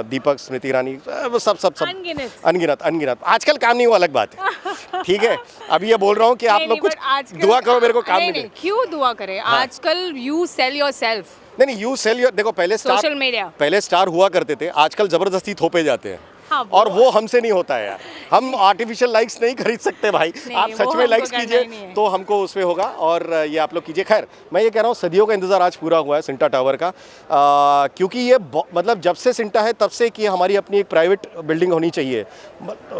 दीपक, स्मृति ईरानी, सब अनगिनत। आजकल काम नहीं हुआ, अलग बात है, ठीक है? अभी ये बोल रहा हूँ कि आप लोग कुछ दुआ करो मेरे को काम मिले। क्यों दुआ करें? आजकल यू सेल योरसेल्फ। नहीं यू सेल योर, देखो पहले सोशल मीडिया, पहले स्टार हुआ करते थे, आजकल जबरदस्ती थोपे जाते हैं। हाँ, और वो हमसे नहीं होता है यार, हम आर्टिफिशियल लाइक्स नहीं खरीद सकते भाई। आप सच में लाइक्स कीजिए तो हमको उसमें होगा, और ये आप लोग कीजिए। खैर मैं ये कह रहा हूँ सदियों का इंतज़ार आज पूरा हुआ है सिंटा टावर का, क्योंकि ये मतलब जब से सिंटा है तब से कि हमारी अपनी एक प्राइवेट बिल्डिंग होनी चाहिए।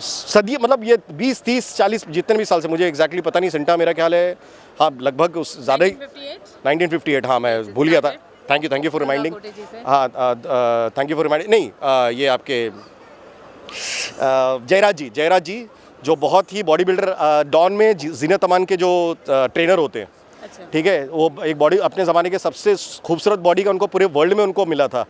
सदी मतलब ये 20, 30, 40 जितने भी साल से, मुझे एग्जैक्टली पता नहीं, सिंटा मेरा ख्याल है हाँ लगभग उस ज़्यादा ही 1958, हाँ मैं भूल गया था। Thank you for reminding. हाँ थैंक यू फॉर रिमाइंडिंग। नहीं ये आपके जयराज जी जो बहुत ही बॉडी बिल्डर, डॉन में जीनत अमान के जो ट्रेनर होते हैं, ठीक है, वो एक बॉडी अपने ज़माने के सबसे खूबसूरत बॉडी का उनको पूरे वर्ल्ड में उनको मिला था,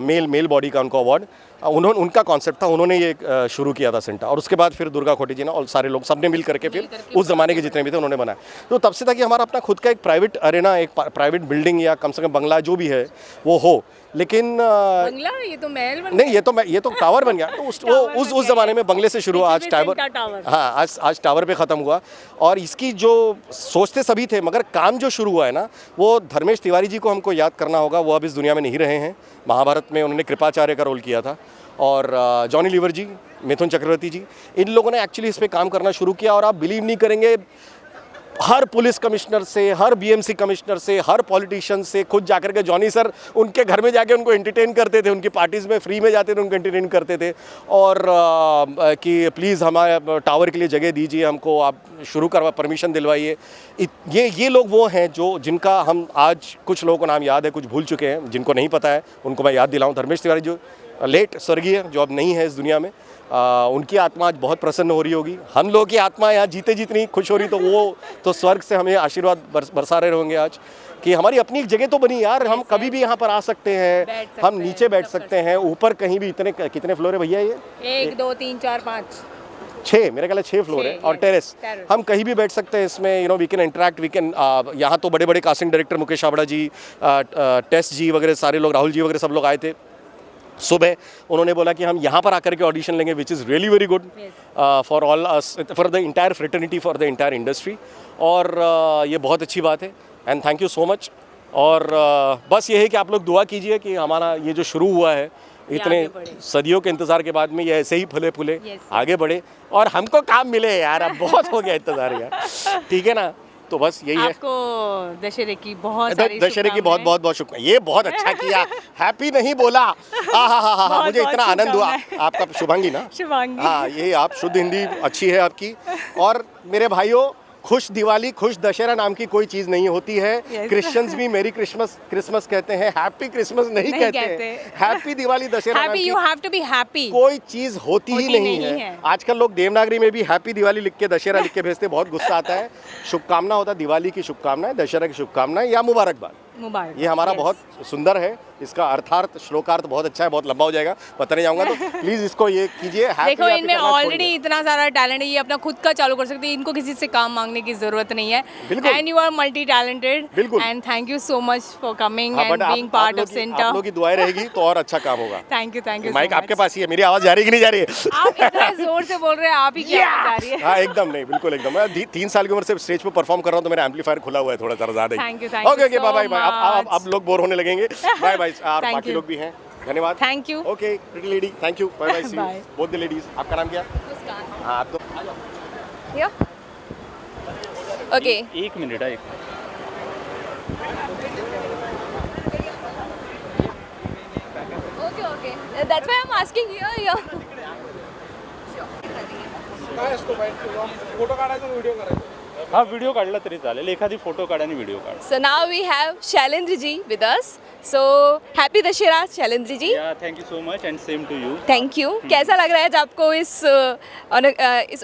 मेल बॉडी का उनको अवार्ड। उनका कॉन्सेप्ट था, उन्होंने ये शुरू किया था सिंटा, और उसके बाद फिर दुर्गा खोटी जी ने और सारे लोग सबने मिल करके फिर उस ज़माने के जितने भी थे उन्होंने बनाया। तो तब से था कि हमारा अपना खुद का एक प्राइवेट अरेना, एक प्राइवेट बिल्डिंग या कम से कम बंगला जो भी है वो हो। लेकिन बंगला, ये तो महल बन नहीं, ये तो टावर बन गया। तो उस ज़माने में बंगले से शुरू, आज टावर, हाँ आज टावर पे ख़त्म हुआ। और इसकी जो सोचते सभी थे, मगर काम जो शुरू हुआ है ना, वो धर्मेश तिवारी जी को हमको याद करना होगा। वो अब इस दुनिया में नहीं रहे हैं। महाभारत में उन्होंने कृपाचार्य का रोल किया था, और जॉनी लीवर जी, मिथुन चक्रवर्ती जी, इन लोगों ने एक्चुअली इस पर काम करना शुरू किया। और आप बिलीव नहीं करेंगे, हर पुलिस कमिश्नर से, हर बीएमसी कमिश्नर से, हर पॉलिटिशियन से, खुद जाकर के जॉनी सर उनके घर में जाके उनको एंटरटेन करते थे, उनकी पार्टीज़ में फ्री में जाते थे, उनको एंटरटेन करते थे। और कि प्लीज़ हमारे टावर के लिए जगह दीजिए, हमको आप शुरू करवा, परमिशन दिलवाइए। ये लोग वो हैं जो जिनका हम आज, कुछ लोगों को नाम याद है, कुछ भूल चुके हैं, जिनको नहीं पता है उनको मैं याद दिलाऊँ। धर्मेश तिवारी जो लेट स्वर्गीय, जो अब नहीं है इस दुनिया में, उनकी आत्मा आज बहुत प्रसन्न हो रही होगी। हम लोगों की आत्मा यहाँ जीते जितनी खुश हो रही, तो वो तो स्वर्ग से हमें आशीर्वाद बरसा रहे होंगे आज कि हमारी अपनी एक जगह तो बनी यार, हम कभी भी यहाँ पर आ सकते हैं, हम नीचे बैठ सकते हैं, ऊपर कहीं भी। इतने कितने फ्लोर है भैया ये? 1, 2, 3, 4, 5, 6, मेरे ख्याल 6 फ्लोर है, और टेरेस। हम कहीं भी बैठ सकते हैं इसमें, we can interact, we can. यहाँ तो बड़े बड़े कास्टिंग डायरेक्टर मुकेश आबड़ा जी, टेस्ट जी वगैरह सारे लोग, राहुल जी वगैरह सब लोग आए थे सुबह। उन्होंने बोला कि हम यहाँ पर आकर के ऑडिशन लेंगे, which is really very good for all us, for the entire fraternity, for the entire industry. और ये बहुत अच्छी बात है, and thank you so much. और बस ये है कि आप लोग दुआ कीजिए कि हमारा ये जो शुरू हुआ है इतने सदियों के इंतज़ार के बाद में, ये ऐसे ही फले फूले आगे बढ़े, और हमको काम मिले यार। अब बहुत हो गया इंतज़ार यार, ठीक है ना? तो बस यही है। आपको दशहरे की बहुत बहुत शुक्रिया। ये बहुत अच्छा किया, हैप्पी नहीं बोला। हाँ मुझे इतना आनंद हुआ। आपका शुभांगी ना? शुभांगी। हाँ, ये आप शुद्ध हिंदी अच्छी है आपकी। और मेरे भाइयों, खुश दिवाली, खुश दशहरा नाम की कोई चीज़ नहीं होती है। क्रिश्चियंस भी मेरी क्रिसमस कहते हैं, हैप्पी क्रिसमस नहीं कहते। हैप्पी दिवाली, दशहरा नाम की you have to be happy कोई चीज़ होती ही नहीं है। आजकल लोग देवनागरी में भी हैप्पी दिवाली लिख के, दशहरा लिख के भेजते, बहुत गुस्सा आता है। शुभकामना होता है, दिवाली की शुभकामनाएं, दशहरा की शुभकामनाएं या मुबारकबाद। ये हमारा बहुत सुंदर है, इसका अर्थार्थ श्लोकार्थ बहुत अच्छा है, बहुत लंबा हो जाएगा, पता नहीं जाऊंगा, तो प्लीज इसको ये कीजिए। देखो इनमें ऑलरेडी इतना सारा टैलेंट है, ये अपना खुद का चालू कर सकते हैं, इनको किसी से काम मांगने की जरूरत नहीं है। And you are multitalented and thank you so much for coming and being part of centre. आप लोगों की दुआएं रहेगी तो और अच्छा काम होगा। थैंक यू माइक आपके पास ही है, मेरी आवाज जा रही है कि नहीं जा रही है? आप इतना जोर से बोल रहे हैं, आप ही की आवाज जा रही है। हाँ एकदम नहीं, बिल्कुल एकदम। मैं 3 साल की उम्र से स्टेज पे परफॉर्म कर रहा हूँ, तो मेरा एम्पलीफायर खुला हुआ है थोड़ा सा ज्यादा। Thank you okay bye bye. अब लोग बोर होने लगेंगे। Bye bye. बाकी लोग भी हैं, धन्यवाद। Thank you. Okay pretty lady, thank you, bye bye, see you both the ladies. आपका नाम क्या? मुस्कान। हाँ तो या ओके, एक मिनट है। Okay that's why I am asking here. Photo काढायचा, व्हिडिओ करायचा? हा व्हिडिओ काढला तरी चालेल, एखादी फोटो काढा आणि व्हिडिओ काढा। So now we have Shailendra ji with us. So happy Dussehra Shailendra ji. Thank you so much and same to you. Thank you. कैसा लग रहा है आज आपको इस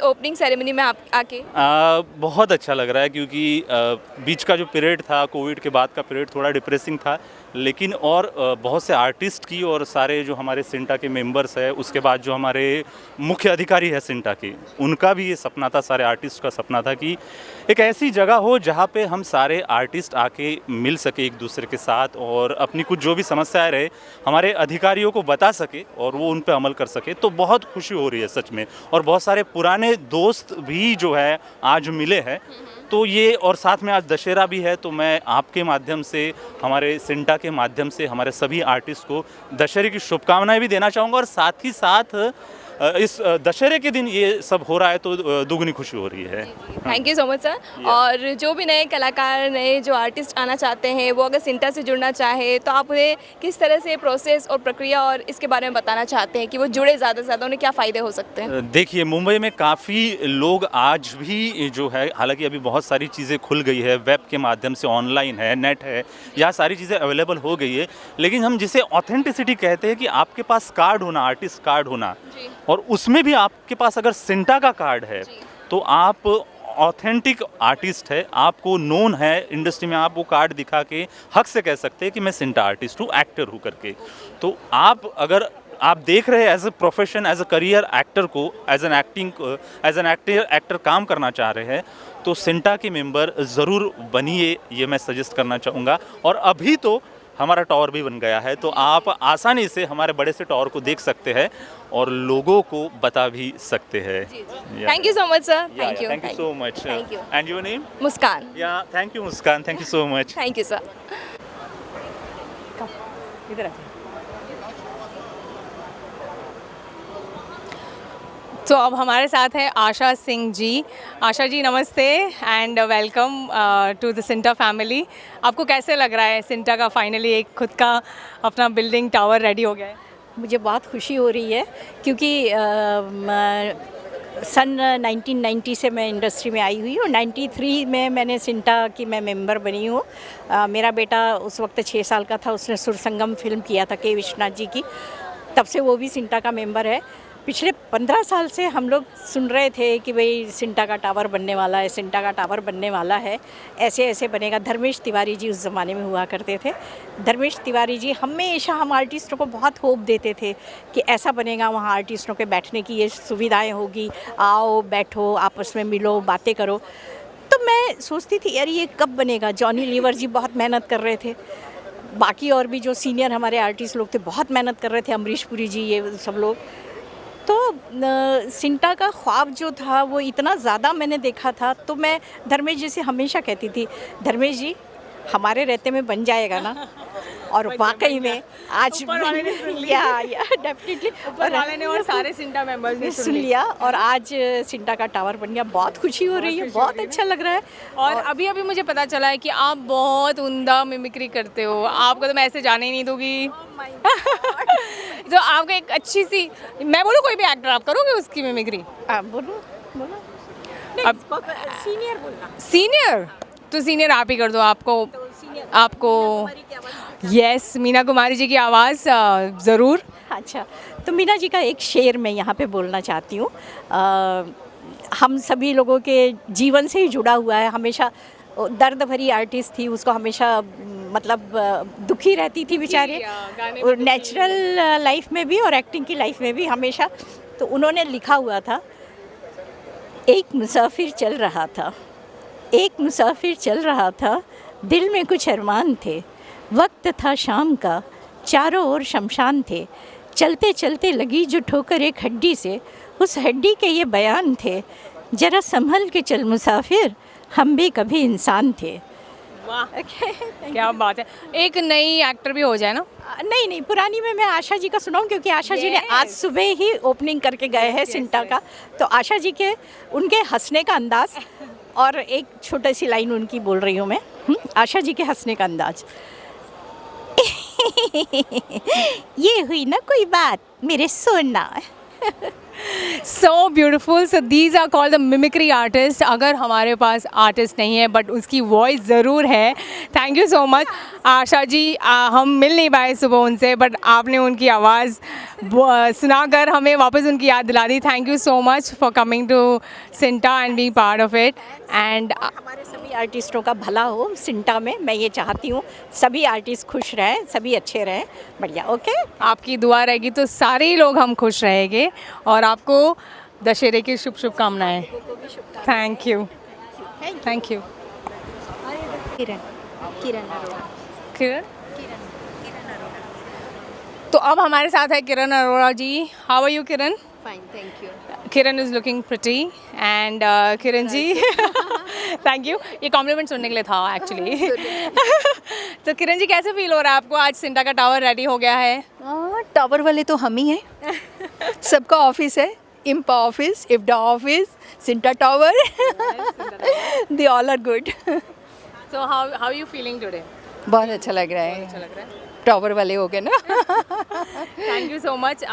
ओपनिंग सेरेमनी में आके? बहुत अच्छा लग रहा है, क्योंकि बीच का जो पीरियड था, कोविड के बाद का पीरियड थोड़ा डिप्रेसिंग था, लेकिन और बहुत से आर्टिस्ट की और सारे जो हमारे सिंटा के मेंबर्स हैं, उसके बाद जो हमारे मुख्य अधिकारी है सिंटा के, उनका भी ये सपना था, सारे आर्टिस्ट का सपना था कि एक ऐसी जगह हो जहाँ पे हम सारे आर्टिस्ट आके मिल सके एक दूसरे के साथ, और अपनी कुछ जो भी समस्याएं रहे हमारे अधिकारियों को बता सके और वो उन पे अमल कर सके। तो बहुत खुशी हो रही है सच में, और बहुत सारे पुराने दोस्त भी जो है आज मिले हैं। तो ये, और साथ में आज दशहरा भी है, तो मैं आपके माध्यम से, हमारे सिंटा के माध्यम से हमारे सभी आर्टिस्ट को दशहरे की शुभकामनाएं भी देना चाहूँगा, और साथ ही साथ इस दशहरे के दिन ये सब हो रहा है तो दुगनी खुशी हो रही है। Thank you so much sir. और जो भी नए कलाकार, नए जो आर्टिस्ट आना चाहते हैं, वो अगर सिंटा से जुड़ना चाहे तो आप उन्हें किस तरह से प्रोसेस और प्रक्रिया और इसके बारे में बताना चाहते हैं कि वो जुड़े, ज़्यादा से ज़्यादा उन्हें क्या फ़ायदे हो सकते हैं? देखिए, मुंबई में काफ़ी लोग आज भी जो है, हालांकि अभी बहुत सारी चीज़ें खुल गई है, वेब के माध्यम से, ऑनलाइन है, नेट है, यह सारी चीज़ें अवेलेबल हो गई है, लेकिन हम जिसे ऑथेंटिसिटी कहते हैं कि आपके पास कार्ड होना, आर्टिस्ट कार्ड होना, और उसमें भी आपके पास अगर सिंटा का कार्ड है तो आप ऑथेंटिक आर्टिस्ट है, आपको नोन है इंडस्ट्री में, आप वो कार्ड दिखा के हक से कह सकते हैं कि मैं सिंटा आर्टिस्ट हूँ, एक्टर हूँ करके। तो आप अगर आप देख रहे हैं as a profession, as a career actor को, एज एन एक्टर काम करना चाह रहे हैं, तो सिंटा के मेंबर ज़रूर बनिए, ये मैं सजेस्ट करना चाहूँगा। और अभी तो हमारा टावर भी बन गया है, तो आप आसानी से हमारे बड़े से टावर को देख सकते हैं और लोगों को बता भी सकते हैं। Thank you so much sir. Thank you so much. And your name? Muskan. या thank you Muskan, thank you so much. Thank you sir. इधर आते। तो अब हमारे साथ है आशा सिंह जी। आशा जी नमस्ते and welcome to the CINTAA family. आपको कैसे लग रहा है सिंटा का फाइनली एक खुद का अपना बिल्डिंग टावर रेडी हो गया है? मुझे बहुत खुशी हो रही है, क्योंकि सन 1990 से मैं इंडस्ट्री में आई हुई हूँ। 93 में मैंने सिंटा की मैं मेंबर बनी हूँ। मेरा बेटा उस वक्त 6 साल का था, उसने सुरसंगम फिल्म किया था के विश्वनाथ जी की, तब से वो भी सिंटा का मेंबर है। पिछले 15 साल से हम लोग सुन रहे थे कि भाई सिंटा का टावर बनने वाला है, सिंटा का टावर बनने वाला है, ऐसे ऐसे बनेगा। धर्मेश तिवारी जी उस ज़माने में हुआ करते थे। धर्मेश तिवारी जी हमेशा हम आर्टिस्टों को बहुत होप देते थे कि ऐसा बनेगा, वहाँ आर्टिस्टों के बैठने की ये सुविधाएं होगी, आओ बैठो, आपस में मिलो, बातें करो। तो मैं सोचती थी यार ये कब बनेगा। जॉनी लीवर जी बहुत मेहनत कर रहे थे, बाकी और भी जो सीनियर हमारे आर्टिस्ट लोग थे बहुत मेहनत कर रहे थे, अमरीश पुरी जी, ये सब लोग। तो सिंटा का ख्वाब जो था वो इतना ज़्यादा मैंने देखा था, तो मैं धर्मेश जी से हमेशा कहती थी, धर्मेश जी हमारे रहते में बन जाएगा ना? और वाकई में आज डेफिनेटली ऊपर वाले ने और सारे सिंटा मेंबर्स ने सुन लिया, और आज सिंटा का टावर बन गया। बहुत खुशी हो रही है, बहुत अच्छा लग रहा है। और अभी अभी मुझे पता चला है कि आप बहुत उम्दा मिमिक्री करते हो। आपको तो मैं ऐसे जाने ही नहीं दूंगी। तो आपको एक अच्छी सी, मैं बोलूँ कोई भी एक्टर, आप करोगे उसकी मिमिक्री? बोलो बोलो। अब सीनियर बोलना। सीनियर तो सीनियर आप ही कर दो। आपको यस, मीना कुमारी जी की आवाज़ ज़रूर। अच्छा, तो मीना जी का एक शेर मैं यहाँ पे बोलना चाहती हूँ। हम सभी लोगों के जीवन से ही जुड़ा हुआ है। हमेशा दर्द भरी आर्टिस्ट थी, उसको हमेशा मतलब दुखी रहती थी बेचारे, नेचुरल लाइफ में भी और एक्टिंग की लाइफ में भी हमेशा। तो उन्होंने लिखा हुआ था, एक मुसाफिर चल रहा था, एक मुसाफिर चल रहा था, दिल में कुछ अरमान थे, वक्त था शाम का, चारों ओर शमशान थे, चलते चलते लगी जो ठोकर एक हड्डी से, उस हड्डी के ये बयान थे, जरा संभल के चल मुसाफिर, हम भी कभी इंसान थे। वाह क्या बात है। एक नई एक्टर भी हो जाए ना। नहीं, पुरानी में मैं आशा जी का सुनाऊं, क्योंकि आशा जी ने आज सुबह ही ओपनिंग करके गए हैं सिंटा का। तो आशा जी के उनके हंसने का अंदाज, और एक छोटी सी लाइन उनकी बोल रही हूँ मैं। आशा जी के हंसने का अंदाज। ये हुई ना कोई बात मेरे सोना। So beautiful. So these are called the mimicry artists. अगर हमारे पास आर्टिस्ट नहीं है बट उसकी वॉइस ज़रूर है। Thank you so much Asha ji. हम मिल नहीं पाए सुबह उनसे, बट आपने उनकी आवाज़ सुनाकर हमें वापस उनकी याद दिला दी। Thank you so much for coming to CINTAA and being part of it. And हमारे सभी आर्टिस्टों का भला हो सिंटा में, मैं ये चाहती हूँ। सभी आर्टिस्ट खुश रहें, सभी अच्छे रहें, बढ़िया। ओके, आपकी दुआ रहेगी तो सारे ही लोग हम खुश रहेंगे। और आपको दशहरे की शुभकामनाएं। Thank you, thank you. Kiran तो अब हमारे साथ है Kiran Arora ji. How are you Kiran? Fine, thank you. Kiran is looking pretty and Kiran ji thank you. ये कॉम्प्लीमेंट सुनने के लिए था एक्चुअली। तो किरण जी कैसे फील हो रहा है आपको? आज सिंटा का टावर रेडी हो गया है। टावर वाले तो हम ही हैं। सबका ऑफिस है, IMPPA office, IFTDA office, CINTAA tower, they all are good. So how you feeling today? बहुत अच्छा लग रहा है। अच्छा लग रहा है। टावर वाले हो गए ना। Thank you so much.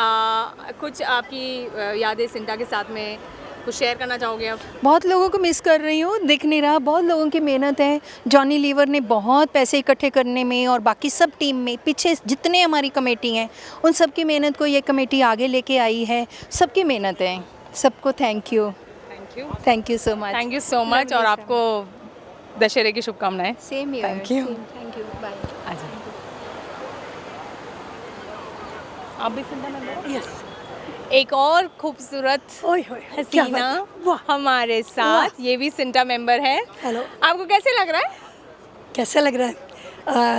कुछ आपकी यादें सिंटा के साथ में कुछ शेयर करना चाहोगे आप? बहुत लोगों को मिस कर रही हूँ, दिख नहीं रहा। बहुत लोगों की मेहनत है। जॉनी लीवर ने बहुत पैसे इकट्ठे करने में और बाकी सब टीम में, पीछे जितने हमारी कमेटी हैं उन सब की मेहनत को ये कमेटी आगे लेके आई है। सबकी मेहनत है। सबको thank you, thank you so much. Thank you so much. और आपको दशहरे की शुभकामनाएं। Same year. Thank you, thank you, bye. आप भी सिंटा में? यस। एक और खूबसूरत हसीना हमारे साथ, ये भी सिंटा मेंबर है। हेलो, आपको कैसे लग रहा है? कैसा लग रहा है?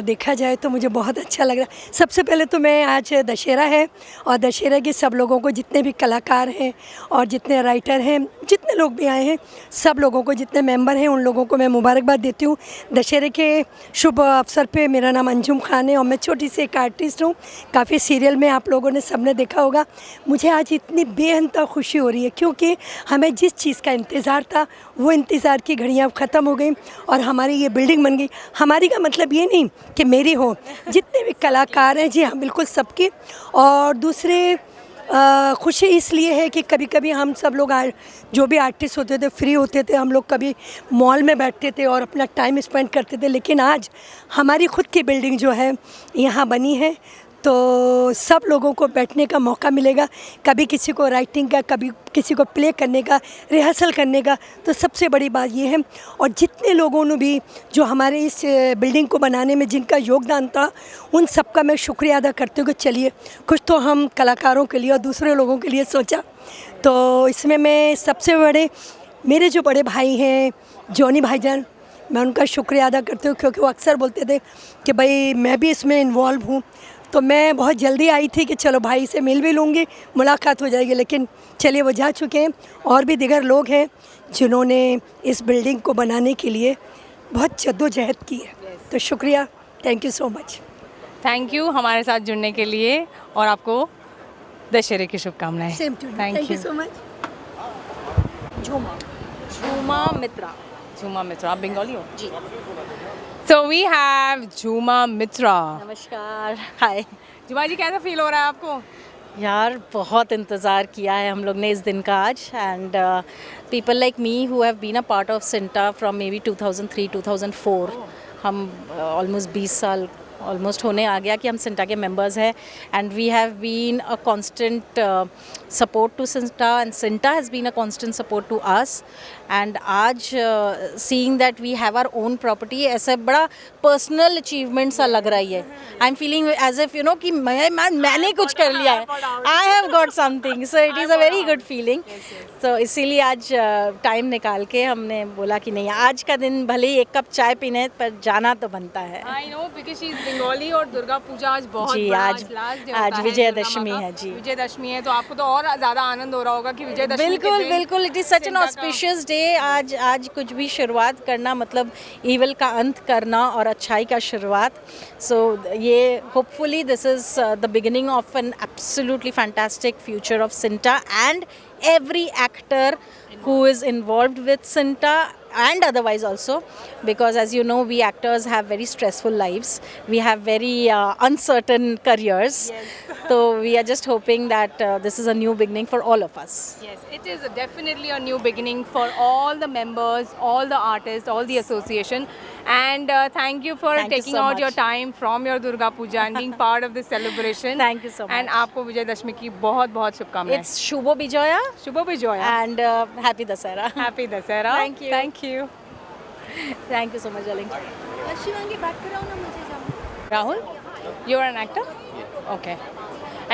देखा जाए तो मुझे बहुत अच्छा लग रहा है। सबसे पहले तो मैं आज दशहरा है और दशहरा के सब लोगों को, जितने भी कलाकार हैं और जितने राइटर हैं, जितने लोग भी आए हैं, सब लोगों को, जितने मेंबर हैं उन लोगों को मैं मुबारकबाद देती हूँ दशहरे के शुभ अवसर पे। मेरा नाम अंजुम खान है और मैं छोटी सी एक आर्टिस्ट हूँ। काफ़ी सीरियल में आप लोगों ने सबने देखा होगा। मुझे आज इतनी बेअंता खुशी हो रही है क्योंकि हमें जिस चीज़ का इंतज़ार था वो इंतज़ार की घड़ियाँ ख़त्म हो गई और हमारी ये बिल्डिंग बन गई। हमारी का मतलब ये नहीं कि मेरी हो, जितने भी कलाकार हैं, जी हाँ बिल्कुल सबकी। और दूसरे खुशी इसलिए है कि कभी कभी हम सब लोग जो भी आर्टिस्ट होते थे, फ्री होते थे, हम लोग कभी मॉल में बैठते थे और अपना टाइम स्पेंड करते थे। लेकिन आज हमारी खुद की बिल्डिंग जो है यहाँ बनी है तो सब लोगों को बैठने का मौका मिलेगा। कभी किसी को राइटिंग का, कभी किसी को प्ले करने का, रिहर्सल करने का। तो सबसे बड़ी बात ये है। और जितने लोगों ने भी जो हमारे इस बिल्डिंग को बनाने में जिनका योगदान था उन सब का मैं शुक्रिया अदा करती हूँ कि चलिए कुछ तो हम कलाकारों के लिए और दूसरे लोगों के लिए सोचा। तो इसमें मैं सबसे बड़े मेरे जो बड़े भाई हैं जॉनी भाईजान, मैं उनका शुक्रिया अदा करती हूँ क्योंकि वो अक्सर बोलते थे कि भाई मैं भी इसमें इन्वॉल्व हूँ। तो मैं बहुत जल्दी आई थी कि चलो भाई से मिल भी लूँगी, मुलाकात हो जाएगी। लेकिन चलिए वो जा चुके हैं। और भी दीगर लोग हैं जिन्होंने इस बिल्डिंग को बनाने के लिए बहुत जद्दोजहद की है। तो शुक्रिया, thank you so much. Thank you हमारे साथ जुड़ने के लिए और आपको दशहरे की शुभकामनाएं। Same to you, thank you so much. Jhuma Mitra. झूमा मित्रा, आप बंगाली हो? जी। So we have झूमा मित्रा। नमस्कार, हाय। झूमा जी कैसा फील हो रहा है आपको? यार बहुत इंतज़ार किया है हम लोग ने इस दिन का आज and people like me who have been a part of CINTAA from maybe 2003-2004 हम ऑलमोस्ट 20 साल ऑलमोस्ट होने आ गया कि हम सिंटा के मेंबर्स हैं and we have been a constant support to CINTAA and CINTAA has been a constant support us and आज seeing that we have our own property ऐसा बड़ा पर्सनल अचीवमेंट सा लग रही है. I am feeling as if you know कि मैंने कुछ कर लिया है, I have got something, so it is a very good feeling. तो इसीलिए आज टाइम निकाल के हमने बोला कि नहीं आज का दिन भले ही एक कप चाय पीने पर जाना तो बनता है. I know because she is Bengali और दुर्गा पूजा आज बहुत जी, बड़ा आज विजयदशमी है जी. विजयदशमी है तो आपको तो और ज़्यादा आनंद हो रहा होगा कि विजयदशमी बिल्कुल बिल्कुल it is such an auspicious day. आज कुछ भी शुरुआत करना मतलब ईवल का अंत करना और अच्छाई का शुरुआत. सो ये hopefully this is the beginning of an absolutely fantastic future of CINTAA and every actor who is involved with Sinta and otherwise also, because as you know we actors have very stressful lives, we have very uncertain careers. So we are just hoping that this is a new beginning for all of us. Yes, it is definitely a new beginning for all the members, all the artists, all the association, and thank you for taking out your time from your Durga Puja and being part of this celebration. Thank you so much. And आपको विजयदशमी की बहुत बहुत शुभकामनाएं. It's Shubho Bijoya. Shubho Bijoya. And happy Dasara. Happy Dasara. Thank you. Thank you. Thank you so much, darling. Shivangi बात कराओ ना मुझे. Rahul, you are an actor? Okay.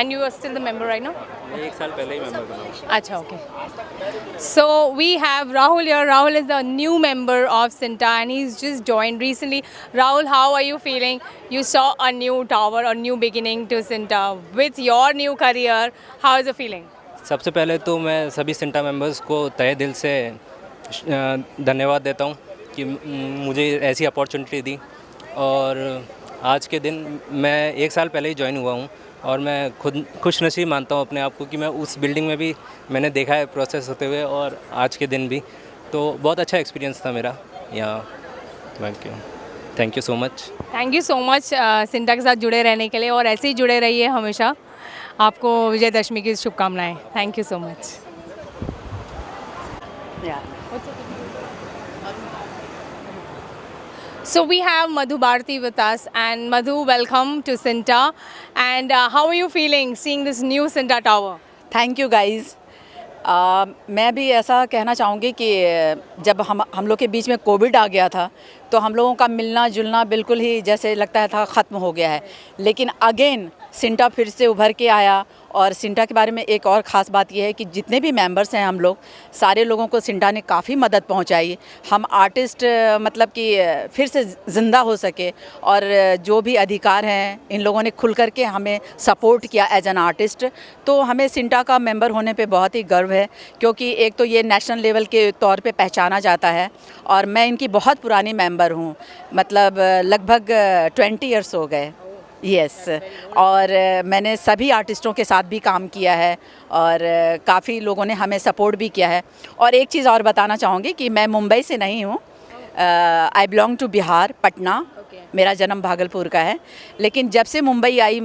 And you are still the member right now? मैं 1 साल पहले ही member बना. अच्छा, okay. So we have Rahul here. Rahul is the new member of Sinta and he's just joined recently. Rahul, how are you feeling? You saw a new tower, a new beginning to Sinta with your new career. How is the feeling? सबसे पहले तो मैं सभी CINTAA members को तहे दिल से धन्यवाद देता हूँ कि मुझे ऐसी अपॉर्चुनिटी दी. और आज के दिन मैं 1 साल पहले ही ज्वाइन हुआ हूँ और मैं खुद खुशनसीब मानता हूँ अपने आप को कि मैं उस बिल्डिंग में भी मैंने देखा है प्रोसेस होते हुए और आज के दिन भी. तो बहुत अच्छा एक्सपीरियंस था मेरा यहाँ. Thank you so much. Thank you so much CINTAA के साथ जुड़े रहने के लिए और ऐसे ही जुड़े रहिए हमेशा. आपको विजयदशमी की शुभकामनाएं. Thank you so much. So we have Madhu Bharti with us, and Madhu, welcome to Sinta. And how are you feeling seeing this new Sinta tower? Thank you guys. मैं भी ऐसा कहना चाहूँगी कि जब हम लोग के बीच में कोविड आ गया था तो हम लोगों का मिलना जुलना बिल्कुल ही जैसे लगता था ख़त्म हो गया है. लेकिन अगेन सिंटा फिर से उभर के आया. और सिंटा के बारे में एक और ख़ास बात यह है कि जितने भी मेंबर्स हैं हम लोग सारे लोगों को सिंटा ने काफ़ी मदद पहुंचाई. हम आर्टिस्ट मतलब कि फिर से ज़िंदा हो सके और जो भी अधिकार हैं इन लोगों ने खुल कर के हमें सपोर्ट किया एज एन आर्टिस्ट. तो हमें सिंटा का मेंबर होने पे बहुत ही गर्व है क्योंकि एक तो ये नेशनल लेवल के तौर पे पहचाना जाता है और मैं इनकी बहुत पुरानी मेंबर हूँ. मतलब लगभग 20 ईयर्स हो गए. यस. और मैंने सभी आर्टिस्टों के साथ भी काम किया है और काफ़ी लोगों ने हमें सपोर्ट भी किया है. और एक चीज़ और बताना चाहूँगी कि मैं मुंबई से नहीं हूँ. I belong to Bihar, Patna. मेरा जन्म भागलपुर का है. लेकिन जब से मुंबई आई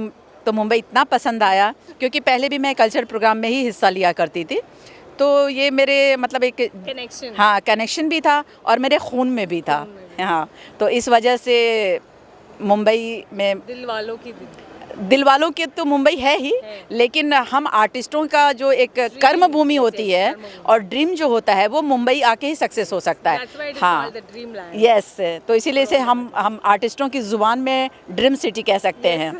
तो मुंबई इतना पसंद आया क्योंकि पहले भी मैं कल्चर प्रोग्राम में ही हिस्सा लिया करती थी. तो ये मेरे मतलब एक कनेक्शन. हाँ, कनेक्शन भी था और मेरे खून में भी था. हाँ, तो इस वजह से मुंबई में दिल वालों की तो मुंबई है ही. लेकिन हम आर्टिस्टों का जो एक कर्म भूमि होती है और ड्रीम जो होता है वो मुंबई आके ही सक्सेस हो सकता है. हाँ, यस. तो इसीलिए से हम आर्टिस्टों की ज़ुबान में ड्रीम सिटी कह सकते हैं.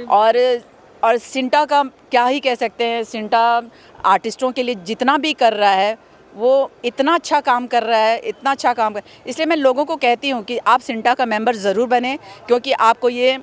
और सिंटा का क्या ही कह सकते हैं. सिंटा आर्टिस्टों के लिए जितना भी कर रहा है वो इतना अच्छा काम कर रहा है, इतना अच्छा काम कर. इसलिए मैं लोगों को कहती हूँ कि आप सिंटा का मेंबर ज़रूर बने क्योंकि आपको ये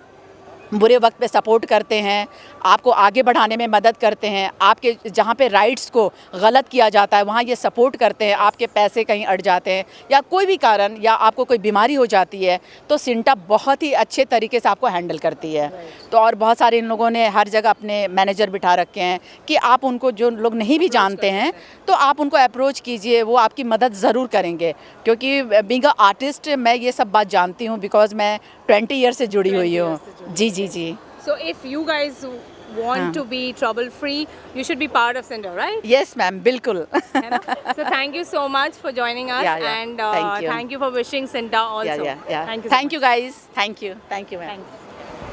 बुरे वक्त पे सपोर्ट करते हैं, आपको आगे बढ़ाने में मदद करते हैं. आपके जहाँ पे राइट्स को गलत किया जाता है वहाँ ये सपोर्ट करते हैं. आपके पैसे कहीं अट जाते हैं या कोई भी कारण या आपको कोई बीमारी हो जाती है तो सिंटा बहुत ही अच्छे तरीके से आपको हैंडल करती है. तो और बहुत सारे इन लोगों ने हर जगह अपने मैनेजर बिठा रखे हैं कि आप उनको जो लोग नहीं भी जानते हैं तो आप उनको अप्रोच कीजिए, वो आपकी मदद ज़रूर करेंगे. क्योंकि बीइंग अ आर्टिस्ट मैं ये सब बात जानती हूँ बिकॉज मैं 20 ईयर से जुड़ी हुई हूँ. जी. So if you guys want to be trouble free, you should be part of Cinta, right? Yes ma'am बिल्कुल So thank you so much for joining us, Yeah. and Thank you. thank you for wishing Cinta also. yeah. Thank you so Thank you guys. Thank you. Thank you, ma'am. Thanks.